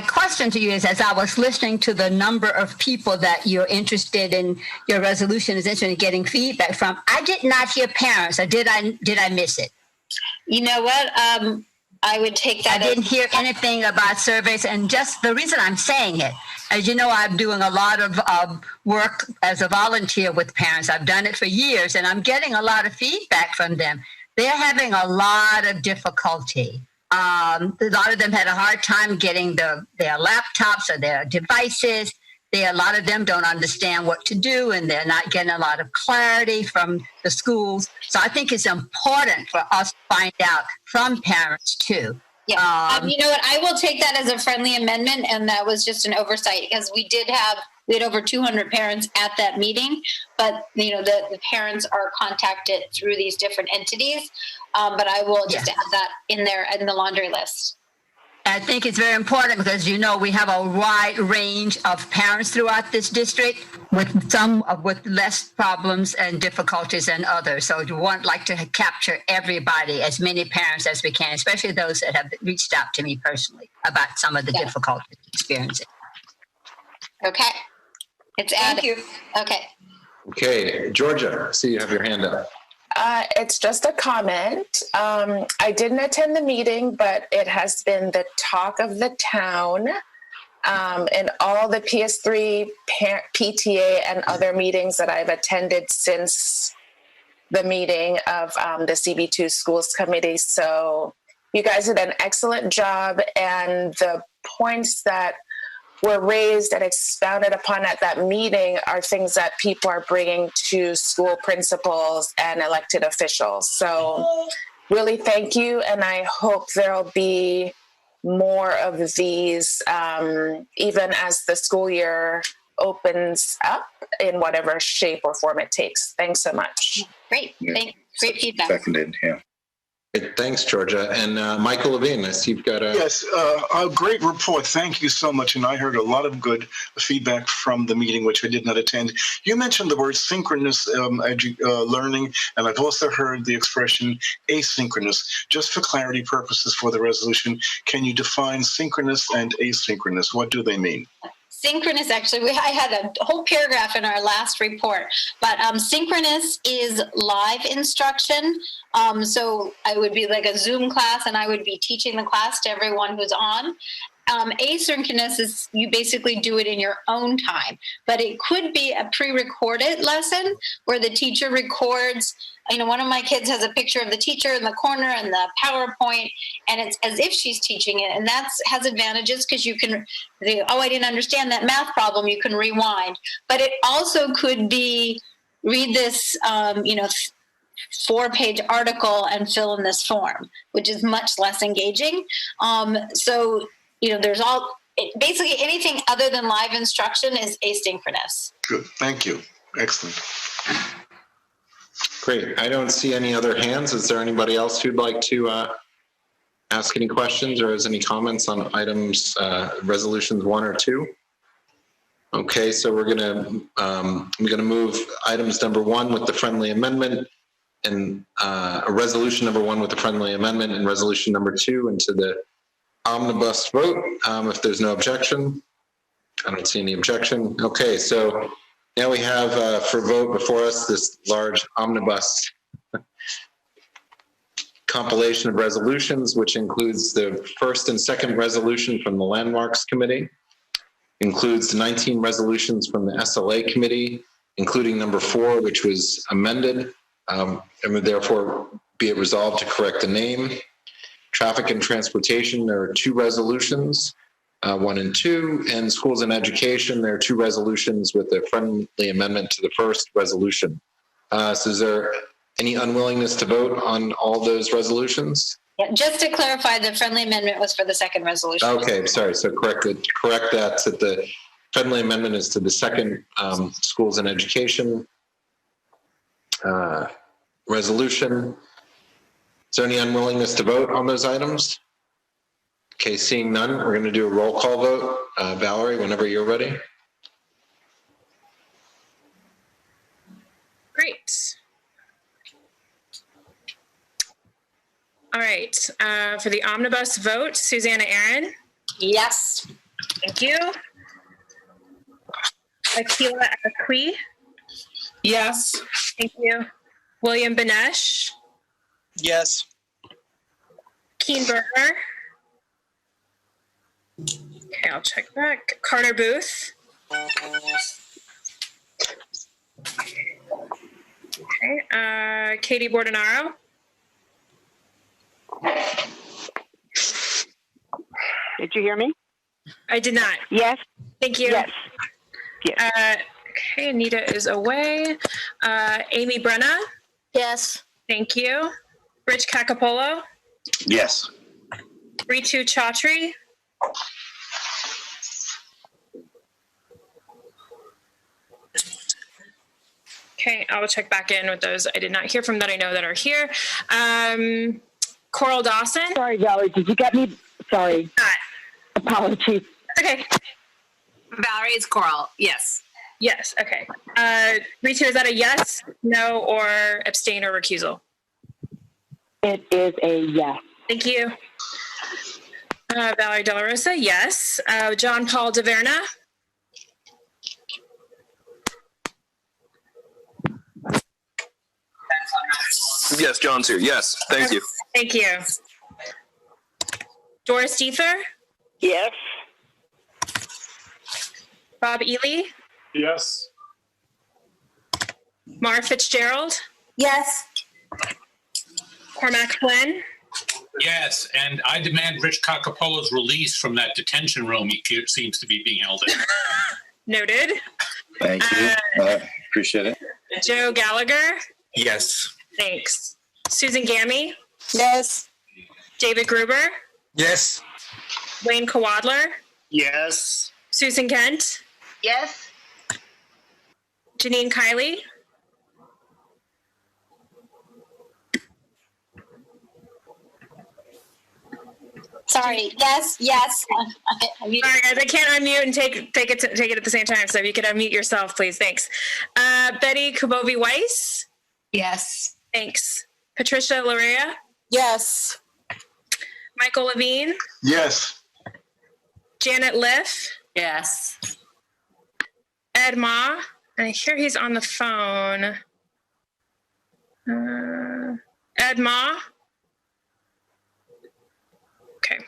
question to you is, as I was listening to the number of people that you're interested in, your resolution is interested in getting feedback from, I did not hear parents, or did I miss it? You know what? I would take that. I didn't hear anything about surveys, and just the reason I'm saying it, as you know, I'm doing a lot of work as a volunteer with parents. I've done it for years, and I'm getting a lot of feedback from them. They're having a lot of difficulty. A lot of them had a hard time getting their laptops or their devices. A lot of them don't understand what to do, and they're not getting a lot of clarity from the schools. So I think it's important for us to find out from parents too. Yeah. You know what? I will take that as a friendly amendment, and that was just an oversight because we had over 200 parents at that meeting, but the parents are contacted through these different entities. But I will just add that in there in the laundry list. I think it's very important because, we have a wide range of parents throughout this district, with some with less problems and difficulties than others. So we like to capture everybody, as many parents as we can, especially those that have reached out to me personally about some of the difficulties experiencing. Okay. It's added. Thank you. Okay. Okay, Georgia, I see you have your hand up. It's just a comment. I didn't attend the meeting, but it has been the talk of the town in all the PS3, PTA, and other meetings that I've attended since the meeting of the CB2 Schools Committee. So you guys did an excellent job, and the points that were raised and expounded upon at that meeting are things that people are bringing to school principals and elected officials. So really thank you, and I hope there'll be more of these even as the school year opens up in whatever shape or form it takes. Thanks so much. Great. Great feedback. Seconded, yeah. Great, thanks, Georgia. And Michael Levine, I see you've got a... Yes, a great report. Thank you so much. And I heard a lot of good feedback from the meeting, which I did not attend. You mentioned the word synchronous learning, and I've also heard the expression asynchronous. Just for clarity purposes for the resolution, can you define synchronous and asynchronous? What do they mean? Synchronous, actually, I had a whole paragraph in our last report, but synchronous is live instruction. So I would be like a Zoom class, and I would be teaching the class to everyone who's on. Asynchronous is you basically do it in your own time, but it could be a pre-recorded lesson where the teacher records. You know, one of my kids has a picture of the teacher in the corner and the PowerPoint, and it's as if she's teaching it. And that has advantages because you can, I didn't understand that math problem, you can rewind. But it also could be, read this, 4-page article and fill in this form, which is much less engaging. There's basically anything other than live instruction is asynchronous. Good, thank you. Excellent. Great. I don't see any other hands. Is there anybody else who'd like to ask any questions or has any comments on items, resolutions 1 or 2? Okay, so we're gonna move items number 1 with the friendly amendment and resolution number 1 with the friendly amendment and resolution number 2 into the omnibus vote. If there's no objection, I don't see any objection. Okay, so now we have for vote before us this large omnibus compilation of resolutions, which includes the first and second resolution from the Landmarks Committee, includes 19 resolutions from the SLA Committee, including number 4, which was amended, and would therefore be it resolved to correct the name. Traffic and Transportation, there are 2 resolutions. 1 and 2, and Schools and Education, there are 2 resolutions with a friendly amendment to the first resolution. So is there any unwillingness to vote on all those resolutions? Yeah, just to clarify, the friendly amendment was for the second resolution. Okay, sorry. So correct that. So the friendly amendment is to the second Schools and Education resolution. Is there any unwillingness to vote on those items? Okay, seeing none, we're going to do a roll call vote. Valerie, whenever you're ready. Great. All right, for the omnibus vote, Susanna Aaron. Yes. Thank you. Akila Akwi. Yes. Thank you. William Benesh. Yes. Keen Berger. Okay, I'll check back. Carter Booth. Okay, Katie Bordenaro. Did you hear me? I did not. Yes. Thank you. Yes. Yes. Okay, Anita is away. Amy Brenna. Yes. Thank you. Rich Cacapolo. Yes. Ritu Chaudhry. Okay, I will check back in with those I did not hear from that I know that are here. Coral Dawson. Sorry, Valerie, did you get me? Sorry. Apologies. Okay. Valerie, it's Coral. Yes. Yes, okay. Ritu, is that a yes, no, or abstain or recusal? It is a yes. Thank you. Valerie De La Rosa, yes. John Paul DeVerna. Yes, John's here. Yes. Thank you. Thank you. Doris Deether. Yes. Bob Ely. Yes. Mara Fitzgerald. Yes. Cormac Flynn. Yes, and I demand Rich Cacapolo's release from that detention room he seems to be being held in. Noted. Thank you. Appreciate it. Joe Gallagher. Yes. Thanks. Susan Gammy. Yes. David Gruber. Yes. Wayne Kawadler. Yes. Susan Kent. Yes. Janine Kiley. Sorry. Yes. Yes. Sorry, guys, I can't unmute and take it at the same time. So if you could unmute yourself, please. Thanks. Betty Kubovi Weiss. Yes. Thanks. Patricia Larea. Yes. Michael Levine. Yes. Janet Liff. Yes. Ed Ma. I hear he's on the phone. Ed Ma. Okay.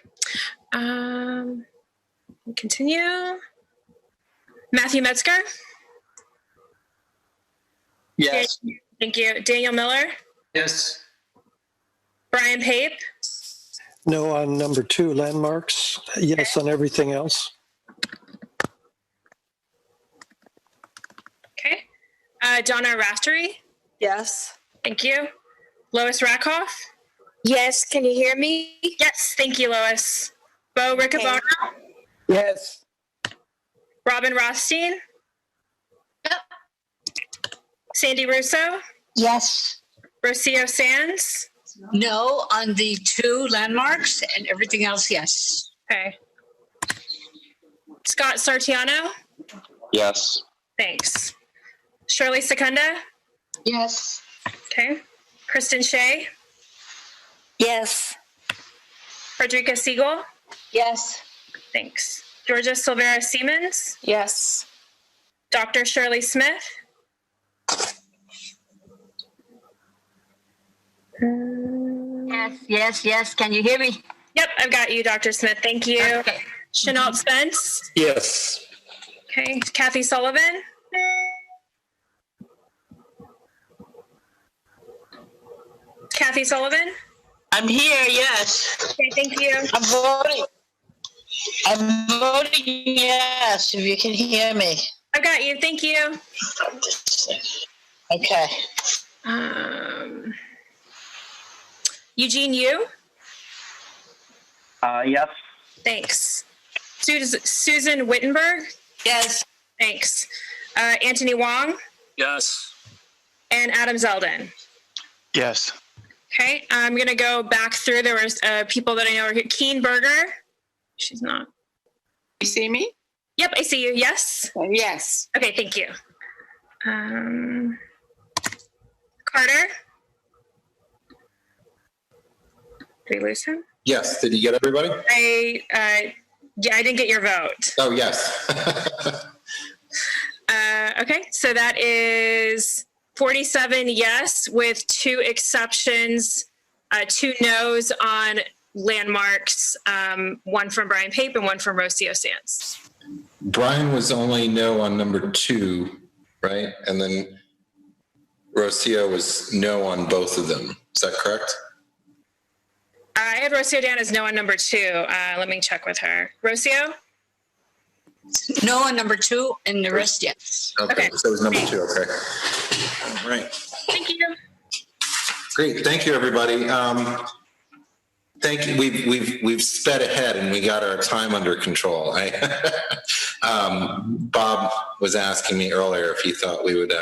Continue. Matthew Metzger. Yes. Thank you. Daniel Miller. Yes. Brian Pape. No on number 2, landmarks. Yes on everything else. Okay. Donna Raftery. Yes. Thank you. Lois Rakoff. Yes. Can you hear me? Yes. Thank you, Lois. Bo Riccabona. Yes. Robin Rothstein. Yep. Sandy Russo. Yes. Rocio Sands. No on the 2 landmarks and everything else, yes. Okay. Scott Sartiano. Yes. Thanks. Shirley Secunda. Yes. Okay. Kristen Shea. Yes. Frederica Siegel. Yes. Thanks. Georgia Silvera Siemens. Yes. Dr. Shirley Smith. Yes. Can you hear me? Yep, I've got you, Dr. Smith. Thank you. Okay. Chenault Spence. Yes. Okay. Kathy Sullivan. Kathy Sullivan. I'm here, yes. Okay, thank you. I'm voting yes, if you can hear me. I've got you. Thank you. Okay. Eugene Yu. Yes. Thanks. Susan Wittenberg. Yes. Thanks. Anthony Wong Yes. and Adam Zeldin. Yes. Okay, I'm going to go back through. There was people that I know are here. Keen Berger. She's not. You see me? Yep, I see you. Yes? Yes. Okay, thank you. Carter? Did we lose him? Yes. Did you get everybody? I didn't get your vote. Oh, yes. Okay, so that is 47 yes with 2 exceptions, 2 no's on landmarks, 1 from Brian Pape and 1 from Rocio Sands. Brian was only no on number 2, right? And then Rocio was no on both of them. Is that correct? I had Rocio down as no on number 2. Let me check with her. Rocio? No on number 2 and the rest, yes. Okay. So it was number 2. Okay. All right. Thank you. Great. Thank you, everybody. Thank you. We've sped ahead and we got our time under control. Bob was asking me earlier if he thought we would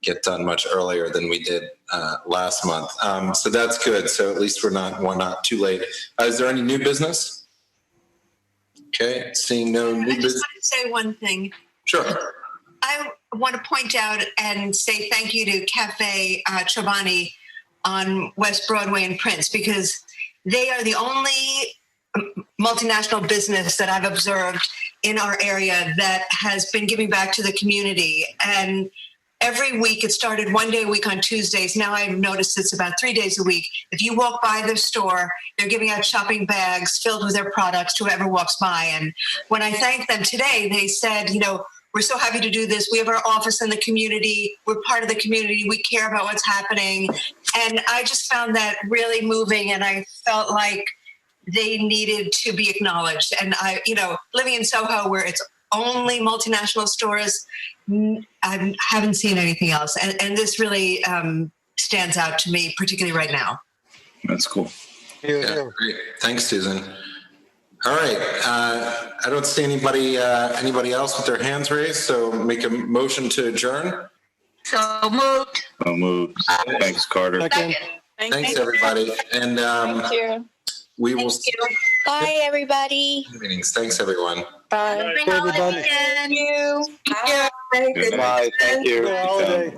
get done much earlier than we did last month. So that's good. So at least we're not too late. Is there any new business? Okay, seeing no new business. I just want to say one thing. Sure. I want to point out and say thank you to Cafe Chobani on West Broadway in Prince, because they are the only multinational business that I've observed in our area that has been giving back to the community. And every week, it started one day a week on Tuesdays. Now I've noticed it's about 3 days a week. If you walk by their store, they're giving out shopping bags filled with their products to whoever walks by. And when I thanked them today, they said, We're so happy to do this. We have our office in the community. We're part of the community. We care about what's happening. And I just found that really moving. And I felt like they needed to be acknowledged. And I, living in Soho where it's only multinational stores, I haven't seen anything else. And this really stands out to me, particularly right now. That's cool. Yeah, great. Thanks, Susan. All right. I don't see anybody else with their hands raised, so make a motion to adjourn. So moved. So moved. Thanks, Carter. Second. Thanks, everybody. And Thank you. we will Thank you. Bye, everybody. meetings. Thanks, everyone. Bye. Happy holidays. Thank you. Bye. Good night. Thank you. Good holiday.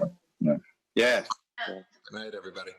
Yeah. Good night, everybody.